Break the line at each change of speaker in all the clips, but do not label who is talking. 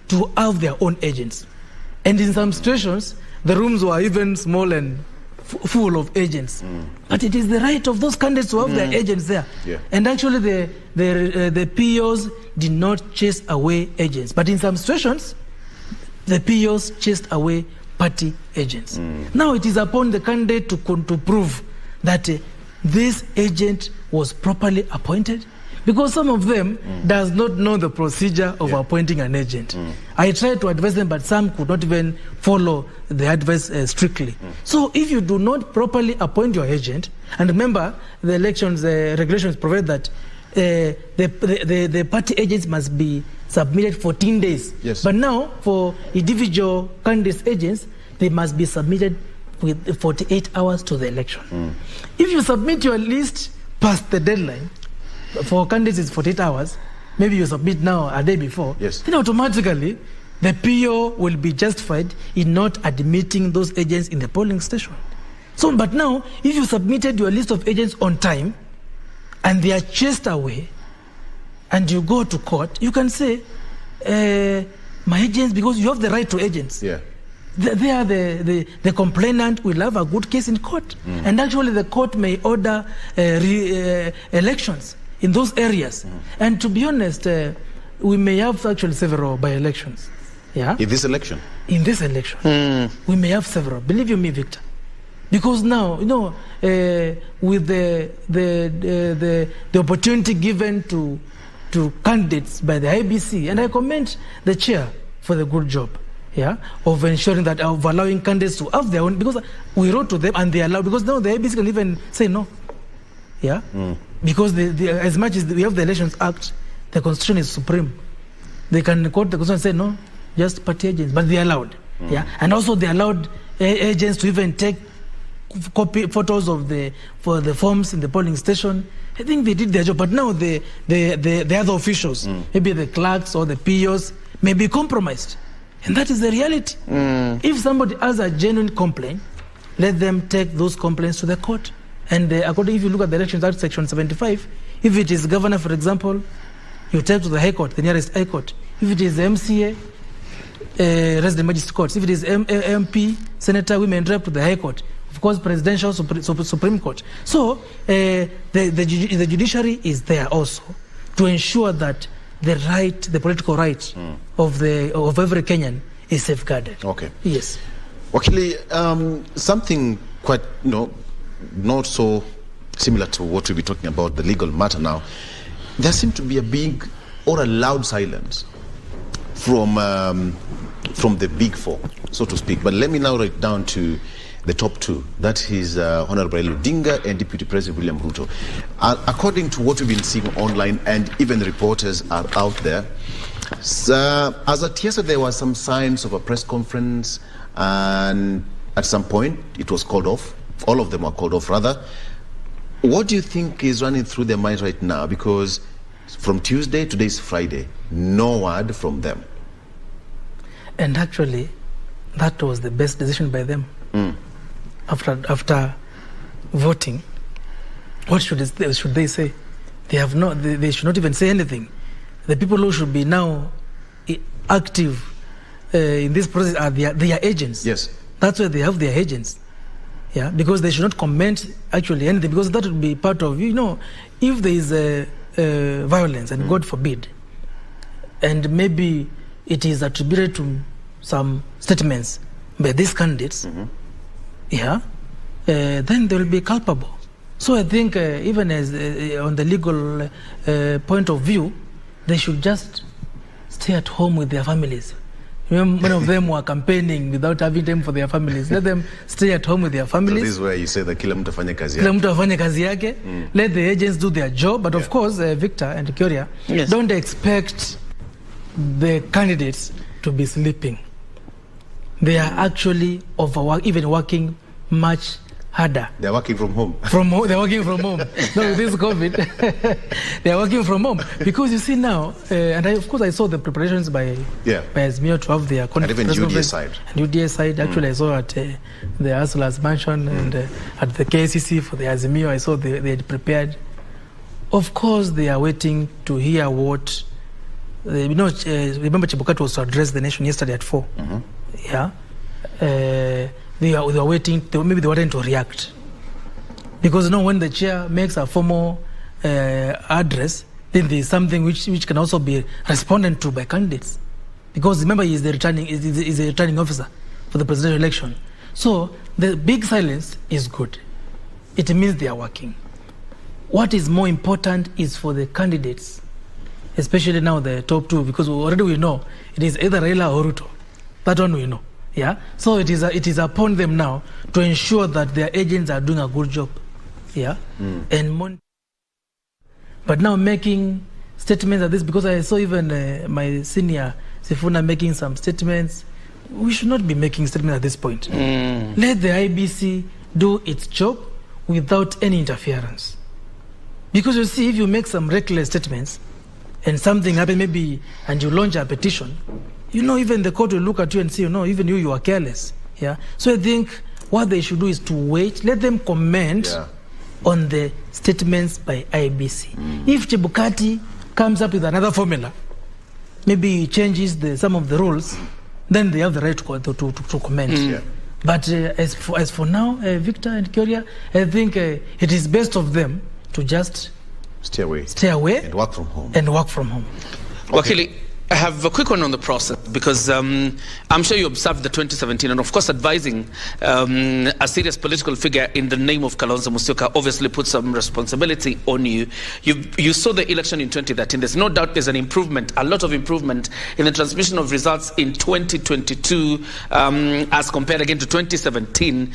to have their own agents. And in some situations, the rooms were even small and full of agents. But it is the right of those candidates to have their agents there. Yeah. And actually, the POs did not chase away agents. But in some situations, the POs chased away party agents. Now it is upon the candidate to prove that this agent was properly appointed, because some of them does not know the procedure of appointing an agent. I tried to advise them, but some could not even follow the advice strictly. So if you do not properly appoint your agent, and remember the elections regulations provide that the party agents must be submitted 14 days. Yes. But now for individual candidates agents, they must be submitted with 48 hours to the election. If you submit your list past the deadline, for candidates it's 48 hours, maybe you submit now a day before, then automatically the PO will be justified in not admitting those agents in the polling station. So, but now, if you submitted your list of agents on time and they are chased away and you go to court, you can say, my agents, because you have the right to agents. Yeah. They are the complainant will have a good case in court. And actually the court may order elections in those areas. And to be honest, we may have actually several by-elections. Yeah. In this election? In this election. We may have several. Believe you me, Victor. Because now, you know, with the opportunity given to candidates by the Iebc, and I commend the chair for the good job, of ensuring that, of allowing candidates to have their own, because we wrote to them and they allow, because now the Iebc can even say no. Because as much as we have the Elections Act, the Constitution is supreme. They can quote the Constitution and say no, just party agents, but they allowed. And also they allowed agents to even take copy photos of the forms in the polling station. I think they did their job, but now the other officials, maybe the clerks or the POs, may be compromised. And that is the reality. If somebody has a genuine complaint, let them take those complaints to the court. And according, if you look at the Elections Act, Section 75, if it is governor, for example, you take to the High Court, the nearest High Court. If it is the MCA, resident magistrate courts. If it is MP, senator, women rep to the High Court. Of course, presidential Supreme Court. So the judiciary is there also to ensure that the right, the political right of every Kenyan is safeguarded. Okay. Yes.
Actually, something quite, not so similar to what we'll be talking about, the legal matter now. There seems to be a big or a loud silence from the big four, so to speak. But let me now write down to the top two. That is Honorable Odinga and Deputy President William Ruto. According to what we've been seeing online, and even the reporters are out there, as at yesterday there was some signs of a press conference, and at some point it was called off. All of them were called off, rather. What do you think is running through their minds right now? Because from Tuesday, today's Friday, no word from them.
And actually, that was the best decision by them. After voting, what should they say? They should not even say anything. The people who should be now active in this process are their agents. Yes. That's why they have their agents. Yeah, because they should not comment actually anything, because that would be part of, if there is violence, and God forbid, and maybe it is attributed to some statements by these candidates, then they will be culpable. So I think even as on the legal point of view, they should just stay at home with their families. Many of them were campaigning without having time for their families. Let them stay at home with their families. So
this is where you say that kila mtu afanye kazi
yake. Kila mtu afanye kazi yake. Let the agents do their job. But of course, Victor and Kyoria, don't expect the candidates to be sleeping. They are actually even working much harder.
They're working from home.
They're working from home. No, with this COVID, they're working from home. Because you see now, and of course I saw the preparations by Azimio to have their
conference. And even UDA side.
And UDA side, actually I saw at the Asula's mansion and at the KCC for the Azimio, I saw they had prepared. Of course they are waiting to hear what remember Chebukati was to address the nation yesterday at 4.
Mm-hmm.
Yeah. They were waiting, maybe they wanted to react. Because when the chair makes a formal address, then there is something which can also be responded to by candidates. Because remember, he is the returning officer for the presidential election. So the big silence is good. It means they are working. What is more important is for the candidates, especially now the top two, because already we know it is either Raila or Ruto. That one we know. Yeah. So it is upon them now to ensure that their agents are doing a good job. Yeah. But now making statements like this, because I saw even my senior Sifuna making some statements, we should not be making statements at this point. Let the IEBC do its job without any interference. Because you see, if you make some reckless statements and something happens maybe and you launch a petition, even the court will look at you and say, even you are careless. Yeah. So I think what they should do is to wait, let them comment on the statements by IEBC. If Chebukati comes up with another formula, maybe he changes some of the rules, then they have the right to comment. But as for now, Victor and Kyoria, I think it is best of them to just stay away
and work from home.
Wakili, I have a quick one on the process, because I'm sure you observed the 2017, and of course advising a serious political figure in the name of Kalonzo Musyoka obviously puts some responsibility on you. You saw the election in 2013. There's no doubt there's an improvement, a lot of improvement in the transmission of results in 2022 as compared again to 2017.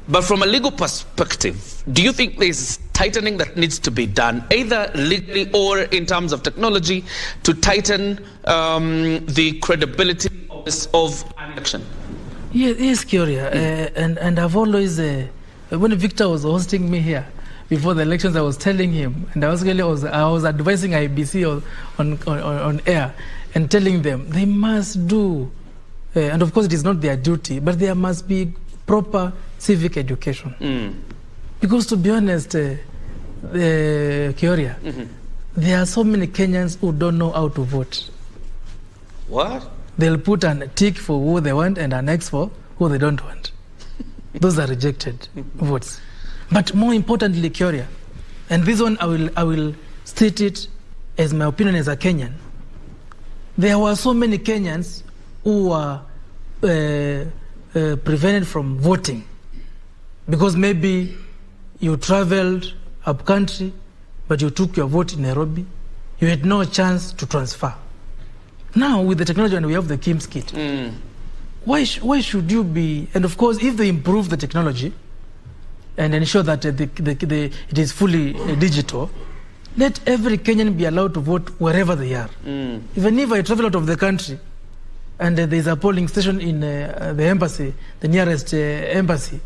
But from a legal perspective, do you think there's tightening that needs to be done, either legally or in terms of technology, to tighten the credibility of an election?
Yes, Kyoria. And I've always, when Victor was hosting me here before the elections, I was telling him, and I was advising IEBC on air and telling them they must do, and of course it is not their duty, but there must be proper civic education. Because to be honest, Kyoria, there are so many Kenyans who don't know how to vote.
What?
They'll put a tick for who they want and an X for who they don't want. Those are rejected votes. But more importantly, Kyoria, and this one I will state it as my opinion as a Kenyan, there were so many Kenyans who were prevented from voting because maybe you traveled up country, but you took your vote in Nairobi, you had no chance to transfer. Now with the technology, and we have the KIMS kit, why should you be? And of course, if they improve the technology and ensure that it is fully digital, let every Kenyan be allowed to vote wherever they are. Even if I travel out of the country and there is a polling station in the embassy, the nearest embassy,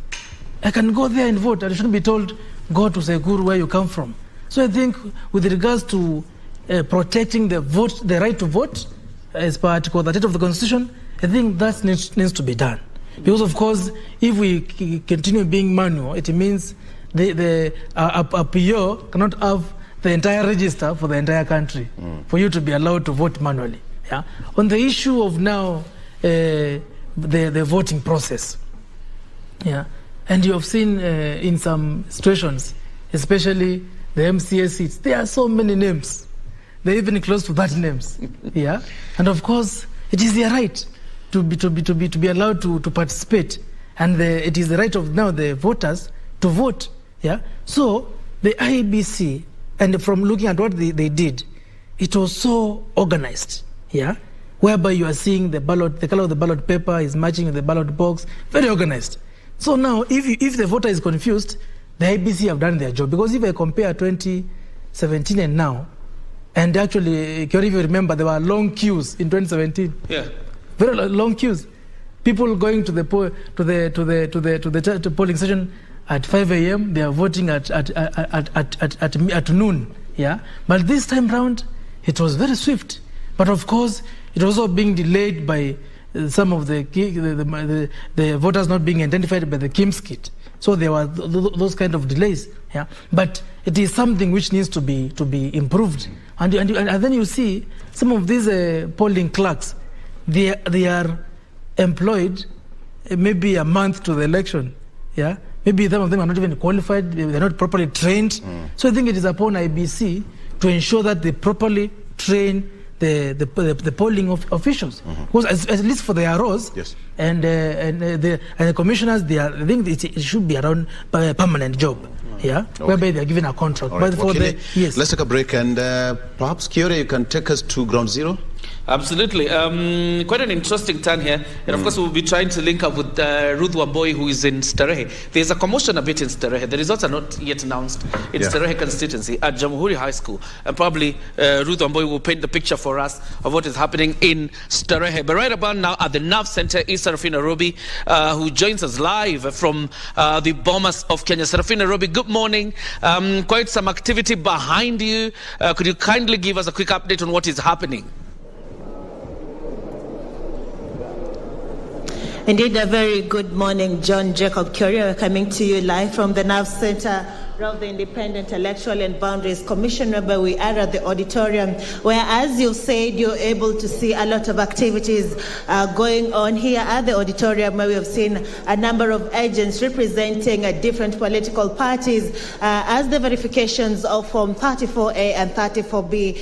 I can go there and vote. I shouldn't be told, go to Sekuru where you come from. So I think with regards to protecting the right to vote, as per Article 38 of the Constitution, I think that needs to be done. Because of course, if we continue being manual, it means a PO cannot have the entire register for the entire country for you to be allowed to vote manually. Yeah. On the issue of now the voting process, yeah, and you have seen in some situations, especially the MCA seats, there are so many names. They're even close to 30 names. Yeah, and of course it is their right to be allowed to participate, and it is the right of now the voters to vote. Yeah, so the IEBC, and from looking at what they did, it was so organized. Yeah, whereby you are seeing the color of the ballot paper is matching with the ballot box, very organized. So now, if the voter is confused, the IEBC have done their job. Because if I compare 2017 and now, and actually, if you remember, there were long queues in 2017. Yeah, very long queues. People going to the polling station at 5 a.m. They are voting at noon. Yeah, but this time round, it was very swift. But of course, it was also being delayed by some of the voters not being identified by the KIMS kit. So there were those kind of delays. Yeah, but it is something which needs to be improved. And then you see some of these polling clerks, they are employed maybe a month to the election. Yeah, maybe some of them are not even qualified. They're not properly trained. So I think it is upon IEBC to ensure that they properly train the polling officials, because at least for the ROs,
yes,
and the commissioners, I think it should be around a permanent job, whereby they are given a contract.
Right.
But for yes,
let's take a break, and perhaps Kiore, you can take us to ground zero.
Absolutely. Quite an interesting turn here. And of course, we'll be trying to link up with Ruth Wamboi, who is in Starehe. There's a commotion a bit in Starehe. The results are not yet announced in Starehe constituency at Jamhuri High School. And probably Ruth Wamboi will paint the picture for us of what is happening in Starehe. But right about now at the Nav Center is Serafina Robi, who joins us live from the Bomas of Kenya. Serafina Robi, good morning. Quite some activity behind you. Could you kindly give us a quick update on what is happening?
Indeed, a very good morning, John Jacob Curia, coming to you live from the Nav Center of the Independent Electoral and Boundaries Commission, where we are at the auditorium, where, as you said, you're able to see a lot of activities going on here at the auditorium, where we have seen a number of agents representing different political parties as the verifications of Form 34A and 34B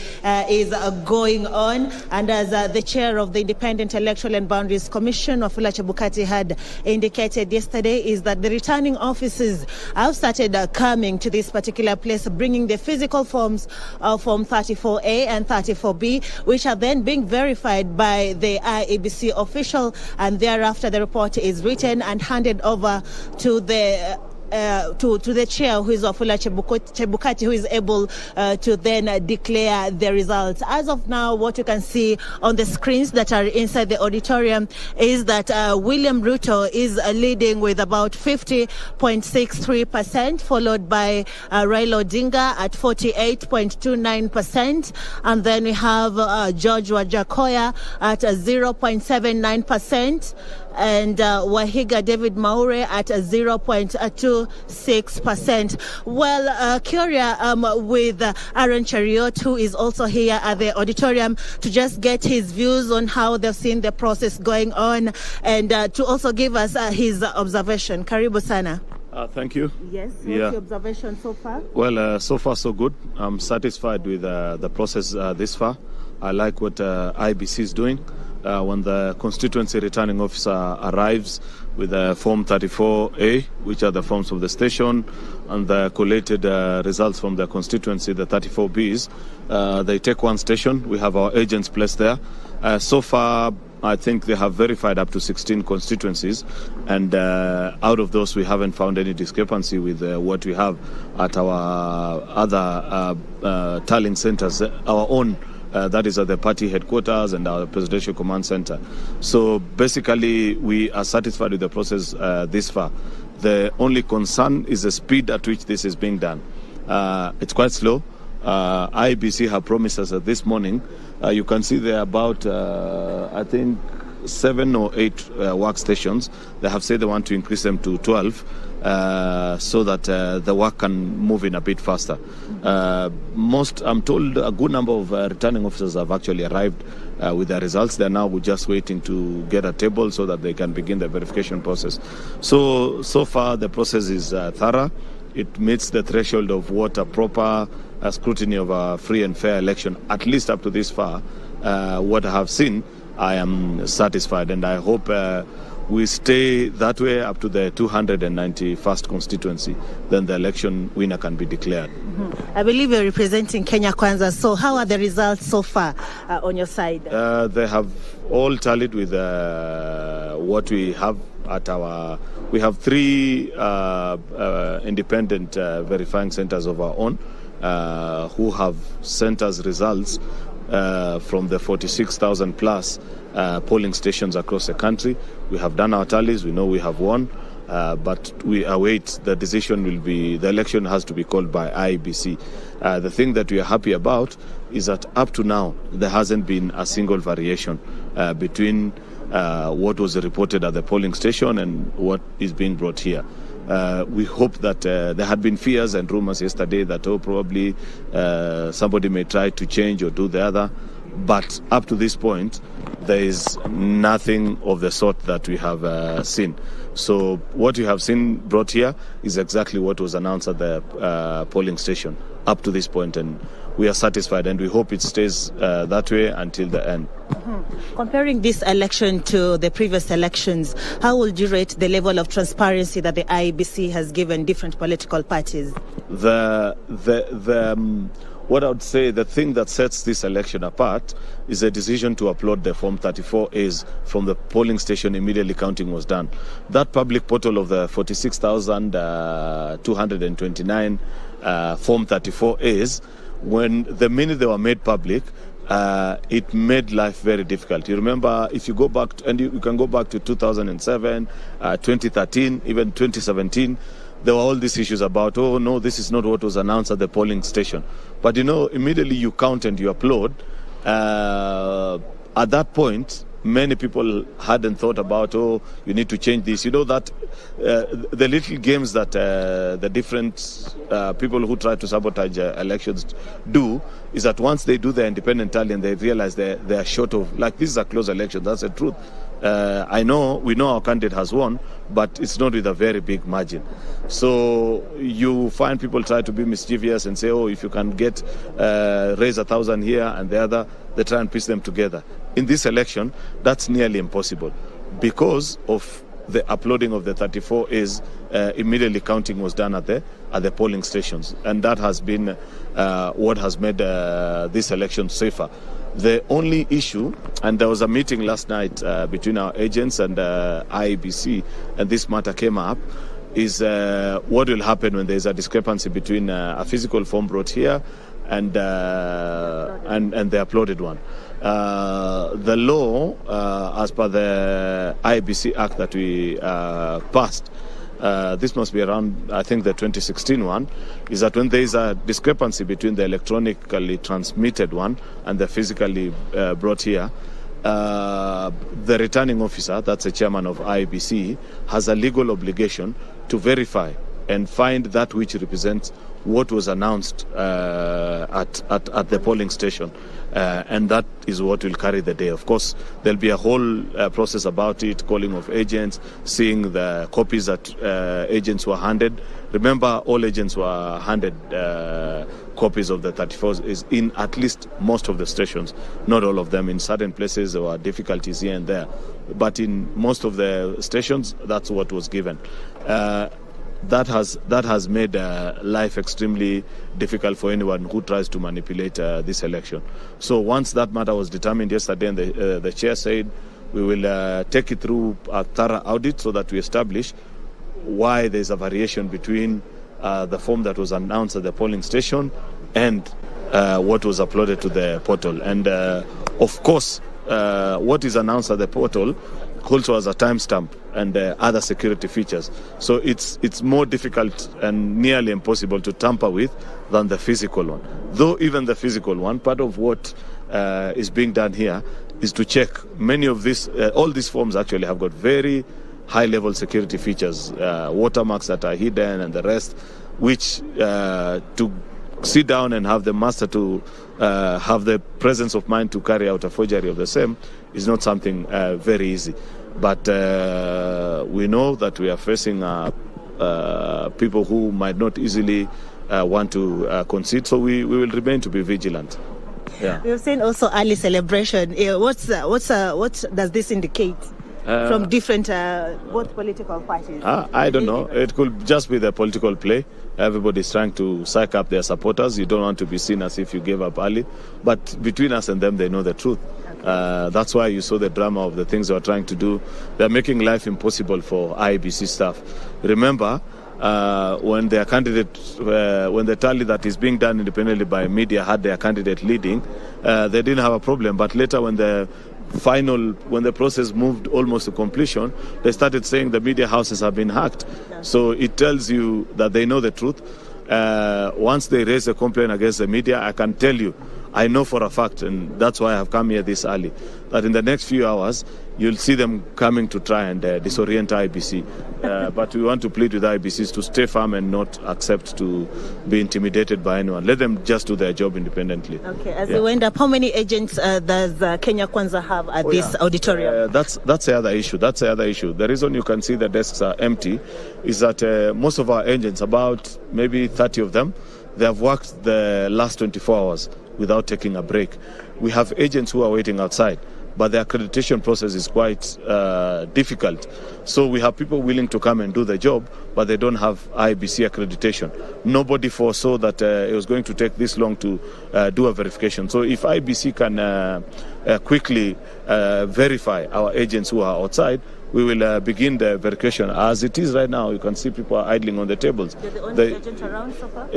is going on. And as the chair of the Independent Electoral and Boundaries Commission, Wafula Chebukati, had indicated yesterday, is that the returning officers have started coming to this particular place, bringing the physical forms of Form 34A and 34B, which are then being verified by the Iebc official, and thereafter the report is written and handed over to the chair, who is Wafula Chebukati, who is able to then declare the results. As of now, what you can see on the screens that are inside the auditorium is that William Ruto is leading with about 50.63%, followed by Raila Odinga at 48.29%, and then we have George Wajakoya at 0.79%, and Wahiga David Maure at 0.26%. Well, Curia, with Aaron Chariot, who is also here at the auditorium, to just get his views on how they've seen the process going on, and to also give us his observation. Karibu sana.
Thank you.
Yes, what's your observation so far?
Well, so far so good. I'm satisfied with the process this far. I like what IEBC is doing. When the constituency returning officer arrives with Form 34A, which are the forms of the station, and the collated results from the constituency, the 34Bs, they take one station. We have our agents placed there. So far, I think they have verified up to 16 constituencies, and out of those, we haven't found any discrepancy with what we have at our other tallying centers, our own. That is at the party headquarters and our presidential command center. So basically, we are satisfied with the process this far. The only concern is the speed at which this is being done. It's quite slow. IEBC have promised us that this morning, you can see there are about, I think, 7 or 8 workstations. They have said they want to increase them to 12 so that the work can move in a bit faster. I'm told a good number of returning officers have actually arrived with their results. They're now just waiting to get a table so that they can begin the verification process. So far the process is thorough. It meets the threshold of what a proper scrutiny of a free and fair election, at least up to this far. What I have seen, I am satisfied, and I hope we stay that way up to the 291st constituency. Then the election winner can be declared.
I believe you're representing Kenya Kwanza. So how are the results so far on your side?
They have all tallied with what we have at our... We have 3 independent verifying centers of our own who have sent us results from the 46,000 plus polling stations across the country. We have done our tallies. We know we have won, but we await the decision. The election has to be called by IEBC. The thing that we are happy about is that up to now there hasn't been a single variation between what was reported at the polling station and what is being brought here. We hope that there had been fears and rumors yesterday that probably somebody may try to change or do the other. But up to this point, there is nothing of the sort that we have seen. So what you have seen brought here is exactly what was announced at the polling station up to this point, and we are satisfied, and we hope it stays that way until the end.
Comparing this election to the previous elections, how would you rate the level of transparency that the Iebc has given different political parties? What I would say, the thing that sets this election apart is a decision to upload the Form 34As from the polling station immediately counting was done. That public portal of the 46,229 Form 34As, when the minute they were made public, it made life very difficult. You remember, if you go back, and you can go back to 2007, 2013, even 2017, there were all these issues about, oh no, this is not what was announced at the polling station. But immediately you count and you upload. At that point, many people hadn't thought about, oh, you need to change this. That the little games that the different people who try to sabotage elections do is that once they do the independent tally and they realize they are short of, like, this is a close election, that's the truth. We know our candidate has won, but it's not with a very big margin. So you find people try to be mischievous and say, oh, if you can get raise 1,000 here and the other, they try and piece them together. In this election, that's nearly impossible because of the uploading of the 34As. Immediately counting was done at the polling stations, and that has been what has made this election safer. The only issue, and there was a meeting last night between our agents and Iebc, and this matter came up, is what will happen when there is a discrepancy between a physical form brought here and the uploaded one. The law, as per the Iebc Act that we passed, this must be around, I think, the 2016 one, is that when there is a discrepancy between the electronically transmitted one and the physically brought here, the returning officer, that's the chairman of Iebc, has a legal obligation to verify and find that which represents what was announced at the polling station. And that is what will carry the day. Of course, there'll be a whole process about it, calling of agents, seeing the copies that agents were handed. Remember, all agents were handed copies of the 34s is in at least most of the stations, not all of them. In certain places, there were difficulties here and there. But in most of the stations, that's what was given. That has made life extremely difficult for anyone who tries to manipulate this election. So once that matter was determined yesterday, and the chair said we will take it through a thorough audit so that we establish why there's a variation between the form that was announced at the polling station and what was uploaded to the portal. And of course, what is announced at the portal also has a timestamp and other security features. So it's more difficult and nearly impossible to tamper with than the physical one. Though even the physical one, part of what is being done here is to check many of these, all these forms actually have got very high-level security features, watermarks that are hidden and the rest, which to sit down and have the master to have the presence of mind to carry out a forgery of the same is not something very easy. But we know that we are facing people who might not easily want to concede, so we will remain to be vigilant. Yeah. We've seen also early celebration. What does this indicate from different both political parties?
I don't know. It could just be the political play. Everybody's trying to psych up their supporters. You don't want to be seen as if you gave up early. But between us and them, they know the truth. That's why you saw the drama of the things they were trying to do. They're making life impossible for Iebc staff. Remember, when their candidate, when the tally that is being done independently by media had their candidate leading, they didn't have a problem. But later, when the process moved almost to completion, they started saying the media houses have been hacked. So it tells you that they know the truth. Once they raise a complaint against the media, I can tell you, I know for a fact, and that's why I have come here this early, that in the next few hours, you'll see them coming to try and disorient IEBC. But we want to plead with IEBCs to stay firm and not accept to be intimidated by anyone. Let them just do their job independently.
Okay, as we wind up, how many agents does Kenya Kwanza have at this auditorium?
That's the other issue. The reason you can see the desks are empty is that most of our agents, about maybe 30 of them, they have worked the last 24 hours without taking a break. We have agents who are waiting outside, but the accreditation process is quite difficult. So we have people willing to come and do the job, but they don't have IEBC accreditation. Nobody foresaw that it was going to take this long to do a verification. So if IEBC can quickly verify our agents who are outside, we will begin the verification. As it is right now, you can see people are idling on the tables.
You're the only agent around so far?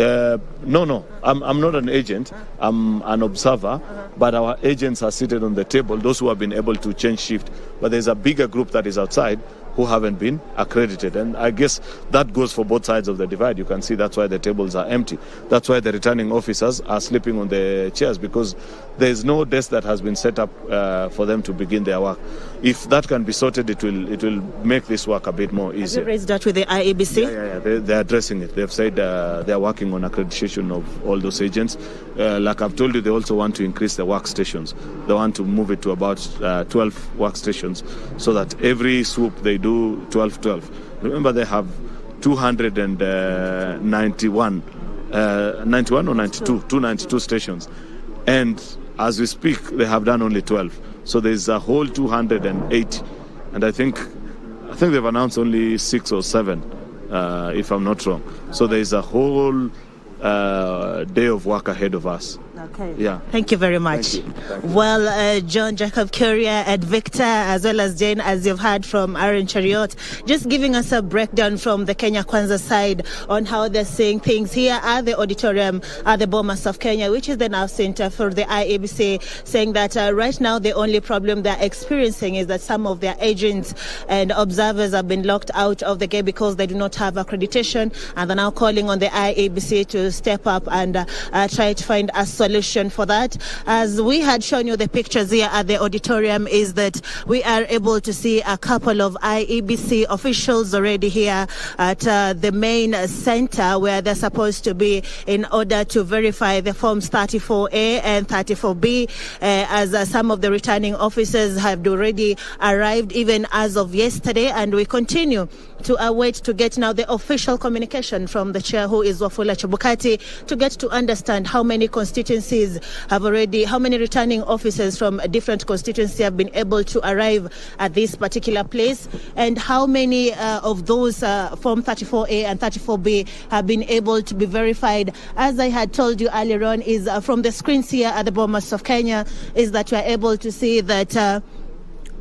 No. I'm not an agent. I'm an observer. But our agents are seated on the table, those who have been able to change shift. But there's a bigger group that is outside who haven't been accredited. And I guess that goes for both sides of the divide. You can see that's why the tables are empty. That's why the returning officers are sleeping on the chairs, because there's no desk that has been set up for them to begin their work. If that can be sorted, it will make this work a bit more easier.
Have you raised that with the IEBC?
Yeah. They're addressing it. They've said they're working on accreditation of all those agents. Like I've told you, they also want to increase the workstations. They want to move it to about 12 workstations, so that every swoop they do 12. Remember, they have 291 or 92, 292 stations. And as we speak, they have done only 12. So there's a whole 280. And I think they've announced only 6 or 7, if I'm not wrong. So there's a whole day of work ahead of us.
Okay.
Yeah.
Thank you very much.
Thank you.
Well, John Jacob Courier and Victor, as well as Jane, as you've heard from Aaron Chariot, just giving us a breakdown from the Kenya Kwanza side on how they're seeing things here at the auditorium at the Bomas of Kenya, which is the Nav Center for the IEBC, saying that right now the only problem they're experiencing is that some of their agents and observers have been locked out of the gate because they do not have accreditation, and they're now calling on the IEBC to step up and try to find a solution for that. As we had shown you the pictures here at the auditorium, is that we are able to see a couple of IEBC officials already here at the main center where they're supposed to be in order to verify the forms 34A and 34B, as some of the returning officers have already arrived even as of yesterday, and we continue to await to get now the official communication from the chair, who is Wafula Chebukati, to get to understand how many constituencies how many returning officers from a different constituency have been able to arrive at this particular place, and how many of those Form 34A and 34B have been able to be verified. As I had told you earlier on, is from the screens here at the Bomas of Kenya, is that we are able to see that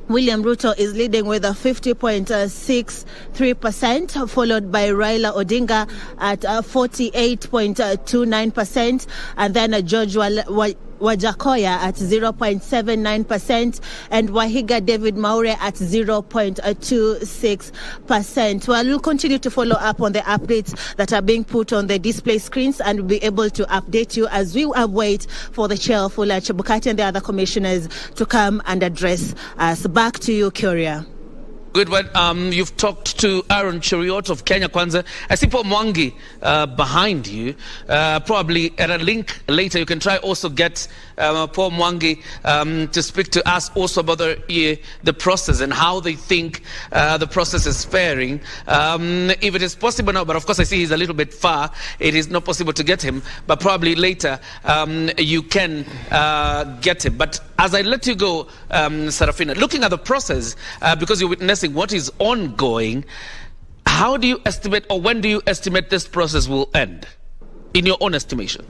William Ruto is leading with a 50.63%, followed by Raila Odinga at 48.29%, and then George Wajakoya at 0.79%, and Wahiga David Maure at 0.26%. Well, we'll continue to follow up on the updates that are being put on the display screens, and we'll be able to update you as we await for the chair, Wafula Chebukati, and the other commissioners to come and address us. Back to you, Curia.
Good one. You've talked to Aaron Chariot of Kenya Kwanza. I see Paul Mwangi behind you. Probably at a link later, you can try also get Paul Mwangi to speak to us also about the process and how they think the process is faring. If it is possible now, but of course I see he's a little bit far. It is not possible to get him, but probably later you can get him. But as I let you go, Sarafina, looking at the process, because you're witnessing what is ongoing, how do you estimate, or when do you estimate this process will end, in your own estimation?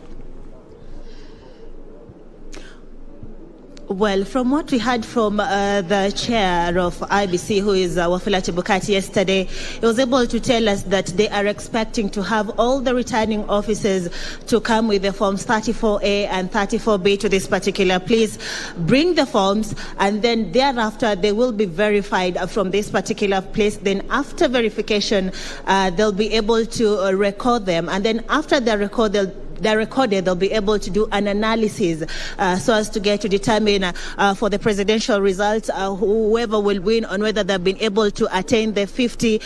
Well, from what we heard from the chair of IEBC, who is Wafula Chebukati, yesterday, he was able to tell us that they are expecting to have all the returning officers to come with the forms 34A and 34B to this particular place, bring the forms, and then thereafter they will be verified from this particular place. Then after verification, they'll be able to record them, and then after the record, they're recorded, they'll be able to do an analysis so as to get to determine for the presidential results whoever will win on whether they've been able to attain the 50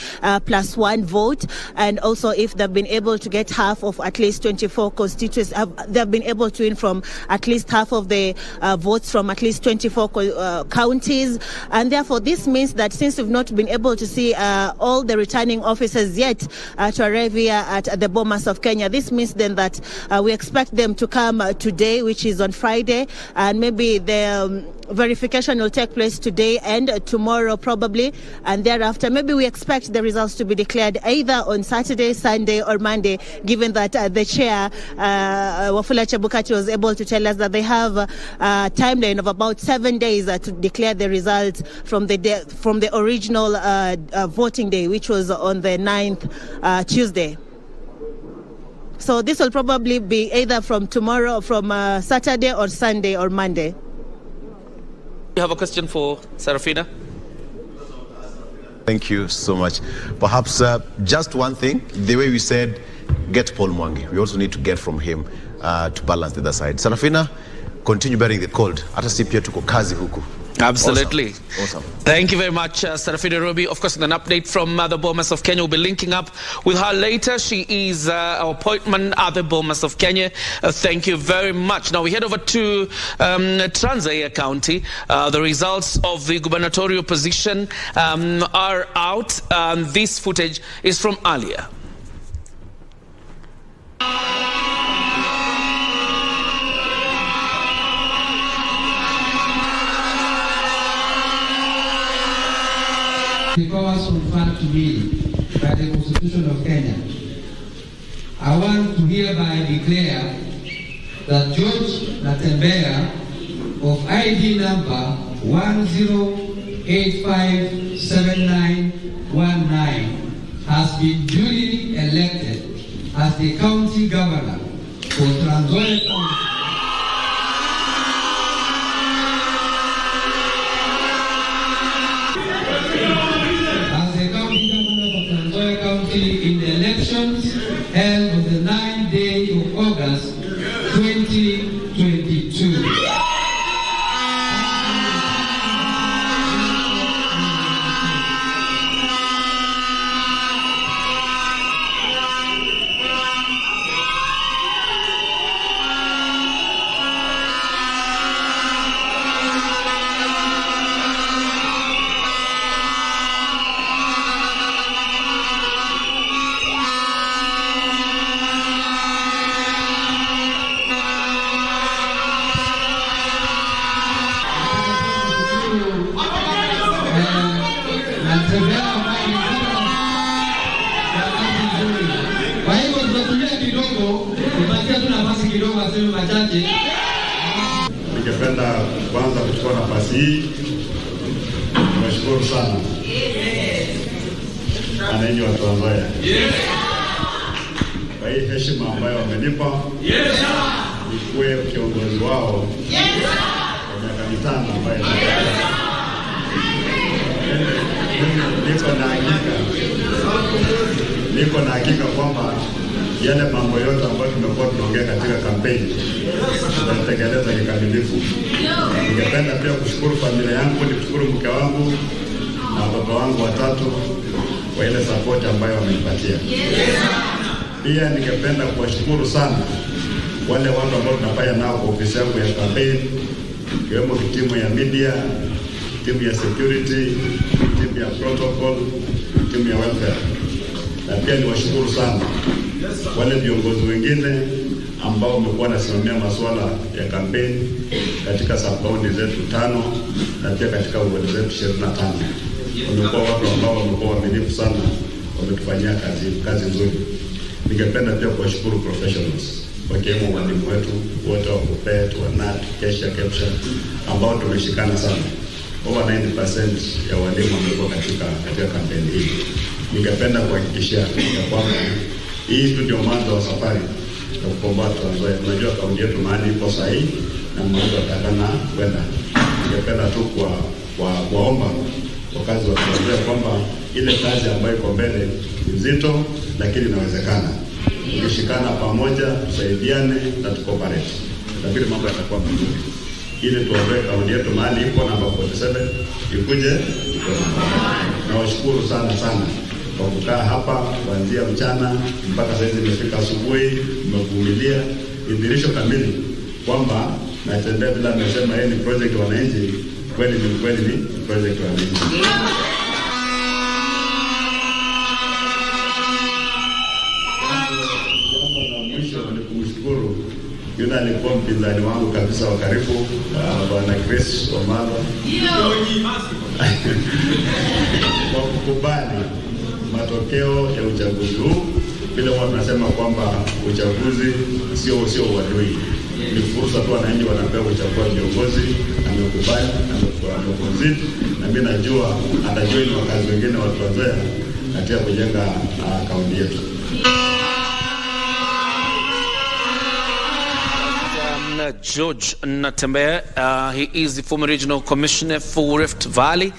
plus 1 vote, and also if they've been able to get half of at least 24 constituencies, they've been able to win from at least half of the votes from at least 24 counties. And therefore this means that since we've not been able to see all the returning officers yet to arrive here at the Bomas of Kenya, this means then that we expect them to come today, which is on Friday, and maybe the verification will take place today and tomorrow probably, and thereafter maybe we expect the results to be declared either on Saturday, Sunday or Monday, given that the chair Wafula Chebukati was able to tell us that they have a timeline of about 7 days to declare the results from the original voting day, which was on the 9th, Tuesday. So this will probably be either from tomorrow, from Saturday or Sunday or Monday.
You have a question for Serafina?
Thank you so much. Perhaps just one thing, the way we said, get Paul Mwangi. We also need to get from him to balance the other side. Serafina, continue bearing the cold. Hata si pia tuko kazi huku.
Absolutely.
Awesome.
Thank you very much, Serafina Robi. Of course, with an update from the Bomas of Kenya. We'll be linking up with her later. She is our appointment at the Bomas of Kenya. Thank you very much. Now we head over to Trans Nzoia County. The results of the gubernatorial position are out. This footage is from earlier.
The powers conferred to me by the Constitution of Kenya, I want to hereby declare that George Natembeya of ID number 10857919 has been duly elected as the county governor for Trans Nzoia County. In the elections held on the 9th day of August 2022. Kwa hivyo tunatumia kidogo, tunapatia tu nafasi kidogo aseme machache.
Ningependa kwanza kuchukua nafasi hii kuwashukuru sana wananchi wa Trans Nzoia kwa hii heshima ambayo wamenipa nikuwe kiongozi wao kwa miaka 5 ambayo niko na hakika kwamba yale mambo yote ambayo tumekuwa tunaongea katika kampeni tutatekeleza kikamilifu. Ningependa pia kushukuru familia yangu, nikushukuru mke wangu na watoto wangu 3 kwa ile support ambayo wamenipatia. Pia ningependa kuwashukuru sana wale watu ambao tunafanya nao kwa ofisi yangu ya kampeni, ikiwemo timu ya media, timu ya security, timu ya protocol, timu ya welfare. Na pia niwashukuru sana wale viongozi wengine ambao wamekuwa nasimamia masuala ya kampeni katika sub-county zetu 5 na pia katika ward zetu 25. Wamekuwa watu ambao wamekuwa waaminifu sana, wametufanyia kazi nzuri. Ningependa pia kuwashukuru professionals, wakiwemo walimu wetu wote wa KUPPET, wa NAT, Kesha, Kepsha ambao tumeshikana sana. Over 90% ya walimu wamekuwa katika kampeni hii. Ningependa kuhakikishia kwamba hii ndio mwanzo wa safari ya kukomboa Trans Nzoia. Tunajua kaunti yetu mahali ipo sahihi na mwanzo atakana kwenda. Ningependa tu kuwaomba wakazi wa Trans Nzoia kwamba ile kazi ambayo iko mbele ni nzito lakini inawezekana. tukishikana pamoja, tusaidiane na tukoparate, nafikiri mambo yatakuwa mazuri, ili tuondoe kaunti yetu mahali ipo namba 47 ikuje. Nawashukuru sana kwa kukaa hapa kuanzia mchana mpaka sasa imefika asubuhi, mmevumilia. Idhirisho kamili kwamba natembea bila nimesema yeye ni project wananchi, kweli ni project wananchi. Kumshukuru yule alikuwa mpinzani wangu kabisa wa karibu, Bwana Chris Omalo, kwa kukubali matokeo ya uchaguzi huu. Bila watu nasema kwamba uchaguzi sio uadui, ni fursa tu wananchi wanapewa kuchagua viongozi. Amekubali, amekonziti, na mimi najua atajoin wakazi wengine watu wazee katika kujenga kaunti yetu.
George Natembeya, he is the former regional commissioner for Rift Valley,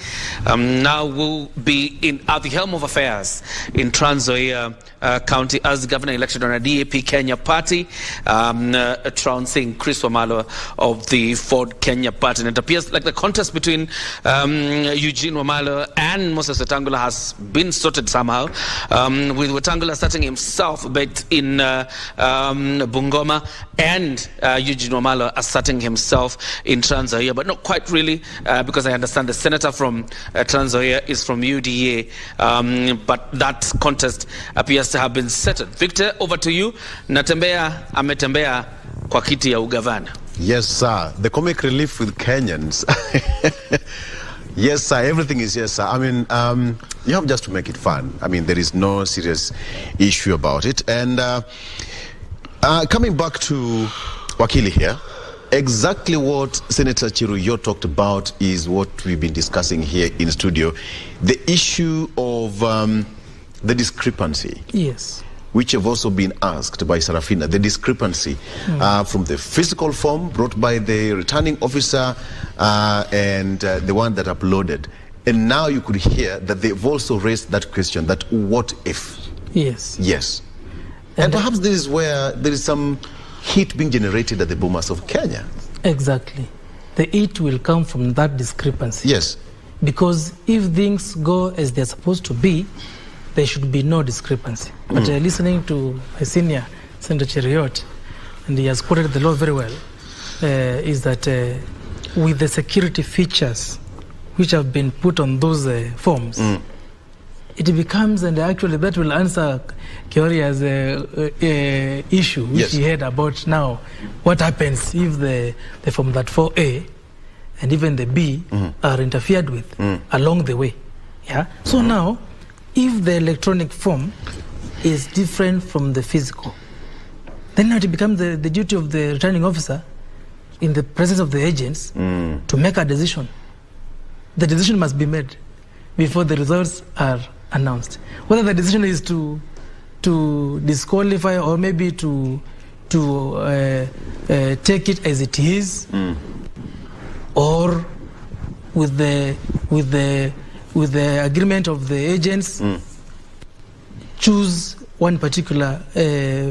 now will be at the helm of affairs in Trans Nzoia County as the governor elected on a DAP Kenya party, trouncing Chris Omalo of the Ford Kenya party. And it appears like the contest between Eugene Omalo and Moses Wetangula has been sorted somehow, with Wetangula starting himself a bit in Bungoma, and Eugene Omalo asserting himself in Trans Nzoia, but not quite really, because I understand the senator from Trans Nzoia is from UDA, but that contest appears to have been settled. Victor, over to you. Natembeya ametembea kwa kiti ya ugavana.
Yes, sir. The comic relief with Kenyans. Yes, sir. Everything is yes, sir. I mean, you have just to make it fun. I mean, there is no serious issue about it. And coming back to Wakili here, exactly what Senator Chiruyo talked about is what we've been discussing here in studio. The issue of the discrepancy.
Yes.
Which have also been asked by Sarafina, the discrepancy from the physical form brought by the returning officer and the one that uploaded. And now you could hear that they've also raised that question, that what if?
Yes.
Yes. And perhaps this is where there is some heat being generated at the Bomas of Kenya.
Exactly. The heat will come from that discrepancy.
Yes.
Because if things go as they're supposed to be, there should be no discrepancy. But listening to my senior, Senator Cheriot, and he has quoted the law very well, is that with the security features which have been put on those forms, it becomes, and actually that will answer Kioria's issue, which he had about now, what happens if the form that 4A and even the B are interfered with along the way. Yeah. So now, if the electronic form is different from the physical, then it becomes the duty of the returning officer in the presence of the agents to make a decision. The decision must be made before the results are announced. Whether the decision is to disqualify or maybe to take it as it is, or with the agreement of the agents, choose one particular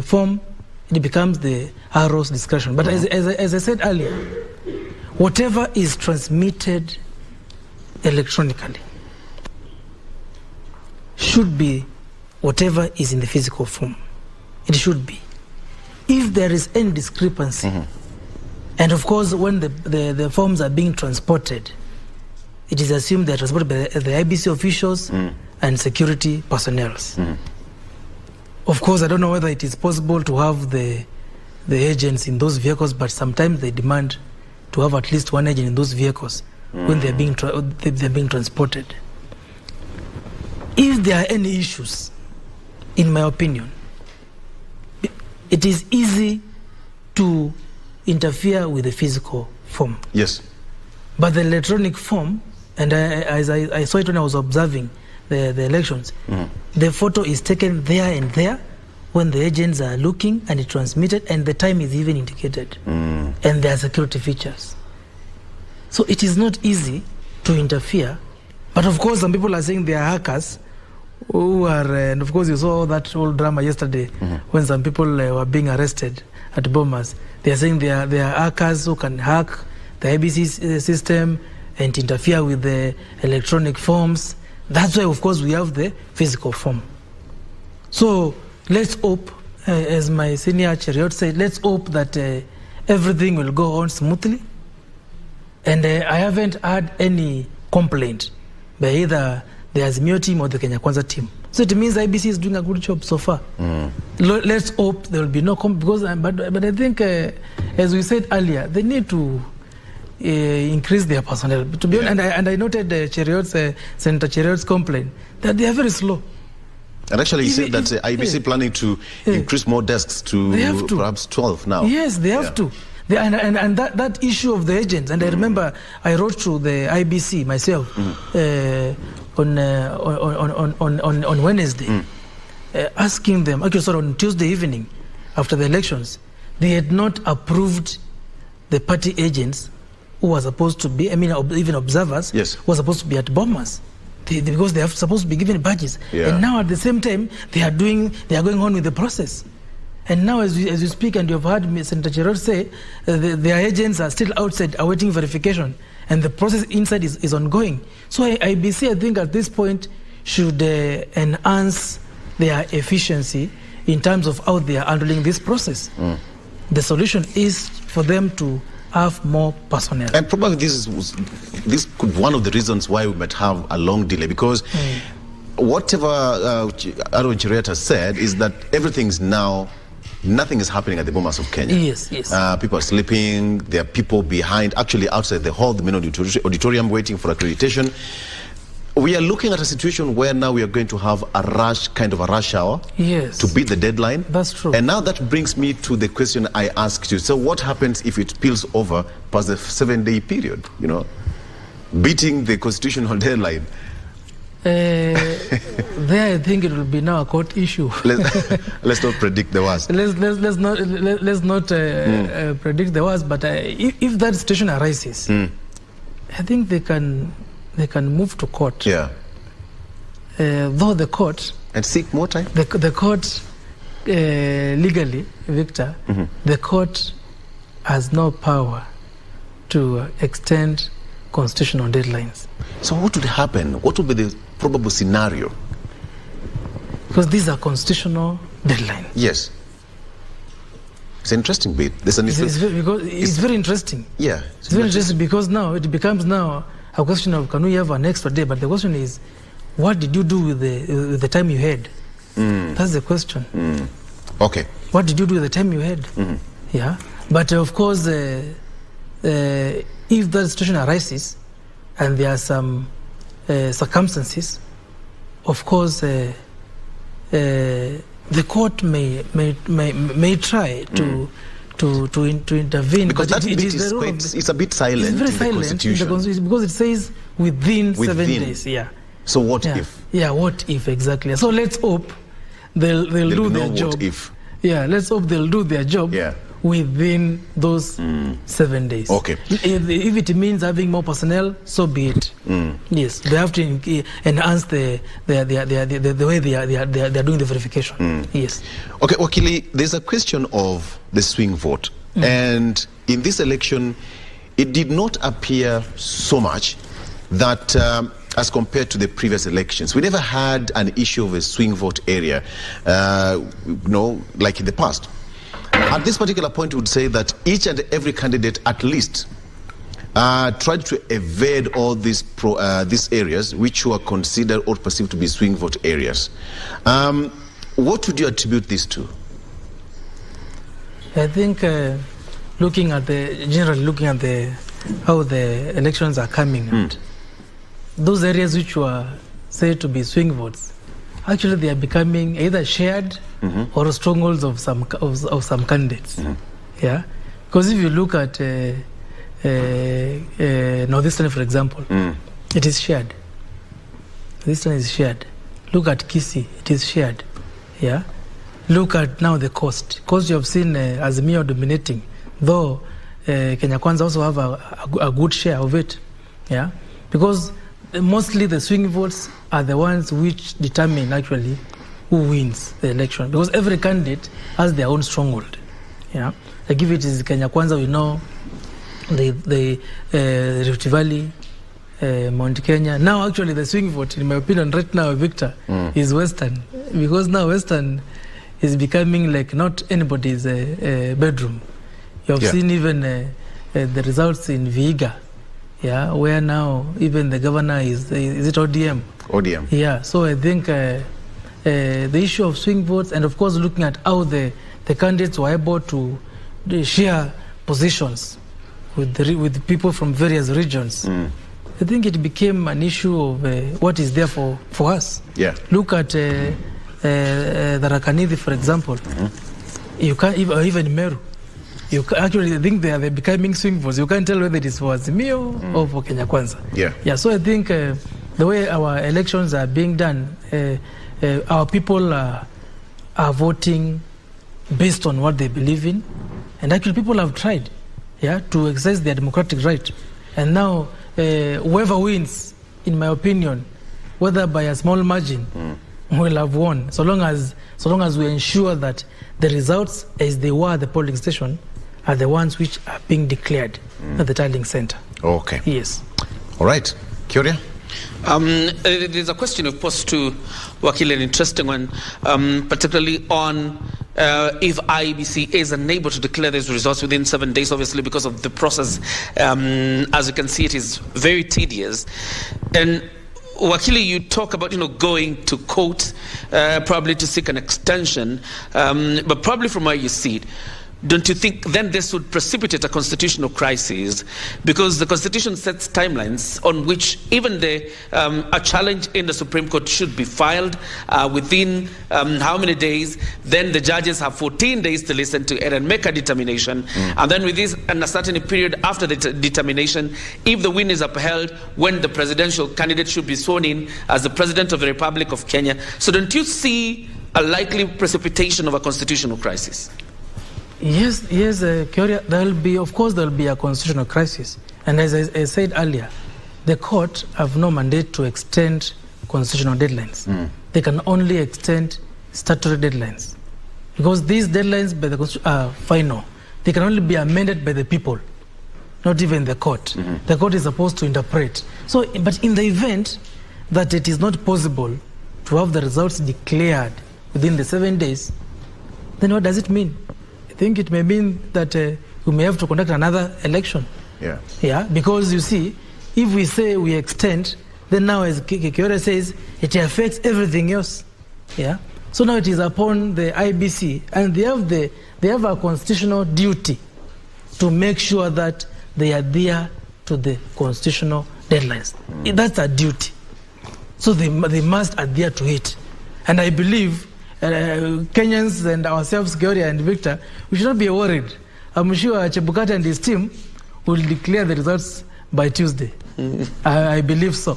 form, it becomes the RO's discretion. But as I said earlier, whatever is transmitted electronically should be whatever is in the physical form. It should be. If there is any discrepancy, and of course when the forms are being transported, it is assumed they are transported by the Iebc officials and security personnel. Of course, I don't know whether it is possible to have the agents in those vehicles, but sometimes they demand to have at least one agent in those vehicles when they're being transported. If there are any issues, in my opinion, it is easy to interfere with the physical form.
Yes.
But the electronic form, and as I saw it when I was observing the elections, the photo is taken there and there when the agents are looking, and it's transmitted, and the time is even indicated. And there are security features. So it is not easy to interfere. But of course, some people are saying they are hackers who are, and of course you saw that whole drama yesterday when some people were being arrested at Bomas. They are saying they are hackers who can hack the Iebc system and interfere with the electronic forms. That's why, of course, we have the physical form. So let's hope, as my senior Cheriot said, let's hope that everything will go on smoothly. And I haven't had any complaint by either the Azimio team or the Kenya Kwanza team. So it means IBC is doing a good job so far. Let's hope there will be no because but I think, as we said earlier, they need to increase their personnel. To be honest, and I noted Senator Cheriot's complaint that they are very slow.
And actually, he said that IBC planning to increase more desks to perhaps 12 now.
Yes, they have to. And that issue of the agents, and I remember I wrote to the IBC myself on Wednesday, asking them, actually sorry, on Tuesday evening after the elections, they had not approved the party agents who were supposed to be, I mean, even observers, who were supposed to be at Bomas. Because they are supposed to be given badges. And now at the same time, they are going on with the process. And now as you speak, and you've heard Senator Cheriot say, their agents are still outside awaiting verification, and the process inside is ongoing. So IBC, I think at this point, should enhance their efficiency in terms of how they are handling this process. The solution is for them to have more personnel.
And probably this could be one of the reasons why we might have a long delay, because whatever Aaron Cheriot has said is that everything's now, nothing is happening at the Bomas of Kenya.
Yes.
People are sleeping. There are people behind, actually outside the hall, the main auditorium, waiting for accreditation. We are looking at a situation where now we are going to have a rush hour to beat the deadline.
That's true.
And now that brings me to the question I asked you. So what happens if it spills over past the 7-day period, beating the constitutional deadline?
There, I think it will be now a court issue.
Let's not predict the worst.
Let's not predict the worst. But if that situation arises, I think they can move to court. Though the court
and seek more time.
The court legally, Victor, the court has no power to extend constitutional deadlines.
So what would happen? What would be the probable scenario?
Because these are constitutional deadlines.
Yes. It's an interesting bit. It's
very interesting.
Yeah.
It's very interesting because now it becomes now a question of, can we have an extra day? But the question is, what did you do with the time you had? That's the question.
Okay.
What did you do with the time you had? Yeah. But of course, if that situation arises and there are some circumstances, of course, the court may try to intervene,
because that bit is a bit silent.
It's very
silent
in the Constitution because it says within 7 days. Yeah.
So what if?
Yeah, what if exactly? So let's hope they'll do their job.
What if?
Yeah, let's hope they'll do their job.
Yeah.
Within those 7 days.
Okay.
If it means having more personnel, so be it. Yes, they have to enhance the way they are doing the verification. Yes.
Okay, Wakili, there's a question of the swing vote, and in this election, it did not appear so much that. As compared to the previous elections, we never had an issue of a swing vote area, like in the past. At this particular point, we would say that each and every candidate, at least, tried to evade all these areas which were considered or perceived to be swing vote areas. What would you attribute this to?
I think, looking at how the elections are coming out, those areas which were said to be swing votes, actually they are becoming either shared or strongholds of some candidates. Yeah, because if you look at Northeastern, for example, it is shared. Northeastern is shared. Look at Kisii, it is shared. Yeah. Look at now the coast. Coast you have seen Azimio dominating, though Kenya Kwanza also have a good share of it. Yeah, because mostly the swing votes are the ones which determine actually who wins the election, because every candidate has their own stronghold. Yeah, like if it is Kenya Kwanza, we know the Rift Valley, Mount Kenya. Now, actually, the swing vote, in my opinion, right now, Victor, is Western, because now Western is becoming like not anybody's bedroom. You have seen even the results in Vihiga, where now even the governor is it ODM?
ODM.
Yeah, so I think the issue of swing votes, and of course looking at how the candidates were able to share positions with people from various regions. I think it became an issue of what is there for us.
Yeah.
Look at the Rakanithi, for example. You can't even Meru. You actually think they are becoming swing votes. You can't tell whether it is for Azimio or for Kenya Kwanza. Yeah. So I think the way our elections are being done, our people are voting based on what they believe in, and actually people have tried, to exercise their democratic right, and now whoever wins, in my opinion, whether by a small margin, will have won, so long as we ensure that the results as they were at the polling station are the ones which are being declared at the tallying center.
Okay.
Yes.
All right. Curia?
There's a question you've posed to Wakil, an interesting one, particularly on if Iebc is unable to declare these results within 7 days, obviously because of the process. As you can see, it is very tedious. And Wakili, you talk about going to court, probably to seek an extension, but probably from where you see it, don't you think then this would precipitate a constitutional crisis? Because the Constitution sets timelines on which even a challenge in the Supreme Court should be filed within how many days? Then the judges have 14 days to listen to it and make a determination. And then with this, and a certain period after the determination, if the win is upheld, when the presidential candidate should be sworn in as the President of the Republic of Kenya. So don't you see a likely precipitation of a constitutional crisis?
Yes, Curia, there will be a constitutional crisis. And as I said earlier, the court have no mandate to extend constitutional deadlines. They can only extend statutory deadlines. Because these deadlines by the Constitution are final. They can only be amended by the people, not even the court. The court is supposed to interpret. So, but in the event that it is not possible to have the results declared within the 7 days, then what does it mean? I think it may mean that we may have to conduct another election. Yeah, because you see, if we say we extend, then now, as Kiore says, it affects everything else. Yeah. So now it is upon the Iebc, and they have a constitutional duty to make sure that they adhere to the constitutional deadlines. That's a duty. So they must adhere to it. And I believe Kenyans and ourselves, Gloria and Victor, we should not be worried. I'm sure Chebukati and his team will declare the results by Tuesday. I believe so.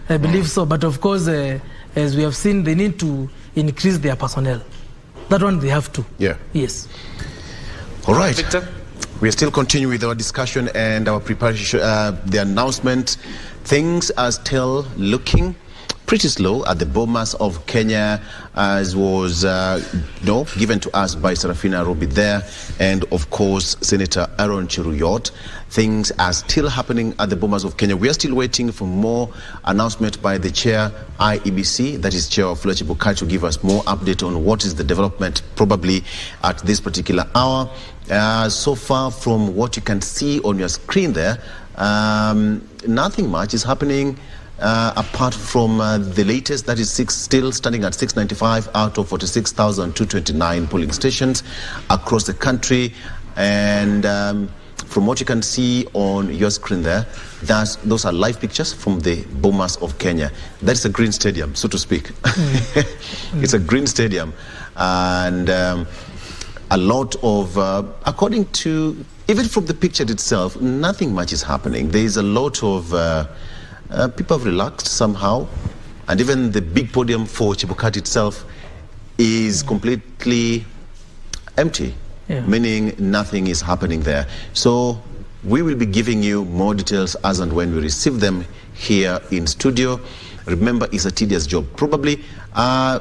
But of course, as we have seen, they need to increase their personnel. That one they have to.
Yeah.
Yes.
All right.
Victor?
We are still continuing with our discussion and our preparation, the announcement. Things are still looking pretty slow at the Bomas of Kenya, as was given to us by Serafina Robi there, and of course Senator Aaron Cheruyot. Things are still happening at the Bomas of Kenya. We are still waiting for more announcement by the chair, Iebc, that is Chair Wafula Chebukati, to give us more update on what is the development probably at this particular hour. So far from what you can see on your screen there, nothing much is happening. Apart from the latest, that is still standing at 695 out of 46,229 polling stations across the country. And from what you can see on your screen there, those are live pictures from the Bomas of Kenya. That's a green stadium, so to speak. It's a green stadium. And a lot of, according to, even from the picture itself, nothing much is happening. There is a lot of people have relaxed somehow, and even the big podium for Chebukati itself is completely empty, meaning nothing is happening there. So we will be giving you more details as and when we receive them here in studio. Remember, it's a tedious job. Probably a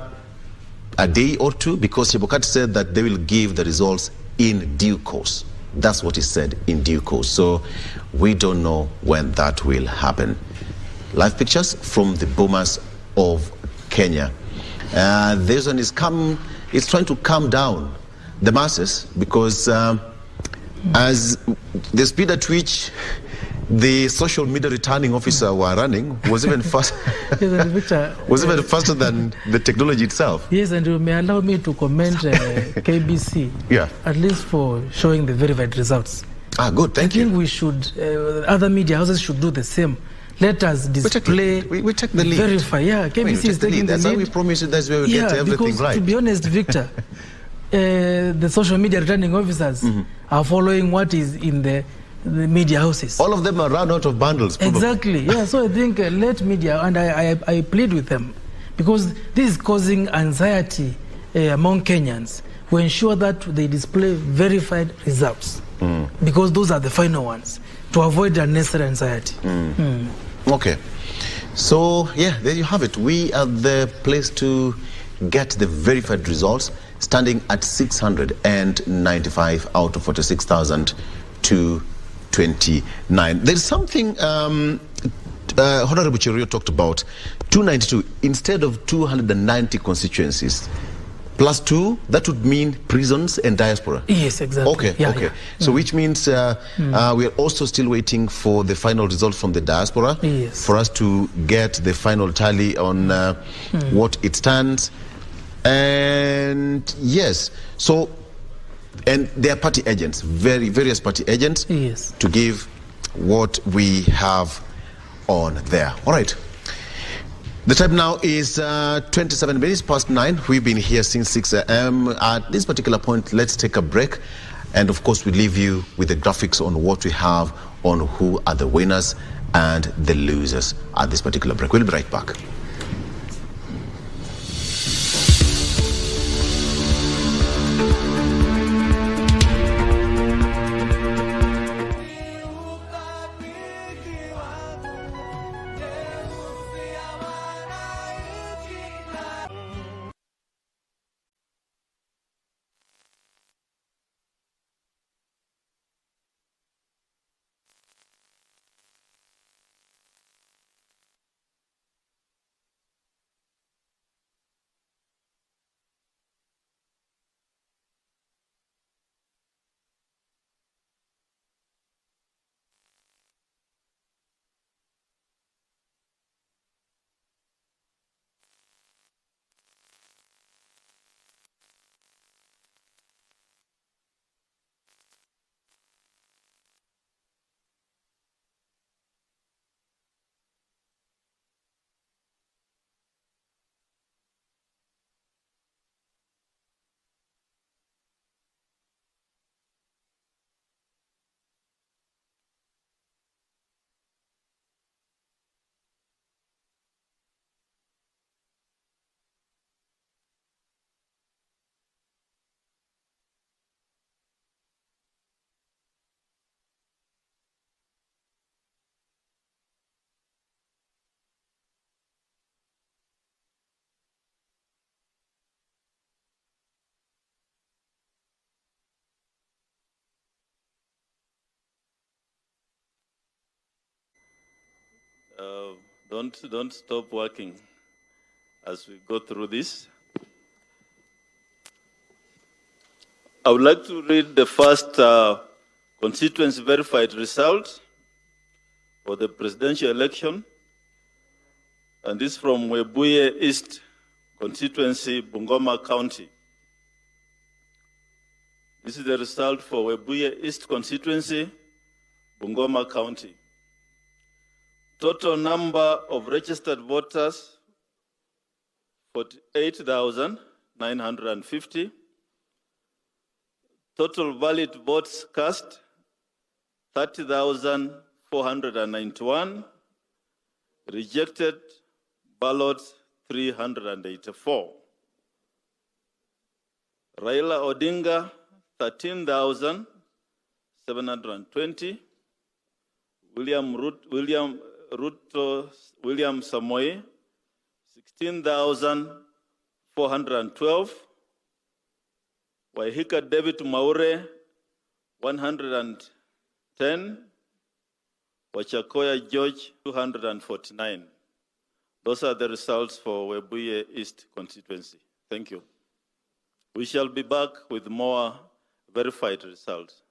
day or two, because Chebukati said that they will give the results in due course. That's what he said, in due course. So we don't know when that will happen. Live pictures from the Bomas of Kenya. This one is trying to calm down the masses, because as the speed at which the social media returning officer were running was even faster. Was even faster than the technology itself.
Yes, and you may allow me to comment KBC, at least for showing the verified results.
Good, thank you.
I think we should, other media houses should do the same. Let us display,
we take the lead.
Verify. Yeah, KBC is taking the lead.
That's how we promise you that's where we get everything
because,
right.
To be honest, Victor, the social media returning officers are following what is in the media houses.
All of them are run out of bundles, probably.
Exactly, yeah. So I think let media, and I plead with them, because this is causing anxiety among Kenyans. We ensure that they display verified results, because those are the final ones, to avoid unnecessary anxiety.
Okay. So, yeah, there you have it. We are the place to get the verified results, standing at 695 out of 46,229. There's something Honorable Chirio talked about, 292 instead of 290 constituencies. Plus 2, that would mean prisons and diaspora.
Yes, exactly.
Okay, okay. So which means we are also still waiting for the final results from the diaspora, for us to get the final tally on what it stands. And yes, so, and they are party agents, various party agents, to give what we have on there. All right. The time now is 27 minutes past 9. We've been here since 6 a.m. At this particular point, let's take a break. And of course, we leave you with the graphics on what we have on who are the winners and the losers at this particular break. We'll be right back.
Don't stop working as we go through this. I would like to read the first constituency verified result for the presidential election, and this from Webuye East constituency, Bungoma County. This is the result for Webuye East constituency, Bungoma County. Total number of registered voters, 48,950. Total valid votes cast, 30,491. Rejected ballots, 384. Raila Odinga, 13,720. William Ruto William Samoei, 16,412. Waihika David Maure, 110. Wachakoya George, 249. Those are the results for Webuye East constituency. Thank you. We shall be back with more verified results.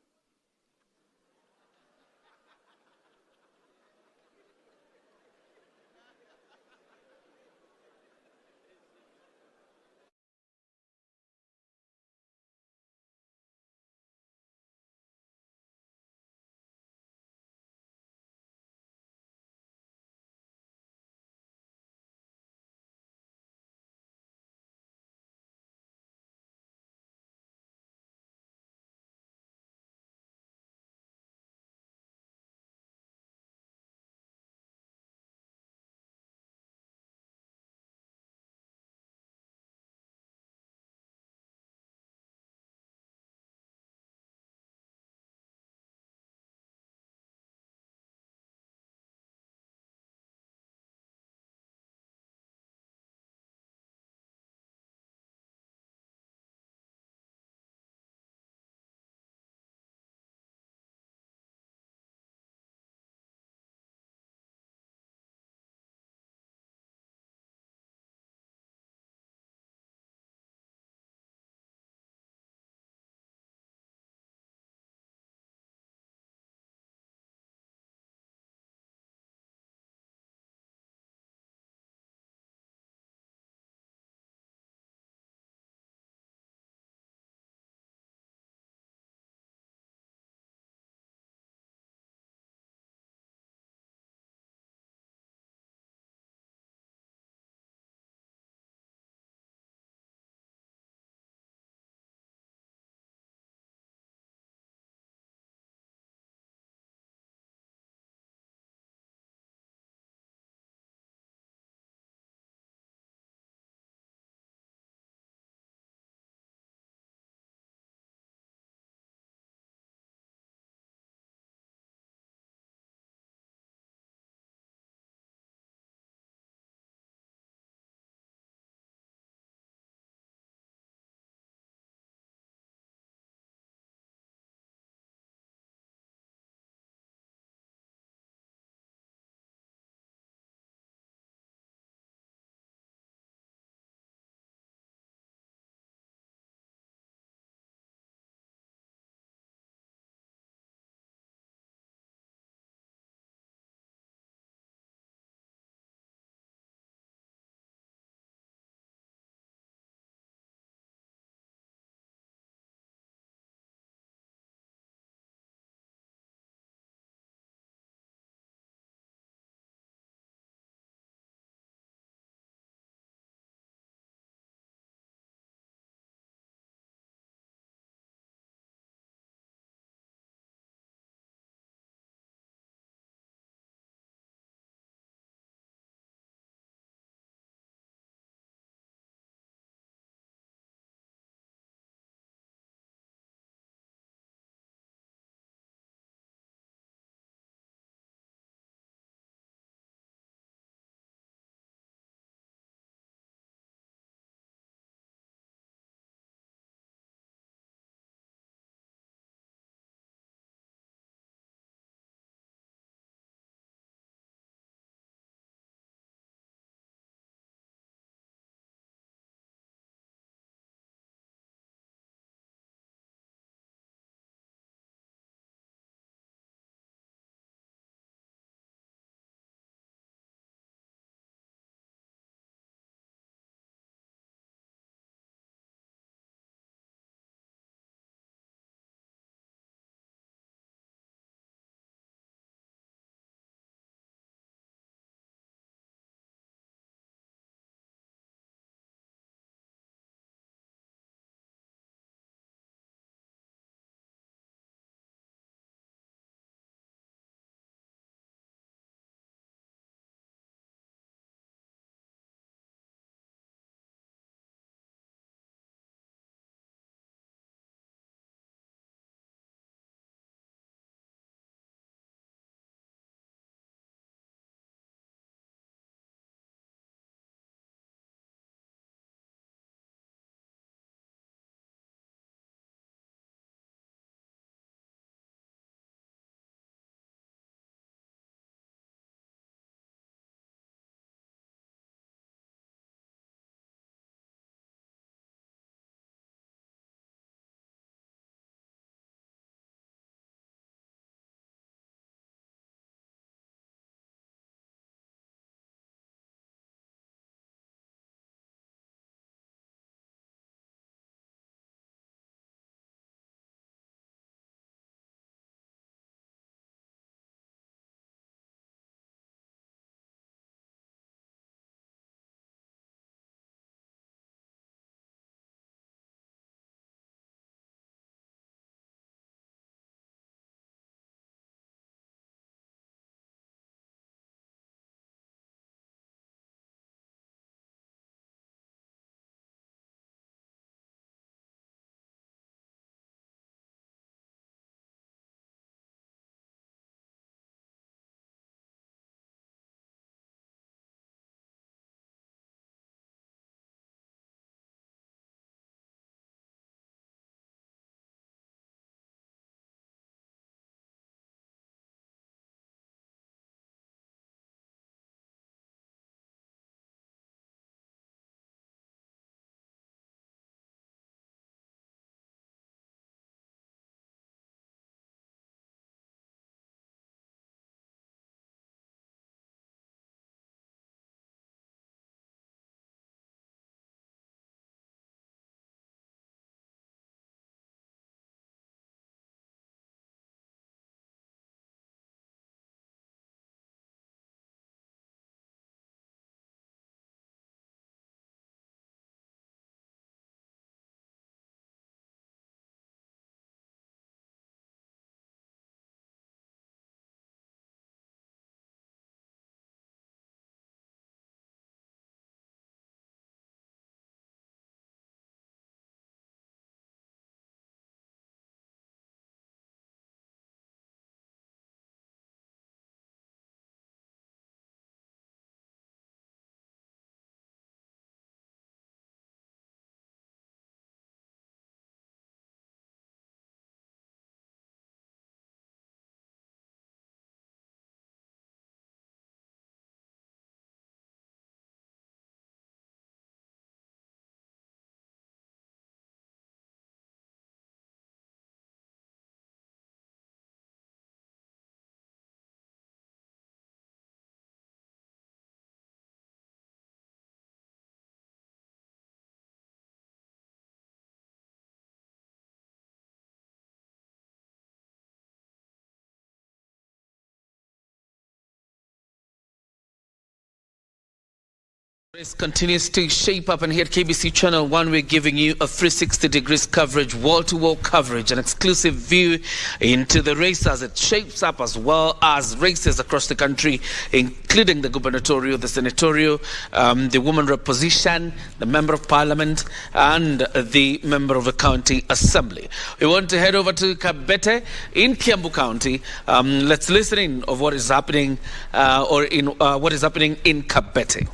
Race continues to shape up, and here at KBC Channel 1 we're giving you a 360 degrees coverage, wall-to-wall coverage, an exclusive view into the race as it shapes up, as well as races across the country, including the gubernatorial, the senatorial, the woman rep position, the member of parliament, and the member of the county assembly. We want to head over to Kabete in Kiambu County. Let's listen in of what is happening what is happening in Kabete.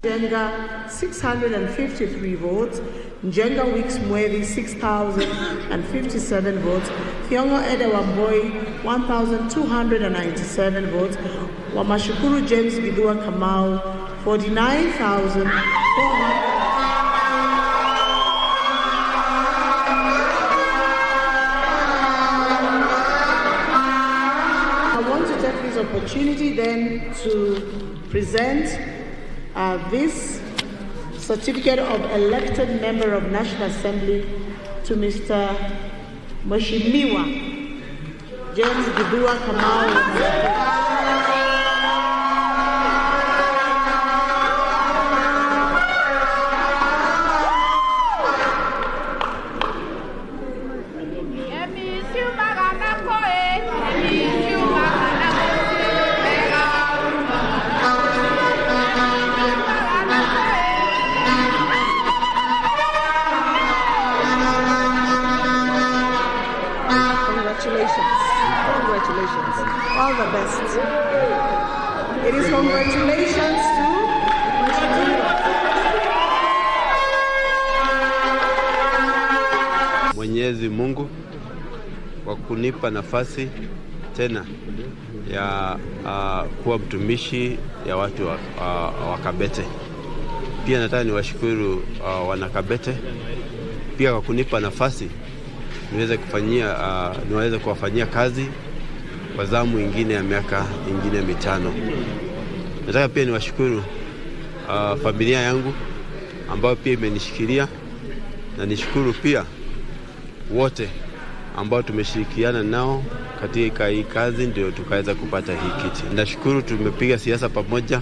Njenga 653 votes, Njenga Wicks Mwevi 6,057 votes, Thiongo Ede Wamboi 1,297 votes, Wamashukuru James Gidua Kamau 49,400. I want to take this opportunity then to present this certificate of elected member of National Assembly to Mr. Mheshimiwa James Gidua Kamau. Congratulations. All the best. It is congratulations to
Mwenyezi Mungu kwa kunipa nafasi tena ya kuwa mtumishi ya watu wa Kabete. Pia nataka niwashukuru wana Kabete pia kwa kunipa nafasi niweze kuwafanyia kazi kwa zamu ingine ya miaka ingine mitano. Nataka pia niwashukuru familia yangu ambao pia imenishikilia, na nishukuru pia wote ambao tumeshirikiana nao katika hii kazi ndio tukaweza kupata hii kiti. Nashukuru tumepiga siasa pamoja,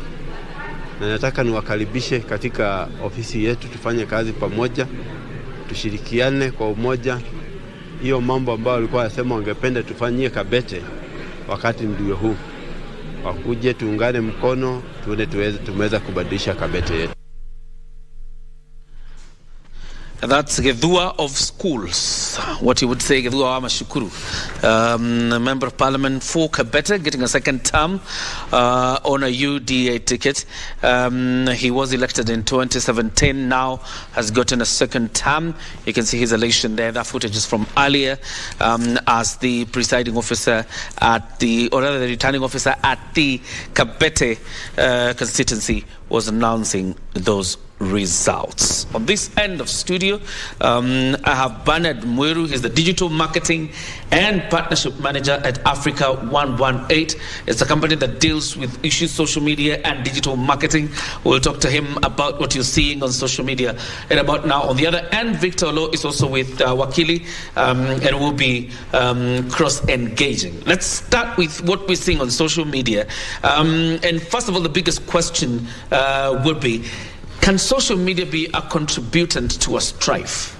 na nataka niwakaribishe katika ofisi yetu tufanye kazi pamoja, tushirikiane kwa umoja. Hiyo mambo ambayo walikuwa wanasema wangependa tufanyie Kabete, wakati ndio huu. Wakuje tuungane mkono tuone tumeweza kubadilisha Kabete yetu.
That's Gedhua of Schools, what you would say, Gedhua wa Mashukuru, a member of parliament for Kabete, getting a second term on a UDA ticket. He was elected in 2017, now has gotten a second term. You can see his elation there. That footage is from earlier as the presiding officer the returning officer at the Kabete constituency was announcing those results. On this end of studio, I have Bernard Mweru. He's the digital marketing and partnership manager at Africa 118. It's a company that deals with issues, social media and digital marketing. We'll talk to him about what you're seeing on social media and about now. On the other end, Victor Olo is also with Wakili and will be cross-engaging. Let's start with what we're seeing on social media. And first of all, the biggest question would be, can social media be a contributant to a strife?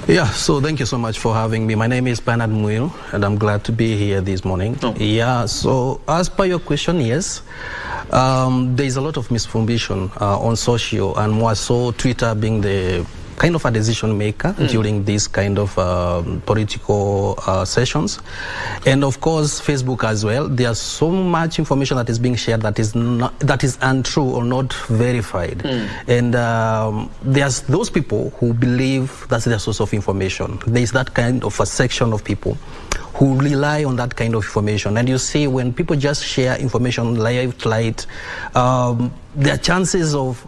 Yeah, so thank you so much for having me. My name is Bernard Mweru, and I'm glad to be here this morning.
Oh.
Yeah, so as per your question, yes, there is a lot of misinformation on social, and more so Twitter being the kind of a decision maker during these kind of political sessions. And of course, Facebook as well. There's so much information that is being shared that is untrue or not verified. And there's those people who believe that's their source of information. There's that kind of a section of people who rely on that kind of information. And you see, when people just share information live, there are chances of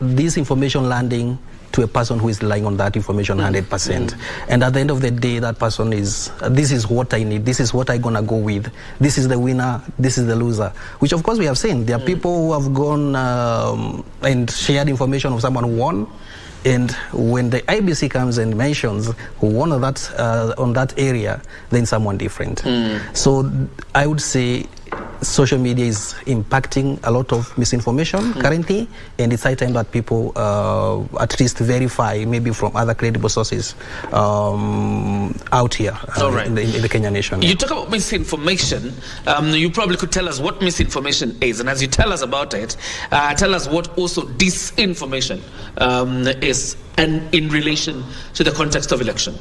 this information landing to a person who is relying on that information 100%. And at the end of the day, that person is, this is what I need, this is what I'm gonna go with, this is the winner, this is the loser. Which of course we have seen. There are people who have gone and shared information of someone who won, and when the Iebc comes and mentions who won on that area, then someone different. So I would say social media is impacting a lot of misinformation currently, and it's high time that people at least verify, maybe from other credible sources out here in the Kenyan nation.
You talk about misinformation. You probably could tell us what misinformation is, and as you tell us about it, tell us what also disinformation is, and in relation to the context of election.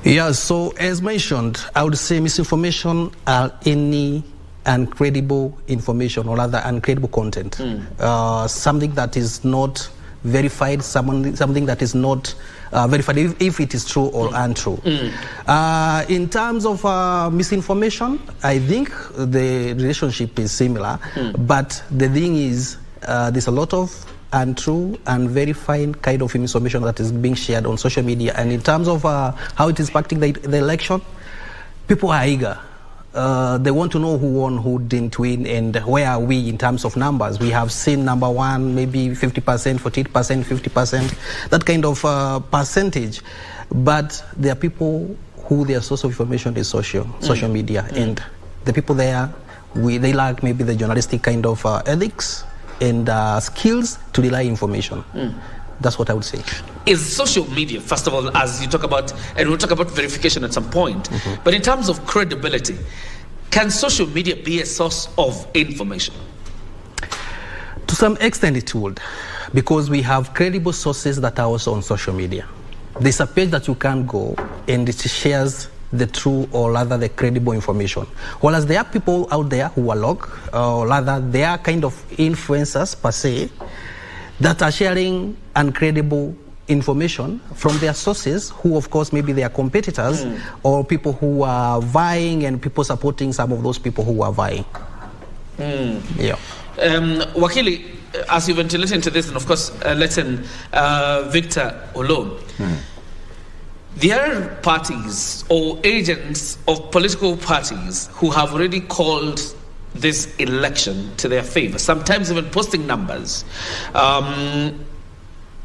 Yeah, so as mentioned, I would say misinformation are any uncredible information or rather uncredible content. Something that is not verified, something that is not verified if it is true or untrue. In terms of misinformation, I think the relationship is similar, but the thing is there's a lot of untrue, unverified kind of information that is being shared on social media. And in terms of how it is impacting the election, people are eager. They want to know who won, who didn't win, and where are we in terms of numbers. We have seen number one, maybe 50%, 48%, 50%, that kind of percentage. But there are people who their source of information is social media. And the people there, they lack maybe the journalistic kind of ethics and skills to rely information. That's what I would say.
Is social media, first of all, as you talk about, and we'll talk about verification at some point, but in terms of credibility, can social media be a source of information?
To some extent it would, because we have credible sources that are also on social media. There's a page that you can go and it shares the true or rather the credible information. Whereas there are people out there who are or rather they are kind of influencers per se, that are sharing uncredible information from their sources, who of course maybe they are competitors or people who are vying and people supporting some of those people who are vying. Yeah.
Wakili, as you ventilate into this, and of course let's Victor Olom, there are parties or agents of political parties who have already called this election to their favor, sometimes even posting numbers.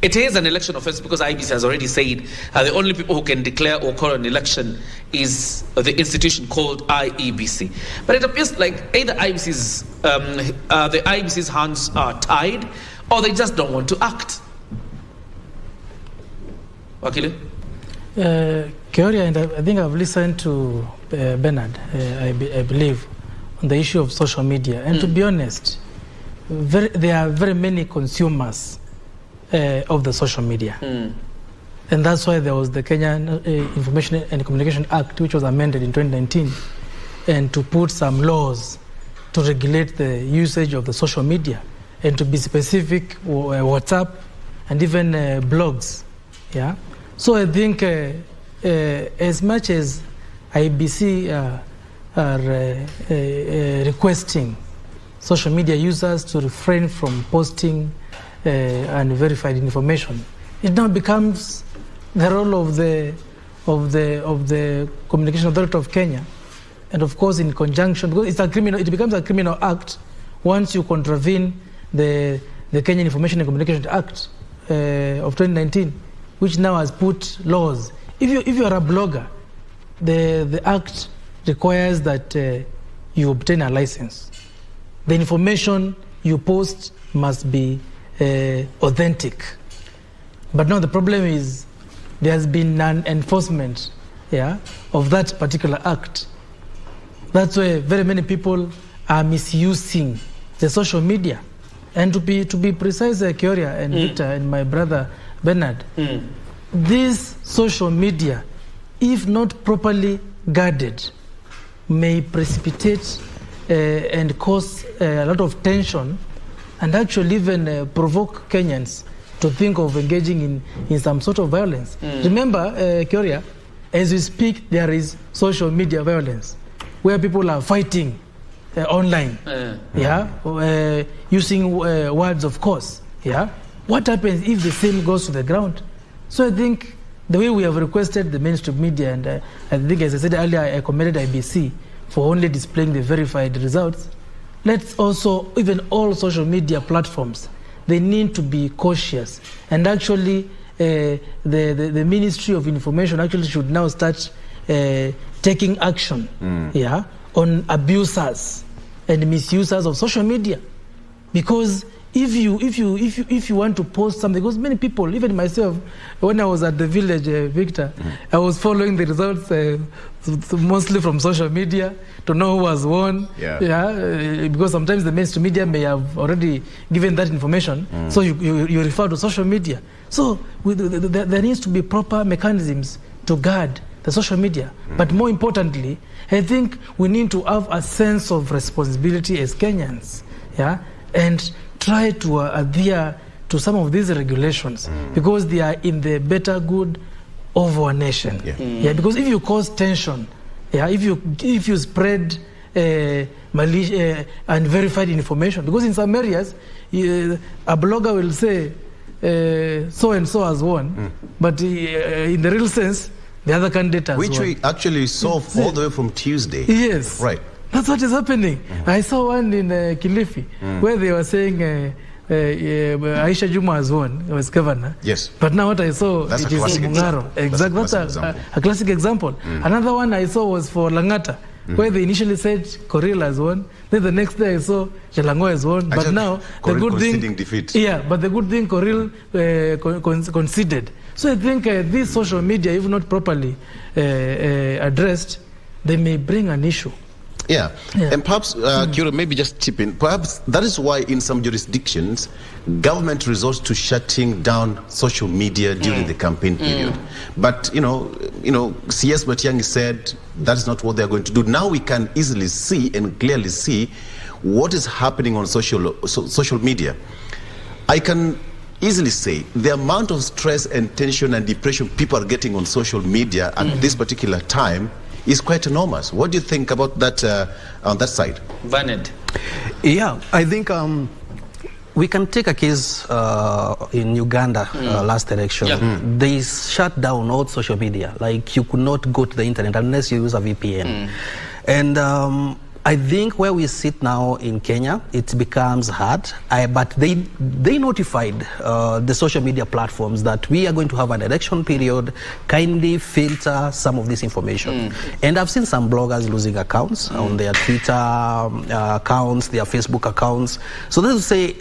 It is an election offense because Iebc has already said the only people who can declare or call an election is the institution called Iebc. But it appears like either the Iebc's hands are tied or they just don't want to act. Wakili?
Keoria, and I think I've listened to Bernard, I believe, on the issue of social media. And to be honest, there are very many consumers of the social media. And that's why there was the Kenyan Information and Communication Act, which was amended in 2019, and to put some laws to regulate the usage of the social media, and to be specific, WhatsApp, and even blogs. Yeah. So I think as much as Iebc are requesting social media users to refrain from posting unverified information, it now becomes the role of the Communication Authority of Kenya, and of course in conjunction, because it becomes a criminal act once you contravene the Kenyan Information and Communication Act of 2019, which now has put laws. If you are a blogger, the act requires that you obtain a license. The information you post must be authentic. But now the problem is there has been non-enforcement of that particular act. That's why very many people are misusing the social media. And to be precise, Keoria and Victor and my brother Bernard, this social media, if not properly guarded, may precipitate and cause a lot of tension, and actually even provoke Kenyans to think of engaging in some sort of violence. Remember, Keoria, as we speak, there is social media violence, where people are fighting online, using words, of course. What happens if the same goes to the ground? So I think the way we have requested the mainstream media, and I think, as I said earlier, I commended Iebc for only displaying the verified results. Let's also, even all social media platforms, they need to be cautious. And actually, the Ministry of Information actually should now start taking action on abusers and misusers of social media. Because if you want to post something, because many people, even myself, when I was at the village, Victor, I was following the results mostly from social media to know who has won. Because sometimes the mainstream media may have already given that information, so you refer to social media. So there needs to be proper mechanisms to guard the social media. But more importantly, I think we need to have a sense of responsibility as Kenyans, and try to adhere to some of these regulations because they are in the better good of our nation. Because if you cause tension, if you spread unverified information, because in some areas a blogger will say so and so has won, but in the real sense the other candidate has
Which
won.
we actually saw all the way from Tuesday.
Yes.
Right.
That's what is happening. I saw one in Kilifi where they were saying Aisha Juma has won, was governor.
Yes.
But now what I saw,
That's
it
a
is
classic
Mungaro. Exactly. That's a classic example. Another one I saw was for Langata, where they initially said Koril has won. Then the next day I saw Jalango has won. But now the good thing,
defeat.
but the good thing Koril conceded. So I think this social media, if not properly addressed, they may bring an issue.
And perhaps, Kyura, maybe just chip in. Perhaps that is why in some jurisdictions, government resorts to shutting down social media during the campaign period. But, CS Matiang'i said that is not what they are going to do. Now we can easily see and clearly see what is happening on social media. I can easily say the amount of stress and tension and depression people are getting on social media at this particular time is quite enormous. What do you think about that on that side?
Bernard.
I think we can take a case in Uganda last election. They shut down all social media. Like you could not go to the internet unless you use a VPN. And I think where we sit now in Kenya, it becomes hard. But they notified the social media platforms that we are going to have an election period. Kindly filter some of this information. And I've seen some bloggers losing accounts on their Twitter accounts, their Facebook accounts. So this is to say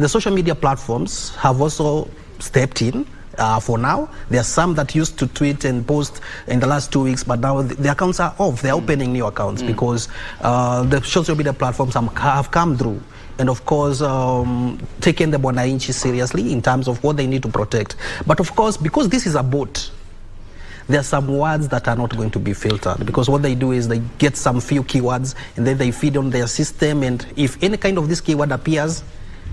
the social media platforms have also stepped in. For now, there are some that used to tweet and post in the last 2 weeks, but now the accounts are off. They're opening new accounts because the social media platforms have come through and, of course, taken the Bwananchi seriously in terms of what they need to protect. But, of course, because this is a bot, there are some words that are not going to be filtered because what they do is they get some few keywords and then they feed on their system, and if any kind of this keyword appears,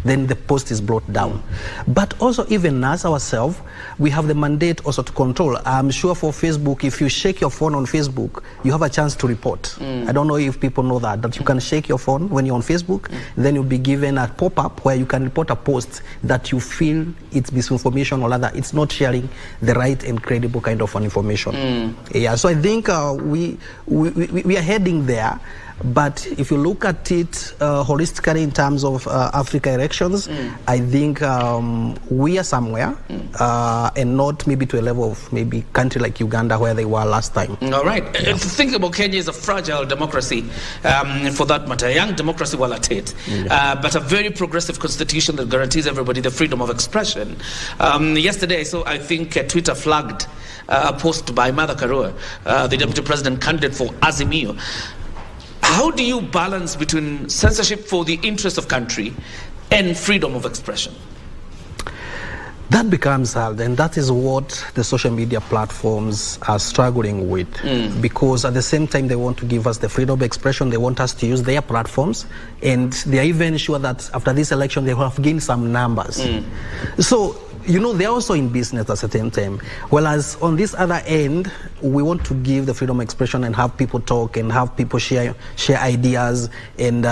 then the post is brought down. But also even us ourselves, we have the mandate also to control. I'm sure for Facebook, if you shake your phone on Facebook, you have a chance to report. I don't know if people know that you can shake your phone when you're on Facebook, then you'll be given a pop-up where you can report a post that you feel it's misinformation or rather it's not sharing the right and credible kind of information. So I think we are heading there. But if you look at it holistically in terms of Africa elections, I think we are somewhere and not maybe to a level of maybe country like Uganda where they were last time.
All right. Think about Kenya as a fragile democracy, for that matter, a young democracy while at it, but a very progressive constitution that guarantees everybody the freedom of expression. Yesterday, I think Twitter flagged a post by Martha Karua, the deputy president candidate for Azimio. How do you balance between censorship for the interest of country and freedom of expression?
That becomes hard, and that is what the social media platforms are struggling with. Because at the same time they want to give us the freedom of expression, they want us to use their platforms, and they are even sure that after this election they will have gained some numbers. So, they're also in business at the same time. Whereas on this other end, we want to give the freedom of expression and have people talk and have people share ideas and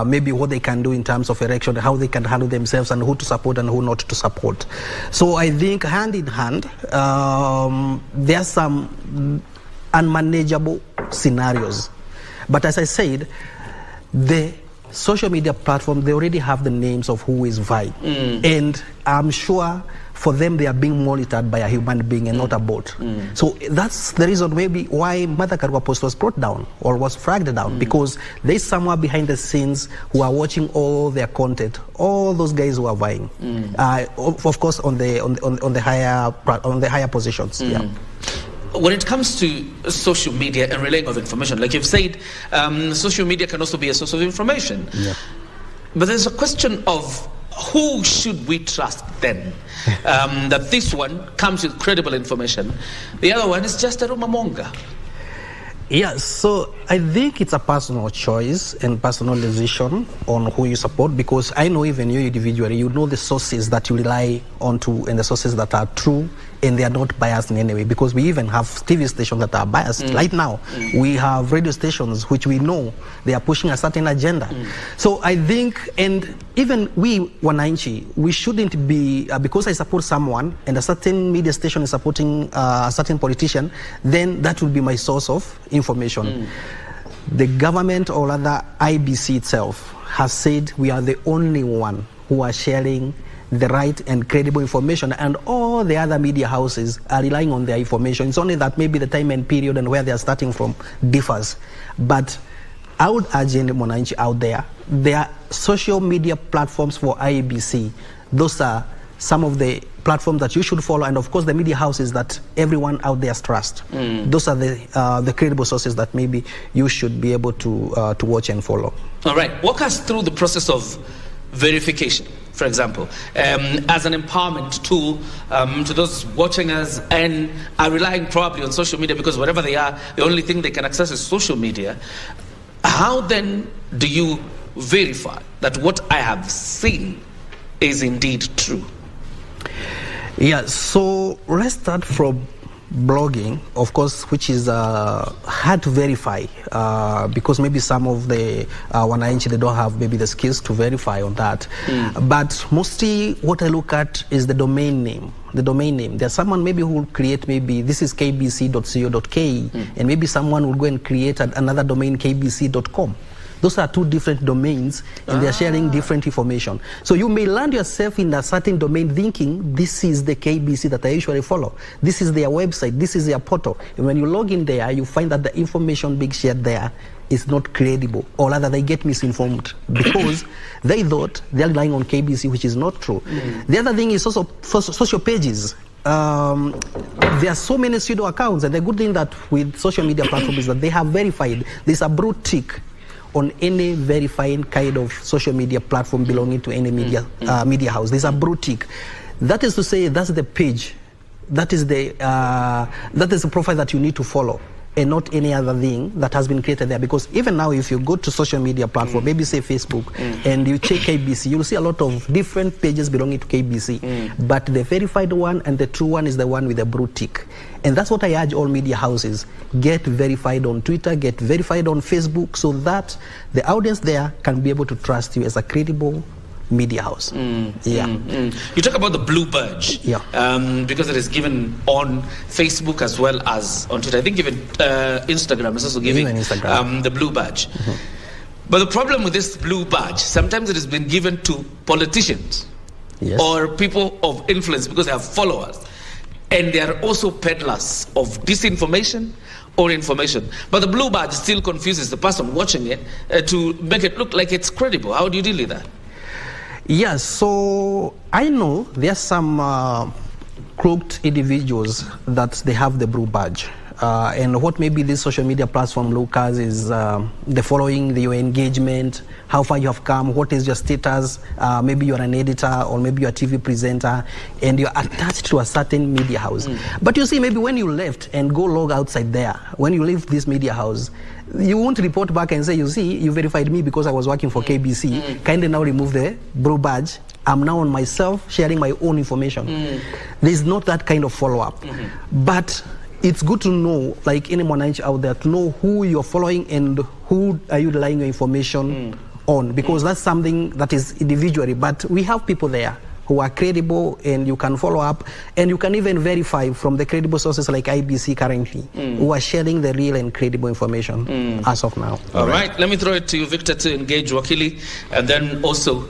maybe what they can do in terms of election, how they can handle themselves and who to support and who not to support. So I think hand in hand, there are some unmanageable scenarios. But as I said, the social media platforms, they already have the names of who is vying. And I'm sure for them, they are being monitored by a human being and not a bot. So that's the reason maybe why Martha Karua post was brought down or was flagged down, because there's someone behind the scenes who are watching all their content, all those guys who are vying, of course on the higher positions. Yeah.
When it comes to social media and relaying of information, like you've said, social media can also be a source of information. Yeah. But there's a question of who should we trust then? That this one comes with credible information, the other one is just a rumor monger.
Yes, so I think it's a personal choice and personal decision on who you support, because I know even you individually, you know the sources that you rely on to and the sources that are true and they are not biased in any way, because we even have TV stations that are biased. Right now, we have radio stations which we know they are pushing a certain agenda. So I think, and even we, Wananchi, we shouldn't be, because I support someone and a certain media station is supporting a certain politician, then that will be my source of information. The government, or rather IEBC itself, has said we are the only one who are sharing the right and credible information, and all the other media houses are relying on their information. It's only that maybe the time and period and where they are starting from differs. But I would urge any Mwananchi out there, there are social media platforms for IEBC. Those are some of the platforms that you should follow, and of course the media houses that everyone out there trusts. Those are the credible sources that maybe you should be able to watch and follow.
All right, walk us through the process of verification, for example, as an empowerment tool to those watching us and are relying probably on social media, because wherever they are, the only thing they can access is social media. How then do you verify that what I have seen is indeed true?
Yeah, so let's start from blogging, of course, which is hard to verify because maybe some of the Wananchi, they don't have maybe the skills to verify on that. But mostly what I look at is the domain name. The domain name. There's someone maybe who will create, maybe this is kbc.co.ke, and maybe someone will go and create another domain, kbc.com. Those are two different domains, and they're sharing different information. So you may land yourself in a certain domain thinking, this is the KBC that I usually follow. This is their website, this is their portal. And when you log in there, you find that the information being shared there is not credible, or rather they get misinformed because they thought they're relying on KBC, which is not true. The other thing is also social pages. There are so many pseudo accounts, and the good thing that with social media platforms is that they have verified. There's a blue tick on any verifying kind of social media platform belonging to any media house. There's a blue tick. That is to say, that's the page, that is the profile that you need to follow, and not any other thing that has been created there. Because even now, if you go to social media platform, maybe say Facebook, and you check KBC, you'll see a lot of different pages belonging to KBC. But the verified one and the true one is the one with the blue tick. And that's what I urge all media houses. Get verified on Twitter, get verified on Facebook, so that the audience there can be able to trust you as a credible media house.
You talk about the blue badge, because it is given on Facebook as well as on Twitter. I think even Instagram is also giving the blue badge. But the problem with this blue badge, sometimes it has been given to politicians or people of influence because they have followers, and they are also peddlers of disinformation or information. But the blue badge still confuses the person watching it to make it look like it's credible. How do you deal with that?
Yes, so I know there are some crooked individuals that they have the blue badge. And what maybe this social media platform look as is the following, your engagement, how far you have come, what is your status, maybe you're an editor or maybe you're a TV presenter, and you're attached to a certain media house. But you see, maybe when you left and go log outside there, when you leave this media house, you won't report back and say, you see, you verified me because I was working for KBC, kindly now remove the blue badge. I'm now on myself sharing my own information. There's not that kind of follow-up. But it's good to know, like any Mwananchi out there, to know who you're following and who are you relying your information on, because that's something that is individually. But we have people there who are credible, and you can follow up, and you can even verify from the credible sources like Iebc currently, who are sharing the real and credible information as of now.
All right, let me throw it to you, Victor, to engage Wakili, and then also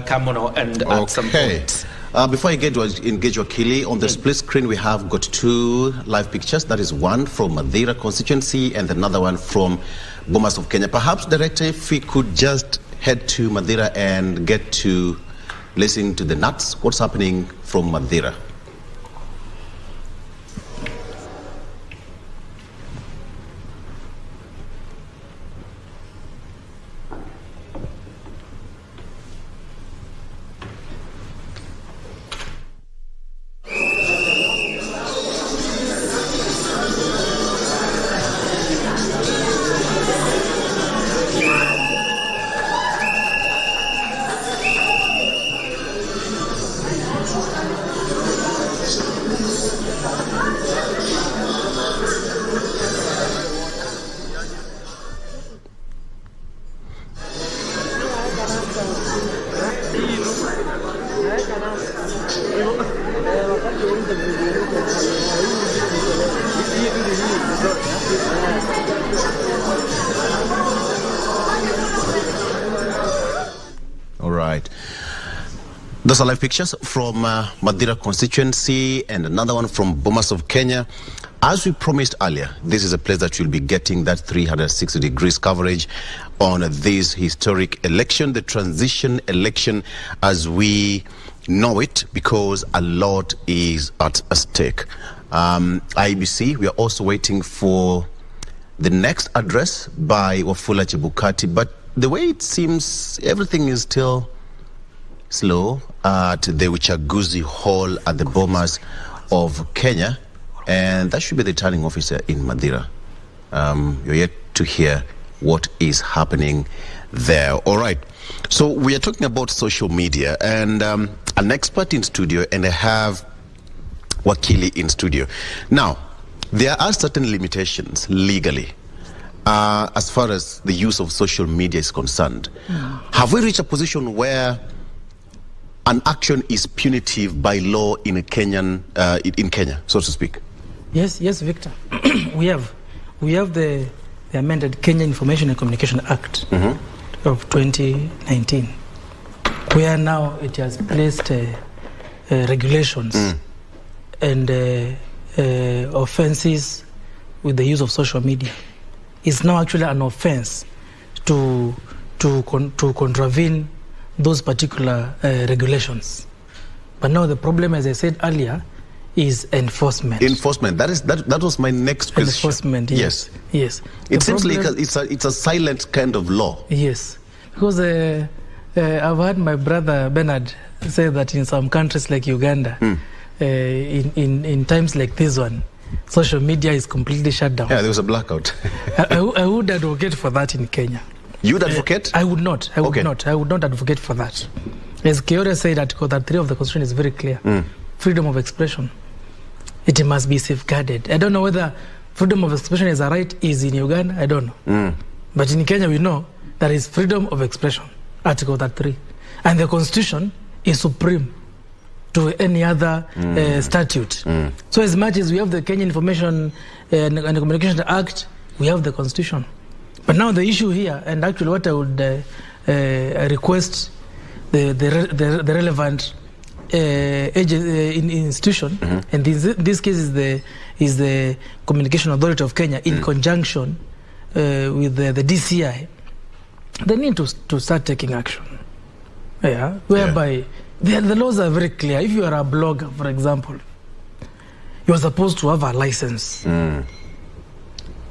come on and at some point.
Before I engage Wakili, on the split screen we have got 2 live pictures. That is one from Madeira constituency and another one from Bomas of Kenya. Perhaps, Director, if we could just head to Madeira and get to listen to the nuts. What's happening from Madeira? All right. Those are live pictures from Madeira constituency and another one from Bomas of Kenya. As we promised earlier, this is a place that you'll be getting that 360 degrees coverage on this historic election, the transition election as we know it, because a lot is at stake. Iebc, we are also waiting for the next address by Wafula Chebukati, but the way it seems, everything is still slow at the Uchaguzi Hall at the Bomas of Kenya, and that should be the returning officer in Madeira. You're yet to hear what is happening there. All right, so we are talking about social media, and an expert in studio, and I have Wakili in studio. Now, there are certain limitations legally as far as the use of social media is concerned. Have we reached a position where an action is punitive by law in Kenya, so to speak?
Yes, Victor. we have the amended Kenya Information and Communication Act of 2019, where now it has placed regulations and offenses with the use of social media. It's now actually an offense to contravene those particular regulations. But now the problem, as I said earlier, is enforcement.
Enforcement. That was my next question.
Enforcement. Yes.
It seems like it's a silent kind of law.
Yes, because I've heard my brother Bernard say that in some countries like Uganda, in times like this one, social media is completely shut down.
Yeah, there was a blackout.
I would advocate for that in Kenya.
You would advocate?
I would not. I would not advocate for that. As Kiore said, Article 33 of the Constitution is very clear. Freedom of expression. It must be safeguarded. I don't know whether freedom of expression is a right is in Uganda. I don't know. But in Kenya, we know there is freedom of expression, Article 33. And the Constitution is supreme to any other statute. So as much as we have the Kenya Information and Communication Act, we have the Constitution. But now the issue here, and actually what I would request the relevant institution, and this case is the Communication Authority of Kenya in conjunction with the DCI, they need to start taking action. Whereby the laws are very clear. If you are a blogger, for example, you are supposed to have a license.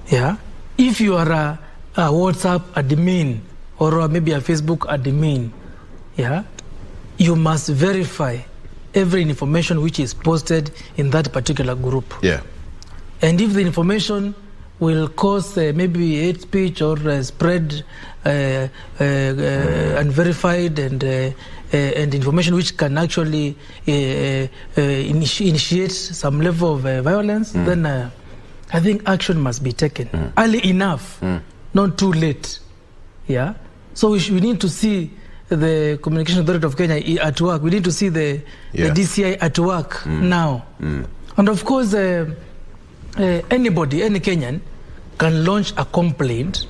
If you are a WhatsApp admin or maybe a Facebook admin, you must verify every information which is posted in that particular group. And if the information will cause maybe hate speech or spread unverified and information which can actually initiate some level of violence, then I think action must be taken early enough, not too late. So we need to see the Communication Authority of Kenya at work. We need to see the DCI at work now. And of course, anybody, any Kenyan, can launch a complaint.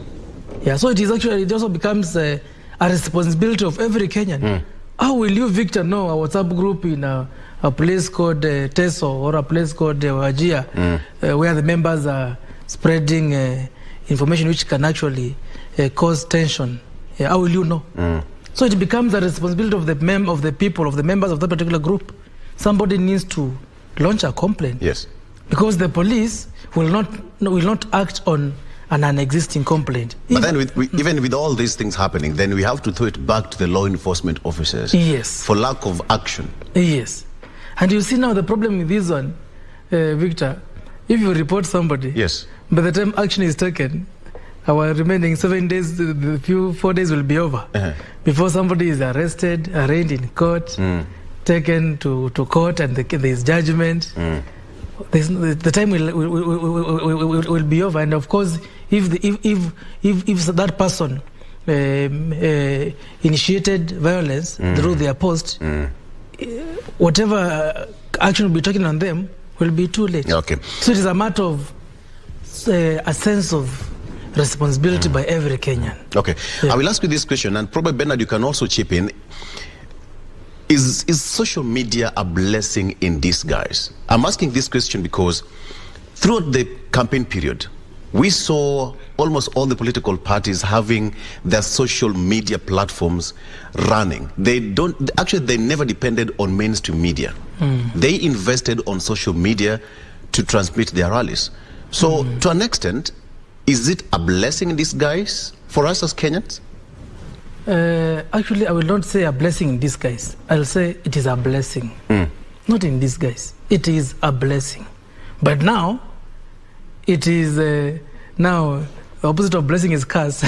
Yeah, so it also becomes a responsibility of every Kenyan. How will you, Victor, know a WhatsApp group in a place called Teso or a place called Wajir, where the members are spreading information which can actually cause tension? Yeah, how will you know? So it becomes a responsibility of the members of that particular group. Somebody needs to launch a complaint.
Yes.
Because the police will not act on an existing complaint.
But then even with all these things happening, then we have to throw it back to the law enforcement officers.
Yes.
For lack of action.
Yes. And you see now the problem with this one, Victor, if you report somebody,
yes,
by the time action is taken, our remaining 7 days, 4 days will be over before somebody is arrested, arraigned in court, taken to court, and there is judgment. The time will be over, and of course, if that person initiated violence through their post, whatever action will be taken on them will be too late.
Okay.
So it is a matter of a sense of responsibility by every Kenyan.
Okay. Yeah. I will ask you this question, and probably Bernard, you can also chip in. Is social media a blessing in disguise? I'm asking this question because throughout the campaign period, we saw almost all the political parties having their social media platforms running. They never depended on mainstream media. They invested on social media to transmit their rallies. So to an extent, is it a blessing in disguise for us as Kenyans?
Actually, I will not say a blessing in disguise. I'll say it is a blessing. Not in disguise. It is a blessing. But now, it is now the opposite of blessing is curse.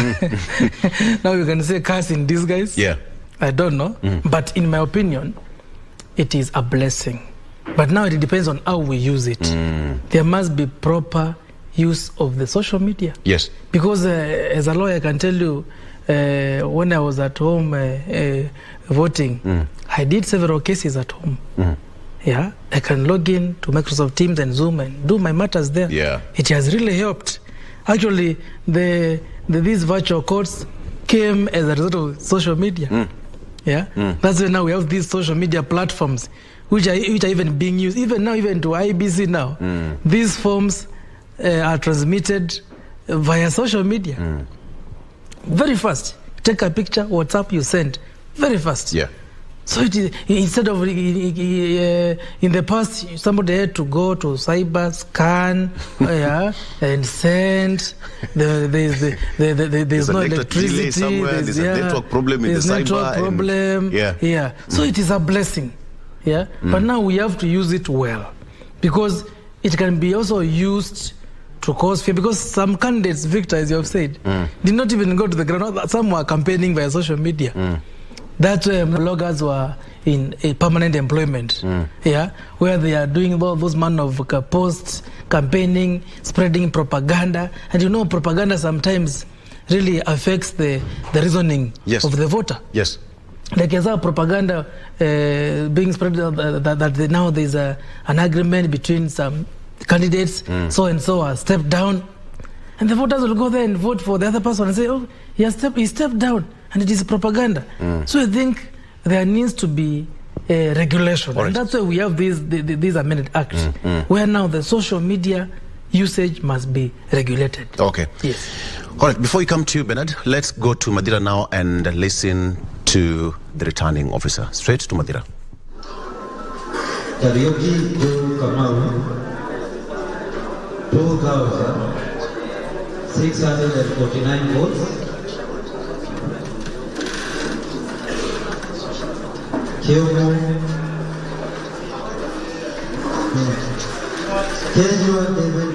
Now you can say curse in disguise.
Yeah.
I don't know. But in my opinion, it is a blessing. But now it depends on how we use it. There must be proper use of the social media.
Yes.
Because as a lawyer, I can tell you, when I was at home voting, I did several cases at home. Yeah, I can log in to Microsoft Teams and Zoom and do my matters there.
Yeah.
It has really helped. Actually, these virtual courts came as a result of social media. Yeah, that's why now we have these social media platforms which are even being used. Even now, even to Iebc now, these forms are transmitted via social media. Very fast. Take a picture, WhatsApp, you send. Very fast.
Yeah.
So it is, instead of in the past, somebody had to go to cyber, scan, and send. There's no electricity.
There's a network problem in the cyber.
Network problem. Yeah. So it is a blessing. Yeah. But now we have to use it well, because it can be also used to cause fear, because some candidates, Victor, as you have said, did not even go to the ground. Some were campaigning via social media. That bloggers were in a permanent employment, where they are doing all those man of posts, campaigning, spreading propaganda. And you know, propaganda sometimes really affects the reasoning of the voter.
Yes.
Like as our propaganda being spread that now there's an agreement between some candidates, so and so are stepped down, and the voters will go there and vote for the other person and say, oh, he stepped down, and it is propaganda. So I think there needs to be a regulation, and that's why we have these amended acts, where now the social media usage must be regulated.
Okay.
Yes.
All right, before we come to you, Bernard, let's go to Madira now and listen to the returning officer. Straight to Madira.
Karaoke Kamau, 2,649 votes. Kyomo, Kejua David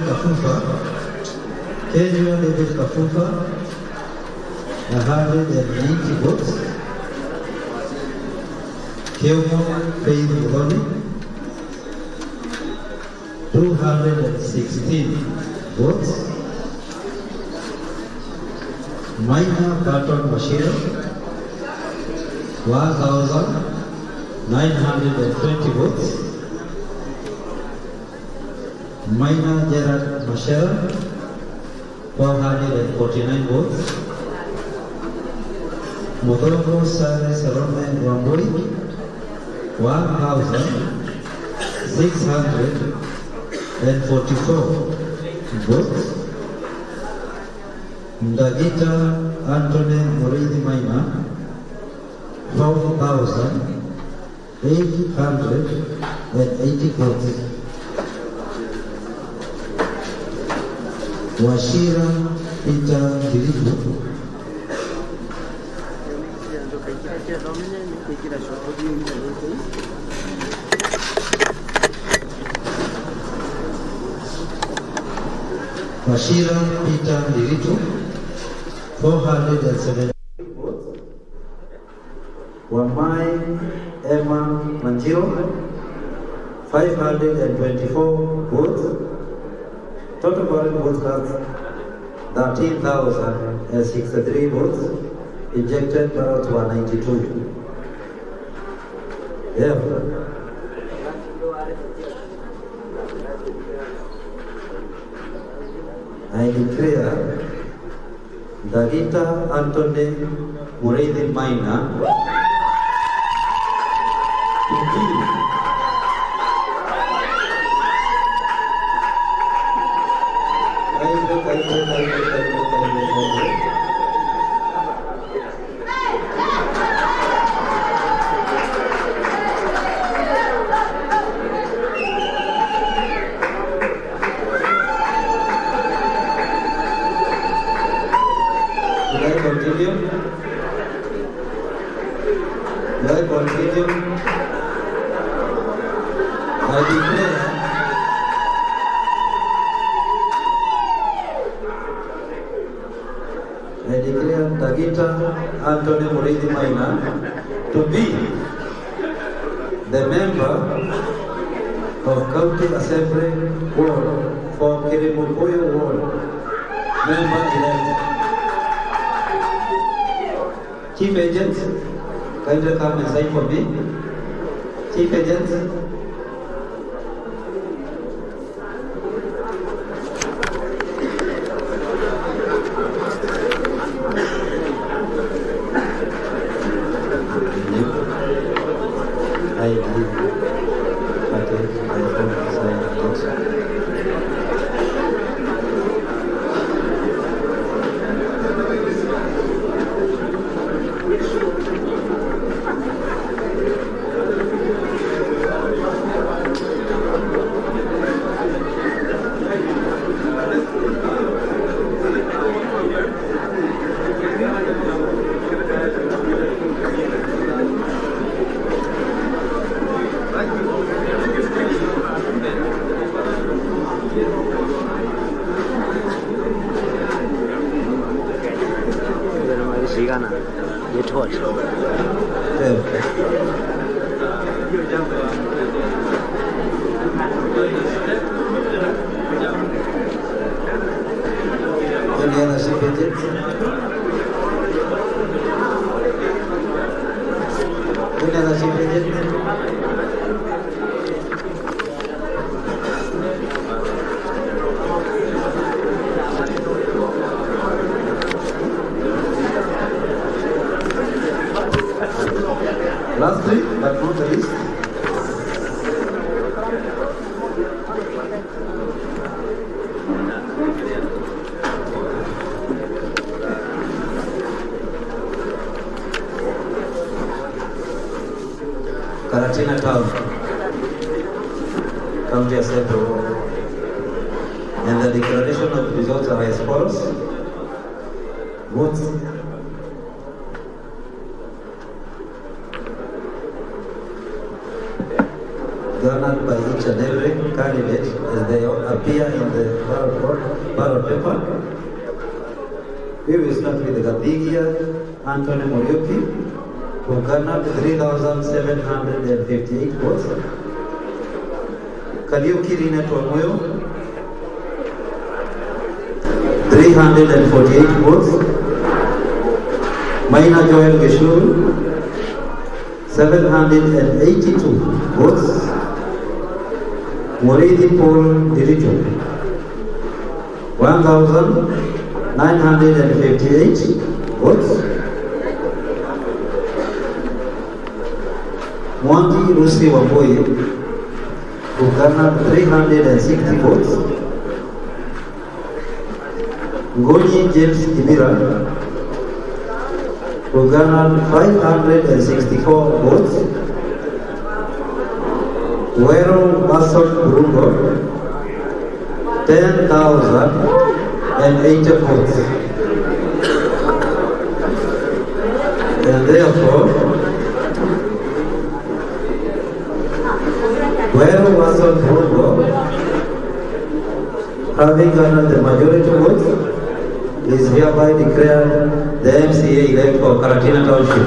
Kafufa, 190 votes. Kyomo Faith Goli, 216 votes. Maina Barton Mashiro, 1,920 votes. Minor Gerard Mashera, 449 votes. Mudongo Sare Salome Wambui, 1,644 votes. Ndagita Anthony Murithi Maina, 12,880 votes. Washira Peter Filipo, Washira Peter Filipo, 470 votes. Wamai Emma Manjiro, 524 votes. Total valid votes cast 13,063 votes. Ejected ballots were 92. Therefore, I declare Dagita Anthony Murithi Maina to be I declare Dagita Anthony Murithi Maina to be the member of County Assembly Ward for Kirimukuyu Ward, member elect. Chief agents, kindly come and sign for me. Chief agents. Lastly, but not the least, Karatina Town, County Assembly, and the declaration of results are as follows. Votes garnered by each and every candidate as they appear in the ballot paper. We will start with Gadigia Anthony Muriuki, who garnered 3,758 votes. Kariuki Rinet Wamuyo, 348 votes. Maina Joel Gishuru, 782 votes. Moridi Paul Dirijo, 1,958 votes. Mwangi Rusi Wamboi, who garnered 360 votes. Ngonyi James Kimira, who garnered 564 votes. Wero Basot Burungo, 10,008 votes. And therefore, Wero Basot Burungo, having garnered the majority votes, is hereby declared the MCA elect for Karatina Township.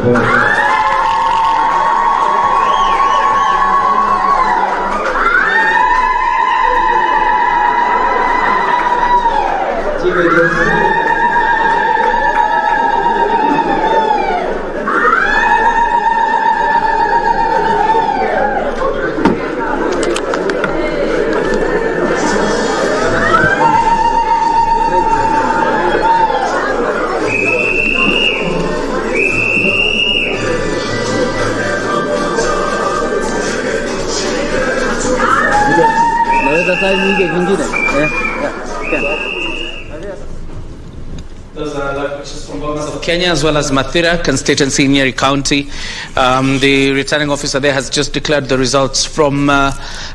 Those are live pictures from Bomas of Kenya as well as Mathira constituency in Nyeri County. The returning officer there has just declared the results from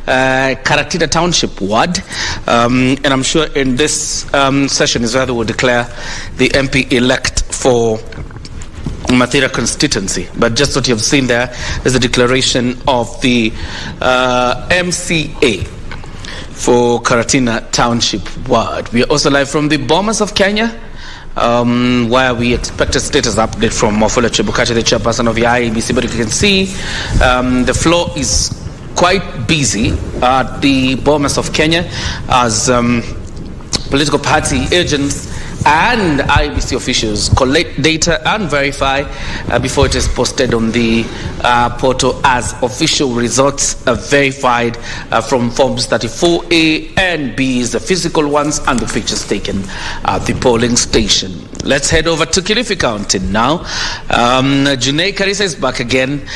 Karatina Township ward, and I'm sure in this session is where they will declare the MP elect for Mathira constituency. But just what you've seen there is the declaration of the MCA for Karatina Township ward. We are also live from the Bomas of Kenya, where we expect a status update from Mofula Chebukati, the chairperson of the Iebc. But you can see the floor is quite busy at the Bomas of Kenya as political party agents and Iebc officials collect data and verify before it is posted on the portal as official results verified from forms 34A and B is the physical ones and the pictures taken at the polling station. Let's head over to Kilifi County now. Junaid Karisa is back again.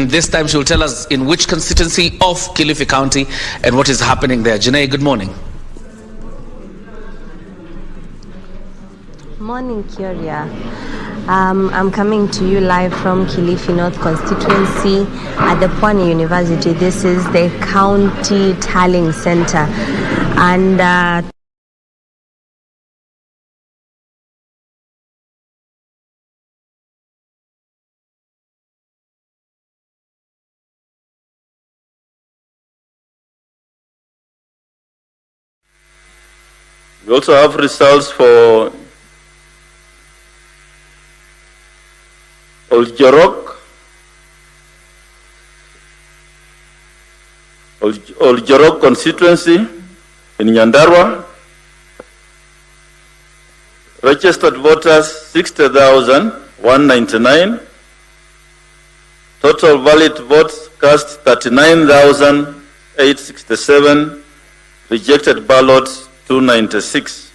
This time she will tell us in which constituency of Kilifi County and what is happening there. Junaid, good morning.
Morning, Kyoria. I'm coming to you live from Kilifi North constituency at the Pwani University. This is the county tallying center, and
we also have results for Oljorok constituency in Nyandarua. Registered voters 60,199. Total valid votes cast 39,867. Rejected ballots 296.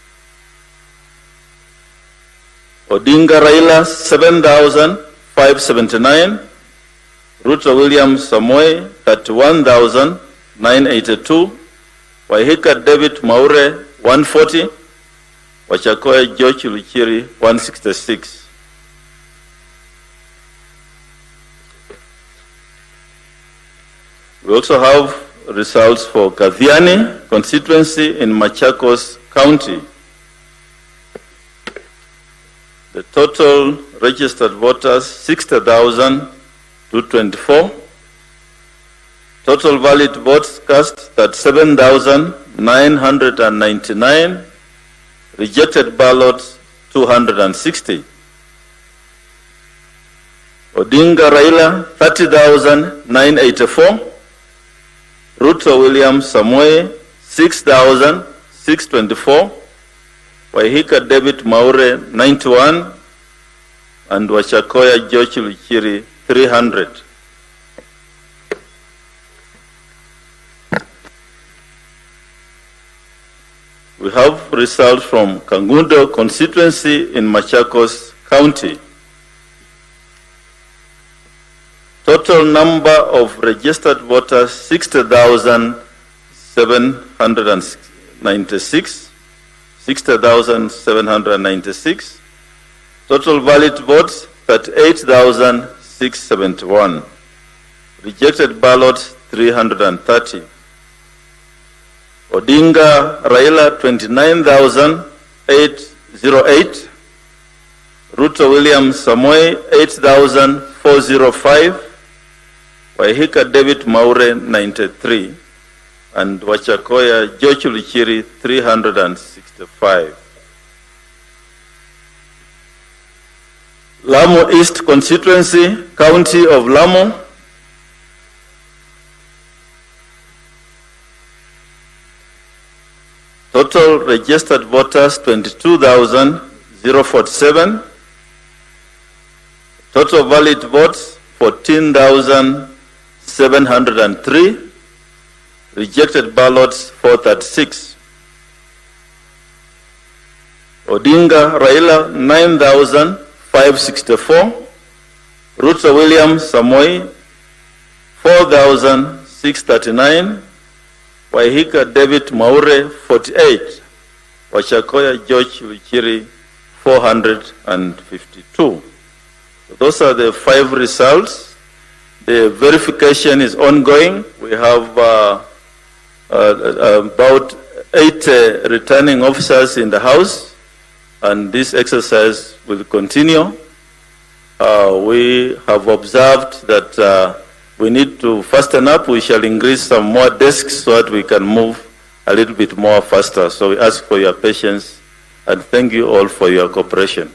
Odinga Raila 7,579. Ruto William Samoei 31,982. Wahika David Maure 140. Wachakoya George Luchiri 166. We also have results for Kathiani constituency in Machakos County. The total registered voters 60,224. Total valid votes cast 37,999. Rejected ballots 260. Odinga Raila 30,984. Ruto William Samoei 6,624. Waihika David Maure 91. And Wachakoya George Luchiri 300. We have results from Kangundo constituency in Machakos County. Total number of registered voters 60,796. 60,796. Total valid votes 38,671. Rejected ballots 330. Odinga Raila 29,808. Ruto William Samoei 8,405. Waihika David Maure 93. And Wachakoya George Luchiri 365. Lamu East Constituency, County of Lamu. Total registered voters 22,047. Total valid votes 14,703. Rejected ballots 436. Odinga Raila 9,564. Ruto William Samoei 4,639. Waihika David Maure 48. Wachakoya George Luchiri 452. So those are the 5 results. The verification is ongoing. We have about 8 returning officers in the House, and this exercise will continue. We have observed that we need to fasten up. We shall increase some more desks so that we can move a little bit more faster. So we ask for your patience and thank you all for your cooperation.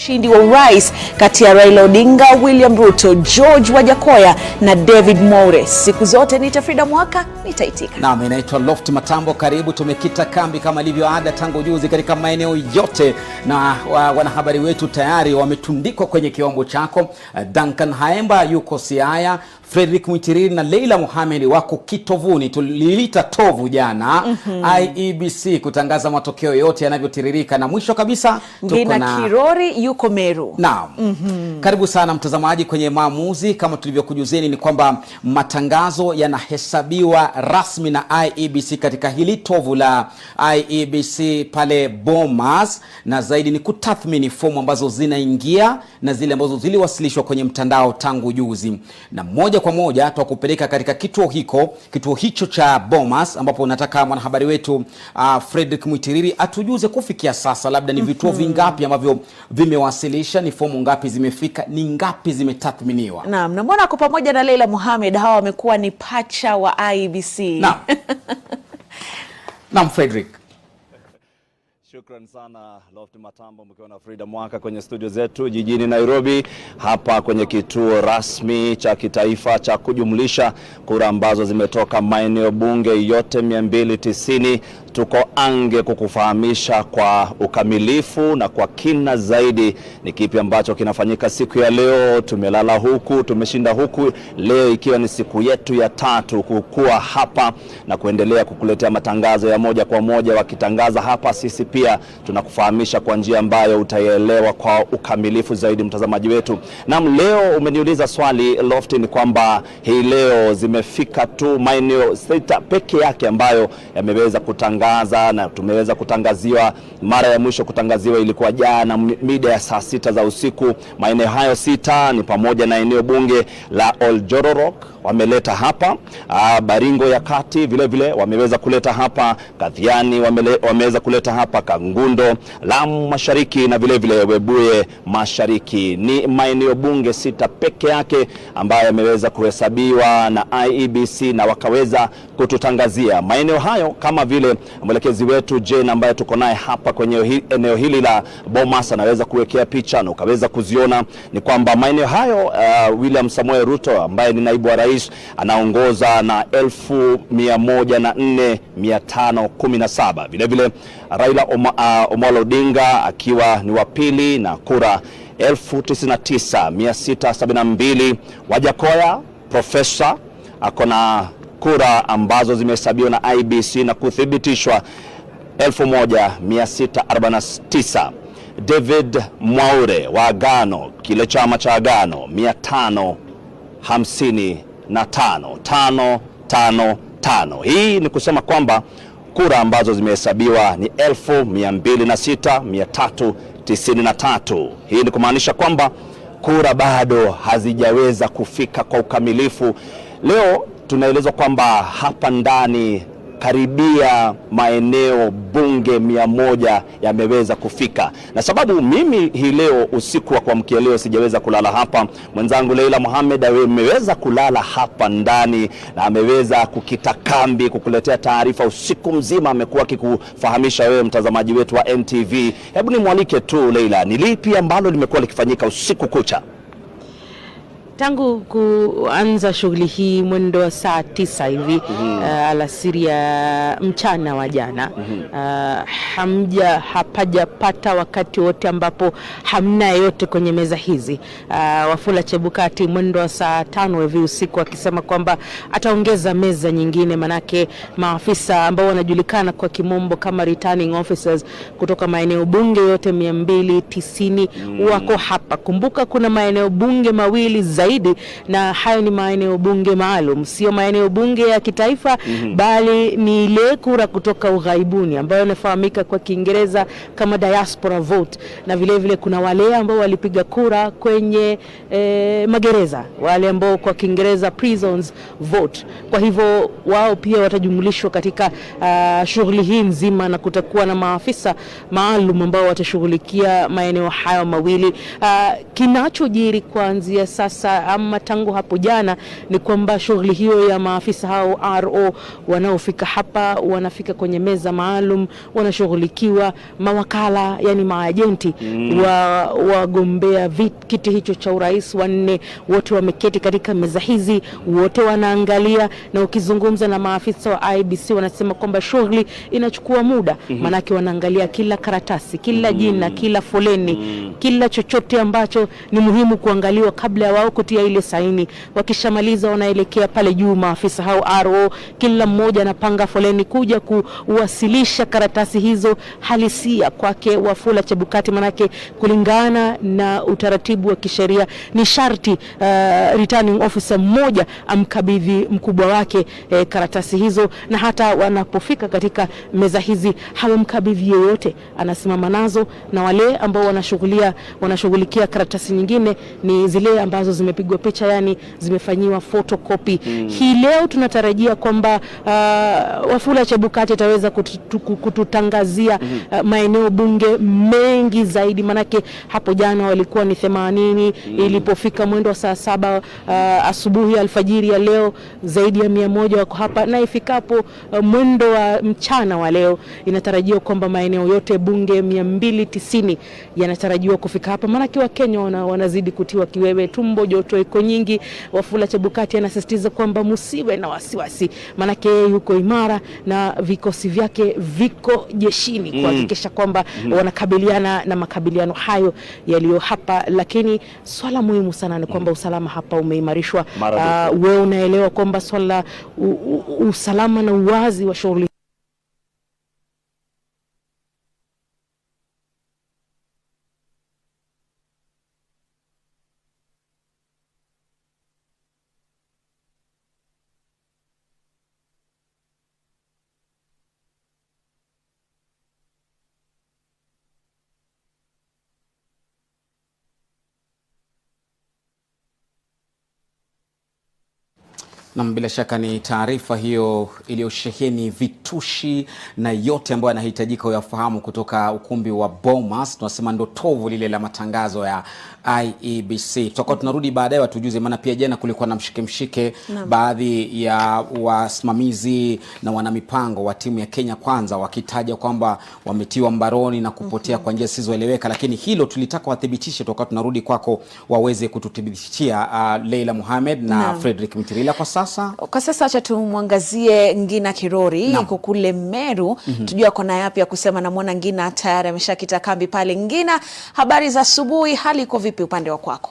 Ushindi wa urais kati ya Raila Odinga, William Ruto, George Wajakoya na David Maure. Siku zote ni Frida Mwaka, nitaitika.
Naam, inaitwa Loft Matambo. Karibu, tumekita kambi kama ilivyo ada tangu juzi katika maeneo yote, na wanahabari wetu tayari wametundikwa kwenye kiombo chako. Duncan Haemba yuko Siaya, Frederick Mwitiriri na Leila Mohamed wako kitovuni. Tulilita tovu jana Iebc kutangaza matokeo yote yanavyotiririka, na mwisho kabisa
tuko na Kirori yuko huko Meru.
Naam. Karibu sana mtazamaji kwenye maamuzi. Kama tulivyokujuzeni ni kwamba matangazo yanahesabiwa rasmi na IEBC katika hili tovu la IEBC pale Bomas, na zaidi ni kutathmini fomu ambazo zinaingia na zile ambazo ziliwasilishwa kwenye mtandao tangu juzi. Na moja kwa moja tutakupeleka katika kituo hicho cha Bomas, ambapo nataka mwanahabari wetu Frederick Mwitiriri atujuze kufikia sasa labda ni vituo vingapi ambavyo vimewasilisha, ni fomu ngapi zimefika, ni ngapi zimetathminiwa.
Naam, na mbona kwa pamoja na Leila Mohamed hawa wamekuwa ni pacha wa IEBC.
Naam. Naam Frederick.
Shukran sana Lofty Matambo mkiwa na Frida Mwaka kwenye studio zetu jijini Nairobi, hapa kwenye kituo rasmi cha kitaifa cha kujumlisha kura ambazo zimetoka maeneo bunge yote 290. Tuko ange kukufahamisha kwa ukamilifu na kwa kina zaidi ni kipi ambacho kinafanyika siku ya leo. Tumelala huku, tumeshinda huku, leo ikiwa ni siku yetu ya 3 kukua hapa na kuendelea kukuletea matangazo ya moja kwa moja. Wakitangaza hapa, sisi pia tunakufahamisha kwa njia ambayo utaelewa kwa ukamilifu zaidi mtazamaji wetu. Na leo umeniuliza swali Lofty, ni kwamba hii leo zimefika tu maeneo 6 peke yake ambayo yameweza kutangaza, na tumeweza kutangaziwa. Mara ya mwisho kutangaziwa ilikuwa jana mida ya saa 6 za usiku. Maeneo hayo 6 ni pamoja na eneo bunge la Oljororok wameleta hapa, Baringo ya Kati vile vile wameweza kuleta hapa, Kathiani wameweza kuleta hapa, Kangundo, Lamu Mashariki na vile vile Webuye Mashariki. Ni maeneo bunge 6 peke yake ambayo yameweza kuhesabiwa na IEBC na wakaweza kututangazia maeneo hayo, kama vile mwelekezi wetu Jane ambaye tuko naye hapa kwenye eneo hili la Bomas anaweza kuwekea picha na ukaweza kuziona. Ni kwamba maeneo hayo William Samoei Ruto ambaye ni naibu wa rais anaongoza na 104,517. Vile vile Raila Omolo Odinga akiwa ni wa pili na kura 99,672. Wajakoya Profesa akona kura ambazo zimehesabiwa na IEBC na kuthibitishwa 1,649. David Mwaure wa Agano, kile chama cha Agano 555. Hii ni kusema kwamba kura ambazo zimehesabiwa ni 206,393. Hii ni kumaanisha kwamba kura bado hazijaweza kufika kwa ukamilifu. Leo tunaelezwa kwamba hapa ndani karibia maeneo bunge 100 yameweza kufika. Na sababu mimi hii leo usiku wa kuamkia leo sijaweza kulala hapa, mwenzangu Leila Mohamed ameweza kulala hapa ndani na ameweza kukita kambi kukuletea taarifa usiku mzima. Amekuwa akikufahamisha wewe mtazamaji wetu wa NTV. Hebu nimwalike tu Leila, ni lipi ambalo limekuwa likifanyika usiku kucha?
Tangu kuanza shughuli hii mwendo wa saa 9 hivi alasiri ya mchana wa jana, hapajapata wakati wote ambapo hamna yote kwenye meza hizi. Wafula Chebukati mwendo wa saa 5 hivi usiku akisema kwamba ataongeza meza nyingine, manake maafisa ambao wanajulikana kwa kimombo kama returning officers kutoka maeneo bunge yote 290 wako hapa. Kumbuka kuna maeneo bunge mawili zaidi, na hayo ni maeneo bunge maalum, sio maeneo bunge ya kitaifa, bali ni ile kura kutoka ughaibuni ambayo inafahamika kwa Kiingereza kama diaspora vote. Na vile vile kuna wale ambao walipiga kura kwenye magereza, wale ambao kwa Kiingereza prisons vote. Kwa hivyo wao pia watajumulishwa katika shughuli hii nzima, na kutakuwa na maafisa maalum ambao watashughulikia maeneo hayo mawili. Kinachojiri kuanzia sasa ama tangu hapo jana ni kwamba shughuli hiyo ya maafisa hao RO wanaofika hapa wanafika kwenye meza maalum, wanashughulikiwa mawakala, yani maajenti wa wagombea kiti hicho cha urais wanne, wote wameketi katika meza hizi, wote wanaangalia. Na ukizungumza na maafisa wa IEBC wanasema kwamba shughuli inachukua muda, manake wanaangalia kila karatasi, kila jina, kila foleni, kila chochote ambacho ni muhimu kuangaliwa kabla ya wao kutia ile saini. Wakishamaliza wanaelekea pale juu, maafisa hao RO, kila mmoja anapanga foleni kuja kuwasilisha karatasi hizo halisia kwake Wafula Chebukati, manake kulingana na utaratibu wa kisheria ni sharti returning officer mmoja amkabidhi mkubwa wake karatasi hizo, na hata wanapofika katika meza hizi hawamkabidhi yeyote, anasimama nazo, na wale ambao wanashughulikia karatasi nyingine ni zile ambazo zimepigwa picha, yani zimefanyiwa photocopy. Hii leo tunatarajia kwamba Wafula Chebukati ataweza kututangazia maeneo bunge mengi zaidi, manake hapo jana walikuwa ni 80, ilipofika mwendo wa saa 7 asubuhi alfajiri ya leo zaidi ya 100 wako hapa, na ifikapo mwendo wa mchana wa leo inatarajiwa kwamba maeneo yote bunge 290 yanatarajiwa kufika hapa, manake Wakenya wanazidi kutiwa kiwewe, tumbo joto iko nyingi. Wafula Chebukati anasisitiza kwamba musiwe na wasiwasi, manake yuko imara na vikosi vyake viko jeshini kuhakikisha kwamba wanakabiliana na makabiliano hayo yaliyo hapa. Lakini swala muhimu sana ni kwamba usalama hapa umeimarishwa. Wewe unaelewa kwamba swala usalama na uwazi wa shughuli
na bila shaka ni taarifa hiyo iliyosheheni vitushi na yote ambayo yanahitajika uyafahamu kutoka ukumbi wa Bomas. Tunasema ndo tovu lile la matangazo ya IEBC. Tutakuwa tunarudi baadaye watujuze, maana pia jana kulikuwa na mshike baadhi ya wasimamizi na wanamipango wa timu ya Kenya Kwanza wakitaja kwamba wametiwa mbaroni na kupotea kwa njia zisizoeleweka, lakini hilo tulitaka wathibitishe. Tutakuwa tunarudi kwako waweze kututhibitishia Leila Mohamed na Frederick Mitirila. Kwa sasa acha tumwangazie Ngina Kirori yuko kule Meru. Tujua kona yapi ya kusema, na muona Ngina tayari ameshakita kambi pale. Ngina, habari za asubuhi, hali iko vipi upande wa kwako?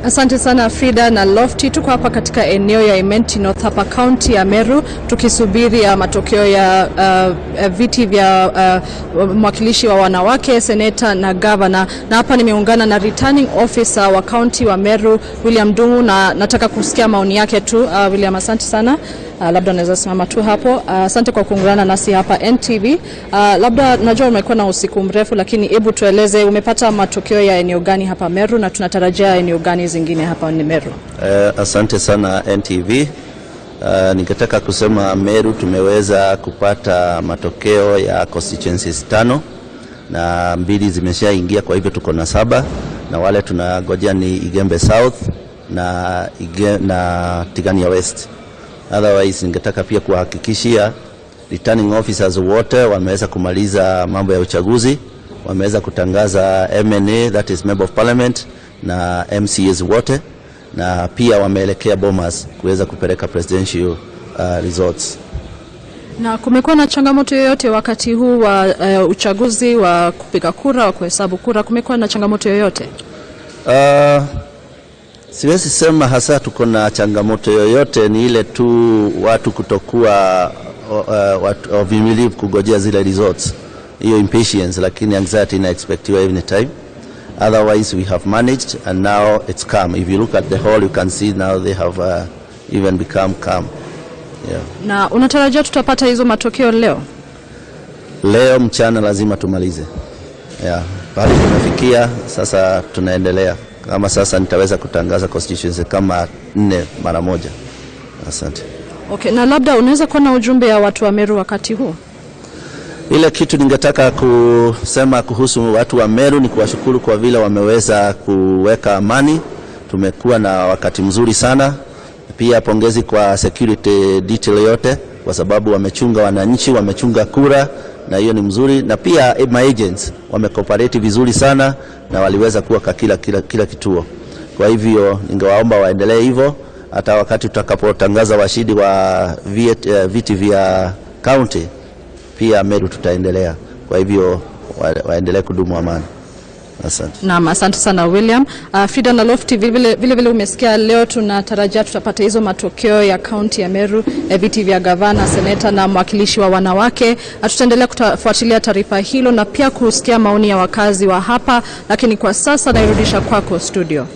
Asante sana Frida na Lofty. Tuko hapa katika eneo ya Imenti North hapa county ya Meru tukisubiri matokeo ya viti vya mwakilishi wa wanawake, seneta na governor. Na hapa nimeungana na returning officer wa county wa Meru, William Dungu, na nataka kusikia maoni yake tu. William, asante sana. Labda naweza simama tu hapo. Asante kwa kuungana nasi hapa NTV. Labda najua umekuwa na usiku mrefu, lakini hebu tueleze umepata matokeo ya eneo gani hapa Meru na tunatarajia eneo gani zingine hapa ni Meru?
Asante sana NTV. Ningetaka kusema Meru tumeweza kupata matokeo ya constituencies 5 na 2 zimeshaingia, kwa hivyo tuko na 7, na wale tunangojea ni Igembe South na Tigania West. Otherwise ningetaka pia kuhakikishia returning officers wote wameweza kumaliza mambo ya uchaguzi, wameweza kutangaza MNA, that is member of parliament, na MCAs wote, na pia wameelekea Bomas kuweza kupeleka presidential results.
Na kumekuwa na changamoto yoyote wakati huu wa uchaguzi wa kupiga kura, wa kuhesabu kura? Kumekuwa na changamoto yoyote?
Siwezi sema hasa tuko na changamoto yoyote, ni ile tu watu kutokuwa wavimilivu kugojea zile results, hiyo impatience, lakini anxiety ina expectiwa every time. Otherwise we have managed and now it's calm. If you look at the whole, you can see now they have even become calm. Yeah.
Na unatarajia tutapata hizo matokeo leo?
Leo mchana lazima tumalize. Yeah. Bado tumefikia, sasa tunaendelea. Kama sasa nitaweza kutangaza constituency kama 4 mara moja. Asante.
Okay, na labda unaweza kuwa na ujumbe ya watu wa Meru wakati huu?
Ile kitu ningetaka kusema kuhusu watu wa Meru ni kuwashukuru kwa vile wameweza kuweka amani. Tumekuwa na wakati mzuri sana. Pia pongezi kwa security detail yote, kwa sababu wamechunga wananchi, wamechunga kura, na hiyo ni mzuri. Na pia my agents wamecooperate vizuri sana na waliweza kuwa kwa kila kituo. Kwa hivyo ningewaomba waendelee hivyo hata wakati tutakapotangaza washindi wa viti vya county, pia Meru tutaendelea. Kwa hivyo waendelee kudumu amani. Asante.
Naam, asante sana William. Frida na Lofty, vile umesikia leo tunatarajia tutapata hizo matokeo ya kaunti ya Meru, viti vya gavana, seneta na mwakilishi wa wanawake. Tutaendelea kufuatilia taarifa hilo na pia kusikia maoni ya wakazi wa hapa, lakini kwa sasa nairudisha kwako studio.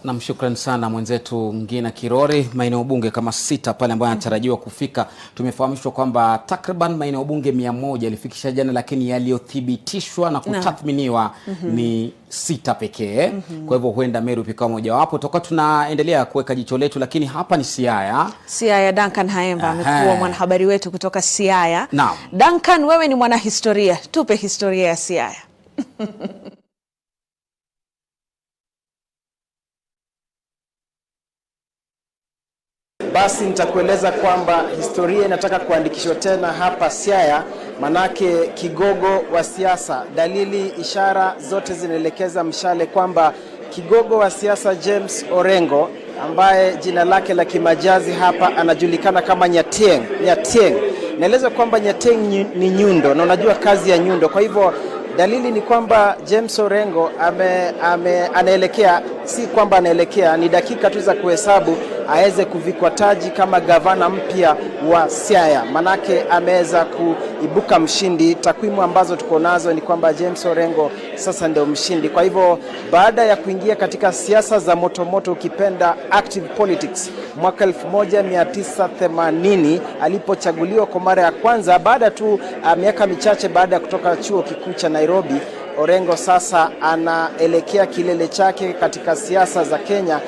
Na mshukrani sana mwenzetu Ngina Kirori. Maeneo bunge kama 6 pale ambayo yanatarajiwa kufika. Tumefahamishwa kwamba takriban maeneo bunge 100 yalifikisha jana, lakini yaliyothibitishwa na kutathminiwa ni 6 pekee. Kwa hivyo huenda Meru pika moja wapo. Toka tunaendelea kuweka jicho letu, lakini hapa ni Siaya.
Siaya, Duncan Haemba amekuwa mwanahabari wetu kutoka Siaya.
Naam.
Duncan, wewe ni mwanahistoria. Tupe historia ya Siaya.
Basi nitakueleza kwamba historia inataka kuandikishwa tena hapa Siaya, manake kigogo wa siasa. Dalili, ishara zote zinaelekeza mshale kwamba kigogo wa siasa James Orengo, ambaye jina lake la kimajazi hapa anajulikana kama Nyatieng. Naeleza kwamba Nyatieng ni nyundo, na unajua kazi ya nyundo. Kwa hivyo dalili ni kwamba James Orengo anaelekea, si kwamba anaelekea, ni dakika tu za kuhesabu aweze kuvikwa taji kama gavana mpya wa Siaya. Manake ameweza kuibuka mshindi. Takwimu ambazo tuko nazo ni kwamba James Orengo sasa ndio mshindi. Kwa hivyo baada ya kuingia katika siasa za moto ukipenda active politics mwaka 1980 alipochaguliwa kwa mara ya kwanza baada tu miaka michache baada ya kutoka chuo kikuu cha Nairobi, Orengo sasa anaelekea kilele chake katika siasa za Kenya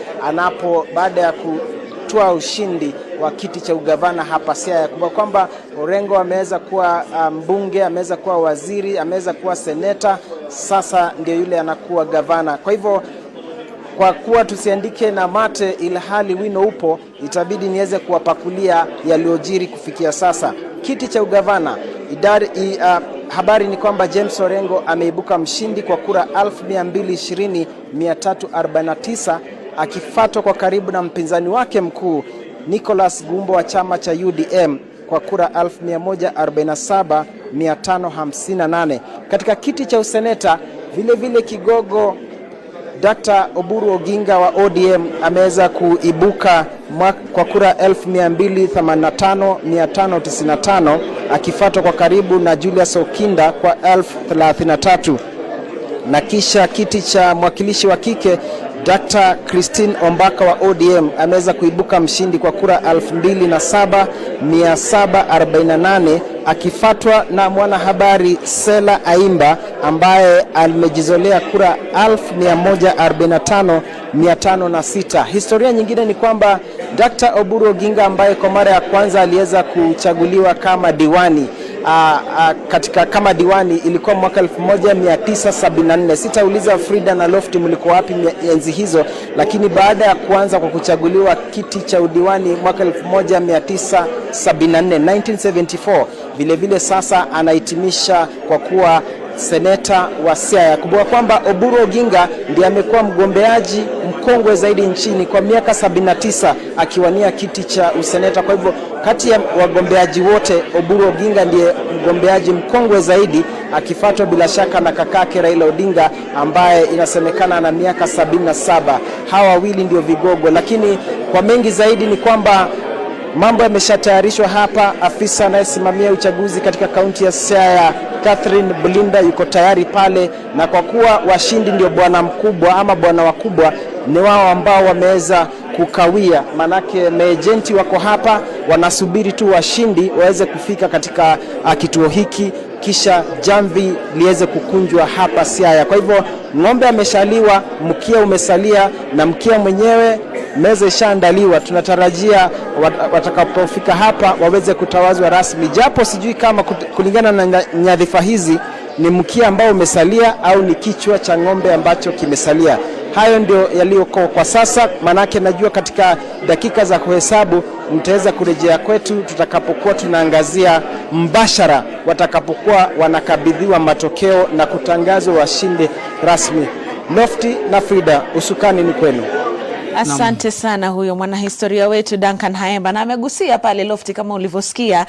baada ya kutoa ushindi wa kiti cha ugavana hapa Siaya. Kumbuka kwamba Orengo ameweza kuwa mbunge, ameweza kuwa waziri, ameweza kuwa seneta, sasa ndio yule anakuwa gavana. Kwa hivyo kwa kuwa tusiandike na mate ilhali wino upo, itabidi niweze kuwapakulia yaliyojiri kufikia sasa. Kiti cha ugavana, habari ni kwamba James Orengo ameibuka mshindi kwa kura 1220,349, akifuatwa kwa karibu na mpinzani wake mkuu Nicholas Gumbo wa chama cha UDM kwa kura 1147,558. Katika kiti cha useneta vile kigogo Dr. Oburu Oginga wa ODM ameweza kuibuka kwa kura 1285,595, akifuatwa kwa karibu na Julius Okinda kwa 1033. Na kisha kiti cha mwakilishi wa kike Dr. Christine Ombaka wa ODM ameweza kuibuka mshindi kwa kura 2748, akifuatwa na mwanahabari Sela Aimba ambaye amejizolea kura 1145,506. Historia nyingine ni kwamba Dr. Oburu Oginga ambaye kwa mara ya kwanza aliweza kuchaguliwa kama diwani kama diwani ilikuwa mwaka 1974. Sitauliza Frida na Lofty mlikuwa wapi enzi hizo, lakini baada ya kuanza kwa kuchaguliwa kiti cha udiwani mwaka 1974 vile sasa anahitimisha kwa kuwa seneta wa Siaya. Kumbuka kwamba Oburu Oginga ndiye amekuwa mgombeaji mkongwe zaidi nchini kwa miaka 79 akiwania kiti cha useneta. Kwa hivyo kati ya wagombeaji wote Oburu Oginga ndiye mgombeaji mkongwe zaidi, akifuatwa bila shaka na kakake Raila Odinga ambaye inasemekana na miaka 77. Hawa wawili ndio vigogo, lakini kwa mengi zaidi ni kwamba mambo yameshatayarishwa hapa. Afisa anayesimamia uchaguzi katika kaunti ya Siaya Catherine Bulinda yuko tayari pale, na kwa kuwa washindi ndio bwana mkubwa ama bwana wakubwa ni wao ambao wameweza kukawia, manake maejenti wako hapa wanasubiri tu washindi waweze kufika katika kituo hiki, kisha jamvi liweze kukunjwa hapa Siaya. Kwa hivyo ng'ombe ameshaliwa, mkia umesalia, na mkia mwenyewe meza ishaandaliwa. Tunatarajia watakapofika hapa waweze kutawazwa rasmi, japo sijui kama kulingana na nyadhifa hizi ni mkia ambao umesalia au ni kichwa cha ng'ombe ambacho kimesalia. Hayo ndio yaliyoko kwa sasa, manake najua katika dakika za kuhesabu mtaweza kurejea kwetu tutakapokuwa tunaangazia mbashara watakapokuwa wanakabidhiwa matokeo na kutangazwa washindi rasmi. Lofty na Frida, usukani ni kwenu.
Asante sana huyo mwanahistoria wetu Duncan Haemba, na amegusia pale Lofty kama ulivyosikia.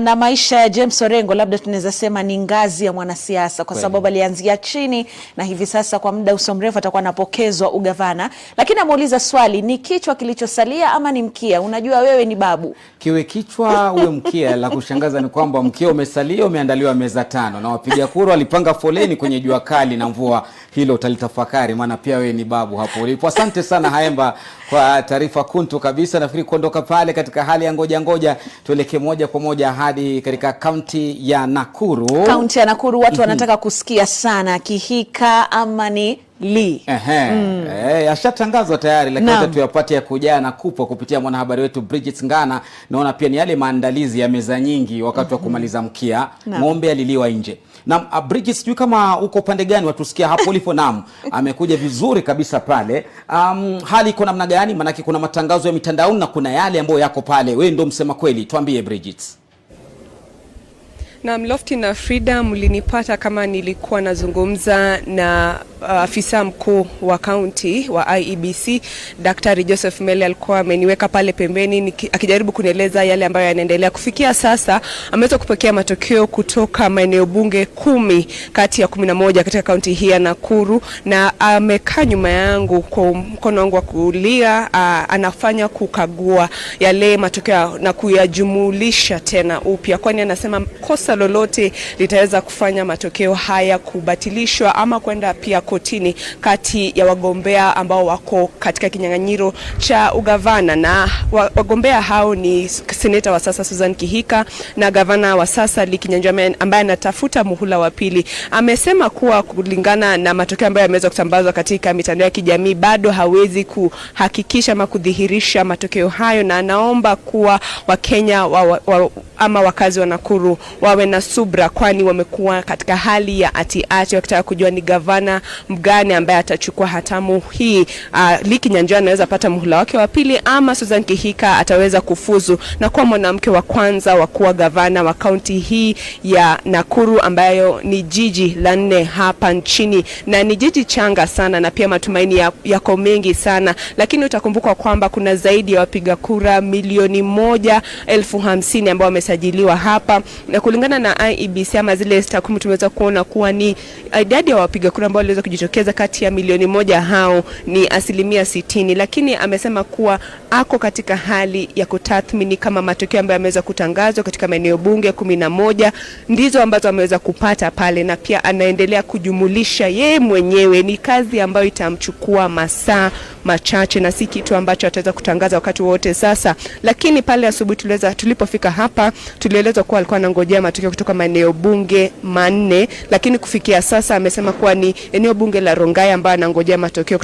Na maisha ya James Orengo labda tunaweza sema ni ngazi ya mwanasiasa kwa sababu alianzia chini na hivi sasa kwa muda usio mrefu atakuwa anapokezwa ugavana. Lakini ameuliza swali, ni kichwa kilichosalia ama ni mkia? Unajua wewe ni babu.
Kiwe kichwa uwe mkia. La kushangaza ni kwamba mkia umesalia, umeandaliwa meza 5 na wapiga kura walipanga foleni kwenye jua kali na mvua. Hilo utalitafakari maana pia wewe ni babu hapo ulipo. Asante sana Haemba kwa taarifa kuntu kabisa. Nafikiri kuondoka pale katika hali ya ngoja tuelekee moja kwa moja hadi katika kaunti ya Nakuru.
Kaunti ya Nakuru watu wanataka kusikia sana Kihika ama ni Lee.
Yashatangazwa tayari lakini hata tuyapate ya kujaa na kupwa kupitia mwanahabari wetu Bridget Ngana. Naona pia ni yale maandalizi ya meza nyingi wakati wa kumaliza mkia. Ng'ombe aliliwa nje. Na Bridget, sijui kama uko pande gani watusikia hapo ulipo. Naam, amekuja vizuri kabisa pale. Hali iko namna gani? Maana kuna matangazo ya mitandaoni na kuna yale ambayo yako pale. Wewe ndio msema kweli, tuambie Bridget.
Na Lofty na Frida, mlinipata kama nilikuwa nazungumza na afisa mkuu wa kaunti wa Iebc Daktari Joseph Mele. Alikuwa ameniweka pale pembeni akijaribu kunieleza yale ambayo yanaendelea. Kufikia sasa ameweza kupokea matokeo kutoka maeneo bunge 10 kati ya 11 katika kaunti hii ya Nakuru, na amekaa nyuma yangu kwa mkono wangu wa kulia, anafanya kukagua yale matokeo na kuyajumulisha tena upya, kwani anasema kosa lolote litaweza kufanya matokeo haya kubatilishwa ama kwenda pia kotini kati ya wagombea ambao wako katika kinyang'anyiro cha ugavana. Na wagombea hao ni seneta wa sasa Susan Kihika na gavana wa sasa Lee Kinyanjui ambaye anatafuta muhula wa pili. Amesema kuwa kulingana na matokeo ambayo yameweza kutambazwa katika mitandao ya kijamii bado hawezi kuhakikisha ama kudhihirisha matokeo hayo, na anaomba kuwa Wakenya ama wakazi wa Nakuru wawe na subra, kwani wamekuwa katika hali ya ati-ati wakitaka kujua ni gavana mgani ambaye atachukua hatamu hii. Lee Kinyanjui anaweza pata muhula wake wa pili ama Susan Kihika ataweza kufuzu na kuwa mwanamke wa kwanza wa kuwa gavana wa kaunti hii ya Nakuru, ambayo ni jiji la 4 hapa nchini na ni jiji changa sana, na pia matumaini yako mengi sana. Lakini utakumbuka kwamba kuna zaidi ya wapiga kura 1,50,000 ambao wamesajiliwa hapa, na kulingana na Iebc ama zile takwimu tumeweza kuona kuwa ni idadi ya wapiga kura ambao waliweza kujitokeza kati ya 1,000,000 hao ni 60%. Lakini amesema kuwa ako katika hali ya kutathmini kama matokeo ambayo yameweza kutangazwa katika maeneo bunge 11 ndizo ambazo ameweza kupata pale, na pia anaendelea kujumulisha yeye mwenyewe. Ni kazi ambayo itamchukua masaa machache na si kitu ambacho ataweza kutangaza wakati wote sasa. Lakini pale asubuhi tulipofika hapa tulielezwa kuwa alikuwa anangojea matokeo kutoka maeneo bunge 4, lakini kufikia sasa amesema kuwa ni eneo bunge la Rongai ambayo anangojea matokeo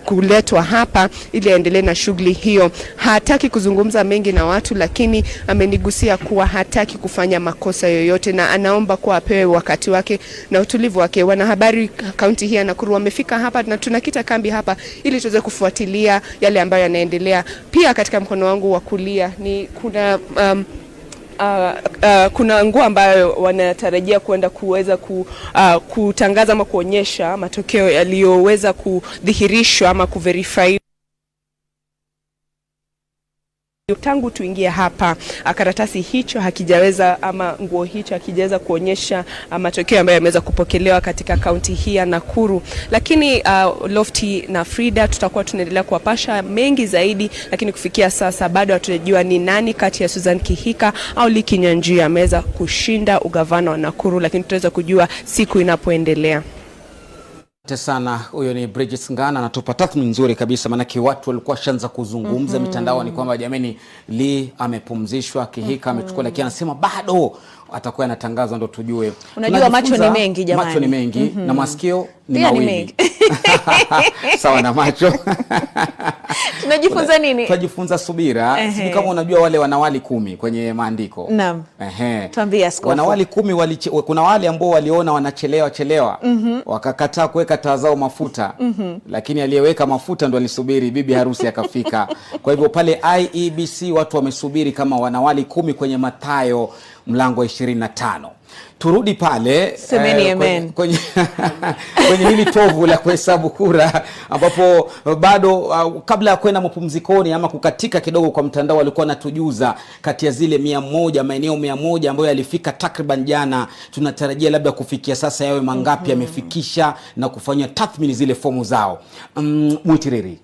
kuletwa hapa ili aendelee na shughuli hiyo. Hataki kuzungumza mengi na watu, lakini amenigusia kuwa hataki kufanya makosa yoyote na anaomba kuwa apewe wakati wake na utulivu wake. Wanahabari kaunti hii ya Nakuru wamefika hapa na tunakita kambi hapa ili tuweze kufuatilia yale ambayo yanaendelea. Pia katika mkono wangu wa kulia kuna nguo ambayo wanatarajia kuenda kuweza kutangaza ama kuonyesha matokeo yaliyoweza kudhihirishwa ama kuverify. Tangu tuingia hapa karatasi hicho hakijaweza ama nguo hicho hakijaweza kuonyesha matokeo ambayo yameweza kupokelewa katika kaunti hii ya Nakuru. Lakini Lofty na Frida tutakuwa tunaendelea kuwapasha mengi zaidi, lakini kufikia sasa bado hatujajua ni nani kati ya Susan Kihika au Lee Kinyanjui ameweza kushinda ugavana wa Nakuru, lakini tutaweza kujua siku inapoendelea.
Sana, huyo ni Bridget Ngana anatupa tathmini nzuri kabisa, maana watu walikuwa shanza kuzungumza mitandao ni kwamba jamani Lee amepumzishwa, Kihika amechukua, lakini anasema bado atakuwa anatangazwa ndo tujue.
Unajua macho ni mengi jamani.
Macho ni mengi na masikio ni mawili. Sawa na macho.
Tunajifunza nini?
Tunajifunza subira. Sisi kama unajua wale wanawali 10 kwenye maandiko.
Naam. Tuambie askofu.
Wanawali 10 kuna wale ambao waliona wanachelewa wakakataa kuweka taa zao mafuta. Lakini aliyeweka mafuta ndo alisubiri bibi harusi akafika. Kwa hivyo pale Iebc watu wamesubiri kama wanawali 10 kwenye Mathayo mlango wa 25. Turudi pale kwenye hili tovu la kuhesabu kura, ambapo bado kabla ya kwenda mapumzikoni ama kukatika kidogo kwa mtandao, walikuwa natujuza kati ya zile 100 maeneo 100 ambayo yalifika takriban jana, tunatarajia labda kufikia sasa yawe mangapi yamefikisha na kufanya tathmini zile fomu zao. Mwitiriri.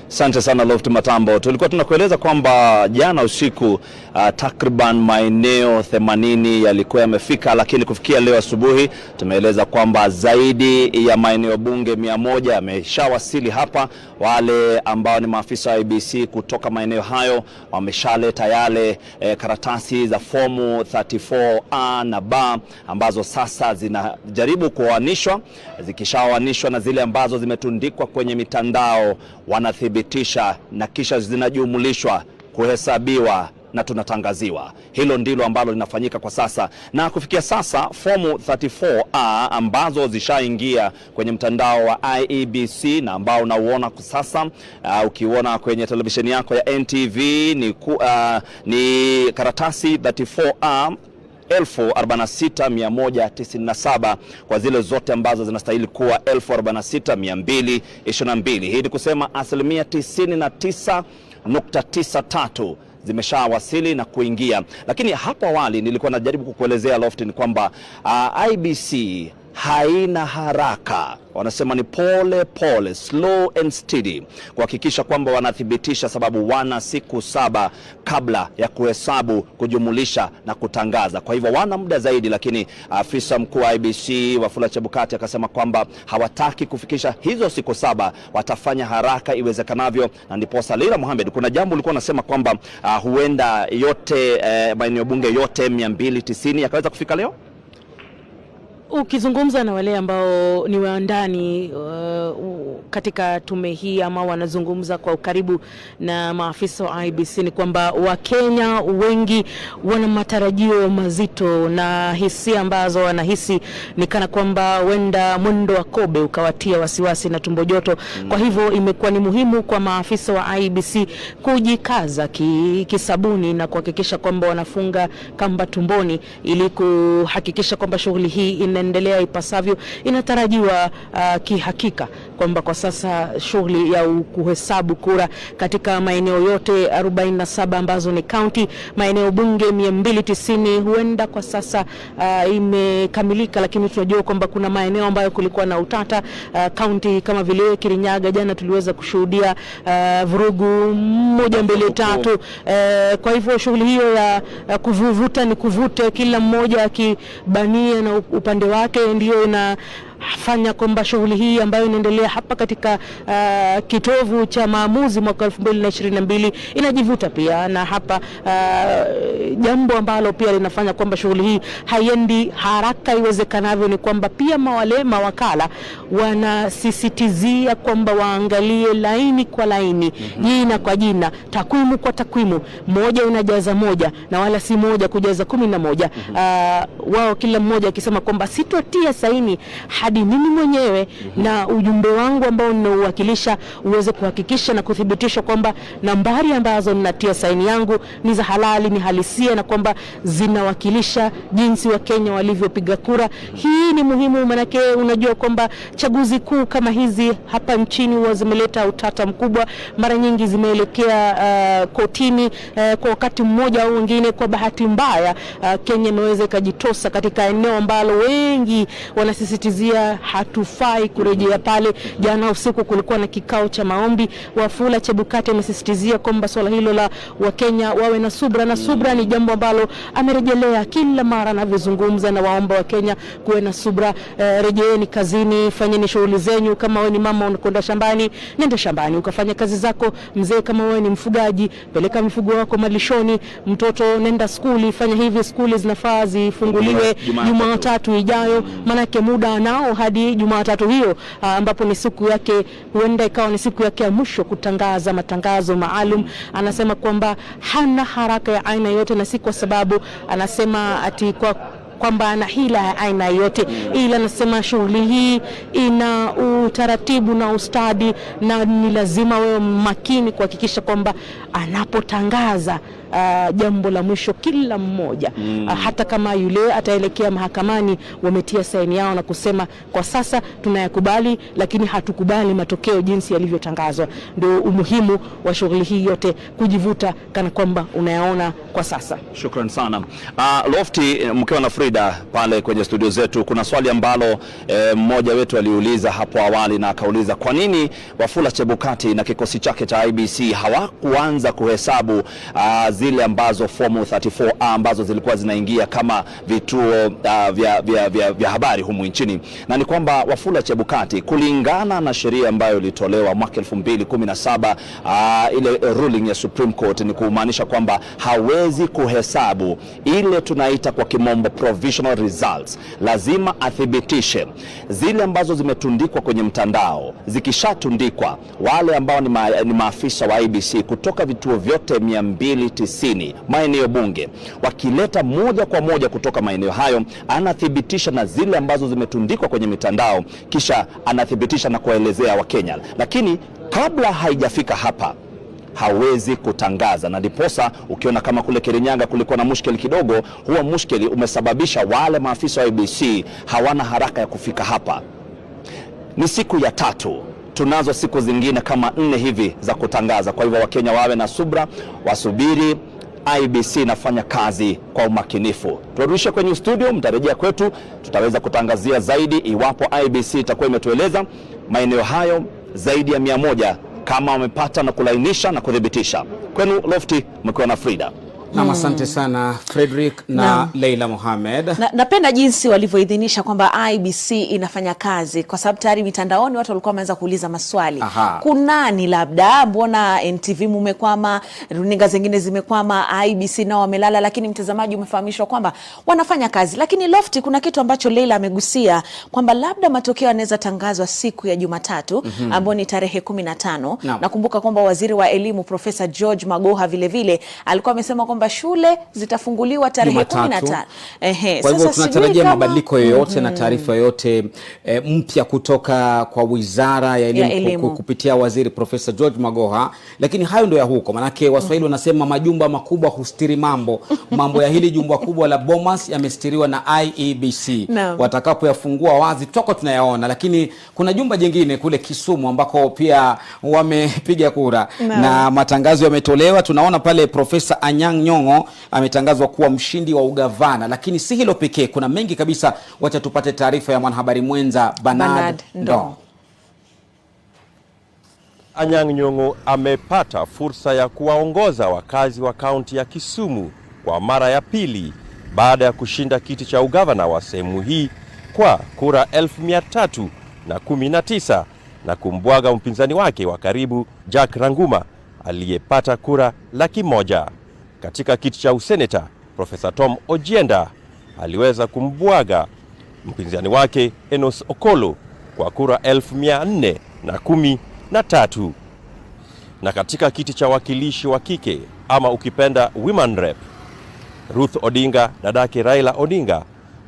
Asante sana Lofty Matambo. Tulikuwa tunakueleza kwamba jana usiku takriban maeneo 80 yalikuwa yamefika, lakini kufikia leo asubuhi tumeeleza kwamba zaidi ya maeneo bunge 100 yameshawasili hapa. Wale ambao ni maafisa wa IEBC kutoka maeneo hayo wameshaleta yale karatasi za fomu 34A na B ambazo sasa zinajaribu kuoanishwa. Zikishaoanishwa na zile ambazo zimetundikwa kwenye mitandao, wanathibitisha na kisha zinajumulishwa, kuhesabiwa na tunatangaziwa. Hilo ndilo ambalo linafanyika kwa sasa, na kufikia sasa fomu 34A ambazo zishaingia kwenye mtandao wa IEBC na ambao unauona kwa sasa, ukiona kwenye televisheni yako ya NTV ni karatasi 34A 46,197 kwa zile zote ambazo zinastahili kuwa 46,222. Hii ni kusema 99.93% zimeshawasili na kuingia. Lakini hapo awali nilikuwa najaribu kukuelezea Lofty ni kwamba IEBC haina haraka. Wanasema ni pole pole, slow and steady, kuhakikisha kwamba wanathibitisha, sababu wana siku 7 kabla ya kuhesabu, kujumulisha na kutangaza. Kwa hivyo wana muda zaidi, lakini afisa mkuu wa IEBC Wafula Chebukati akasema kwamba hawataki kufikisha hizo siku 7, watafanya haraka iwezekanavyo. Na ndipo Salira Mohamed, kuna jambo ulikuwa unasema kwamba huenda yote maeneo bunge yote 290 yakaweza kufika leo.
Ukizungumza na wale ambao ni waandani katika tume hii ama wanazungumza kwa ukaribu na maafisa wa IEBC, ni kwamba Wakenya wengi wana matarajio mazito na hisia ambazo wanahisi ni kana kwamba wenda mwendo wa kobe ukawatia wasiwasi na tumbo joto. Kwa hivyo imekuwa ni muhimu kwa maafisa wa IEBC kujikaza kisabuni na kuhakikisha kwamba wanafunga kamba tumboni ili kuhakikisha kwamba shughuli hii inaendelea ipasavyo. Inatarajiwa kihakika kwamba kwa sasa shughuli ya kuhesabu kura katika maeneo yote 47 ambazo ni county, maeneo bunge 290 huenda kwa sasa imekamilika, lakini tunajua kwamba kuna maeneo ambayo kulikuwa na utata. County kama vile Kirinyaga jana tuliweza kushuhudia vurugu 1 2 3. Kwa hivyo shughuli hiyo ya kuvuta ni kuvute, kila mmoja akibania na upande wake, ndio inafanya kwamba shughuli hii ambayo inaendelea hapa katika kitovu cha maamuzi mwaka 2022 inajivuta pia. Na hapa jambo ambalo pia linafanya kwamba shughuli hii haiendi haraka iwezekanavyo ni kwamba pia wale mawakala wanasisitizia kwamba waangalie laini kwa laini, jina kwa jina, takwimu kwa takwimu, moja inajaza moja na wala si moja kujaza 11. Wao kila mmoja akisema kwamba sitotia saini hadi mimi mwenyewe na ujumbe wangu ambao ninauwakilisha uweze kuhakikisha na kuthibitisha kwamba nambari ambazo ninatia saini yangu ni za halali, ni halisia, na kwamba zinawakilisha jinsi wa Kenya walivyopiga kura. Hii ni muhimu, manake unajua kwamba chaguzi kuu kama hizi hapa nchini huwa zimeleta utata mkubwa. Mara nyingi zimeelekea kotini kwa wakati mmoja au mwingine. Kwa bahati mbaya Kenya imeweza kujitosa katika eneo ambalo wengi wanasisitizia hatufai kurejea pale. Jana usiku kulikuwa na kikao cha maombi. Wafula Chebukati amesisitizia kwamba swala hilo la Wakenya wawe na subra, na subra ni jambo ambalo amerejelea kila mara anavyozungumza, na waomba Wakenya kuwe na subra. Rejeeni kazini, fanyeni shughuli zenyu. Kama wewe ni mama unakwenda shambani, nenda shambani ukafanya kazi zako. Mzee kama wewe ni mfugaji, peleka mifugo wako malishoni. Mtoto nenda skuli, fanya hivi. Skuli zinafaa zifunguliwe Jumatatu ijayo, manake muda nao hadi Jumatatu hiyo ambapo ni siku yake, huenda ikawa ni siku yake ya mwisho kutangaza matangazo maalum. Anasema kwamba hana haraka ya aina yote, na si kwa sababu anasema ati kwamba ana hila ya aina yote, ila anasema shughuli hii ina utaratibu na ustadi na ni lazima wewe makini kuhakikisha kwamba anapotangaza jambo la mwisho kila mmoja hata kama yule ataelekea mahakamani wametia saini yao na kusema kwa sasa tunayakubali, lakini hatukubali matokeo jinsi yalivyotangazwa. Ndio umuhimu wa shughuli hii yote, kujivuta kana kwamba unayaona kwa sasa.
Shukran sana. Lofty, mkiwa na Frida pale kwenye studio zetu, kuna swali ambalo mmoja wetu aliuliza hapo awali na akauliza kwa nini Wafula Chebukati na kikosi chake cha IEBC hawakuanza kuhesabu zile ambazo fomu 34A ambazo zilikuwa zinaingia kama vituo vya habari humu nchini. Na ni kwamba Wafula Chebukati, kulingana na sheria ambayo ilitolewa mwaka 2017, ile ruling ya Supreme Court, ni kumaanisha kwamba hawezi kuhesabu ile tunaita kwa kimombo provisional results. Lazima athibitishe zile ambazo zimetundikwa kwenye mtandao. Zikishatundikwa, wale ambao ni maafisa wa IEBC kutoka vituo vyote 290 maeneo bunge, wakileta moja kwa moja kutoka maeneo hayo, anathibitisha na zile ambazo zimetundikwa kwenye mitandao, kisha anathibitisha na kuelezea Wakenya. Lakini kabla haijafika hapa hawezi kutangaza, na ndiposa ukiona kama kule Kirinyaga kulikuwa na mushkeli kidogo, huo mushkeli umesababisha wale maafisa wa IEBC hawana haraka ya kufika hapa. Ni siku ya 3, tunazo siku zingine kama 4 hivi za kutangaza. Kwa hivyo Wakenya wawe na subra, wasubiri. IEBC inafanya kazi kwa umakinifu. Turudishe kwenye studio, mtarejea kwetu, tutaweza kutangazia zaidi iwapo IEBC itakuwa imetueleza maeneo hayo zaidi ya 100 kama wamepata na kulainisha na kudhibitisha. Kwenu Lofty, mkiwa na Frida.
Na asante sana Frederick na Leila Mohamed.
Napenda jinsi walivyoidhinisha kwamba IEBC inafanya kazi, kwa sababu tayari mitandaoni watu walikuwa wameanza kuuliza maswali. Kunani labda, mbona NTV mumekwama, runinga zingine zimekwama, IEBC nao wamelala, lakini mtazamaji umefahamishwa kwamba wanafanya kazi. Lakini Lofty, kuna kitu ambacho Leila amegusia kwamba labda matokeo yanaweza tangazwa siku ya Jumatatu ambayo ni tarehe 15. Nakumbuka kwamba waziri wa elimu Profesa George Magoha vile vile alikuwa amesema kwamba shule zitafunguliwa tarehe 15.
Kwa hivyo tunatarajia mabadiliko yoyote na taarifa yoyote mpya kutoka kwa Wizara ya Elimu kupitia waziri Profesa George Magoha. Lakini hayo ndio ya huko, manake Waswahili wanasema majumba makubwa hustiri mambo. Mambo ya hili jumba kubwa la Bomas yamestiriwa na IEBC. Watakapoyafungua wazi toko tunayaona, lakini kuna jumba jingine kule Kisumu ambako pia wamepiga kura na matangazo yametolewa. Tunaona pale Profesa Anyang' Nyong'o ametangazwa kuwa mshindi wa ugavana, lakini si hilo pekee, kuna mengi kabisa. Wacha tupate taarifa ya mwanahabari mwenza Bernard Ndo.
Anyang' Nyong'o amepata fursa ya kuwaongoza wakazi wa kaunti ya Kisumu kwa mara ya pili baada ya kushinda kiti cha ugavana wa sehemu hii kwa kura 1319 na kumbwaga mpinzani wake wa karibu Jack Ranguma aliyepata kura 100,000. Katika kiti cha useneta, Profesa Tom Ojienda aliweza kumbwaga mpinzani wake Enos Okolo kwa kura 1413. Na katika kiti cha wakilishi wa kike ama ukipenda women rep, Ruth Odinga dadake Raila Odinga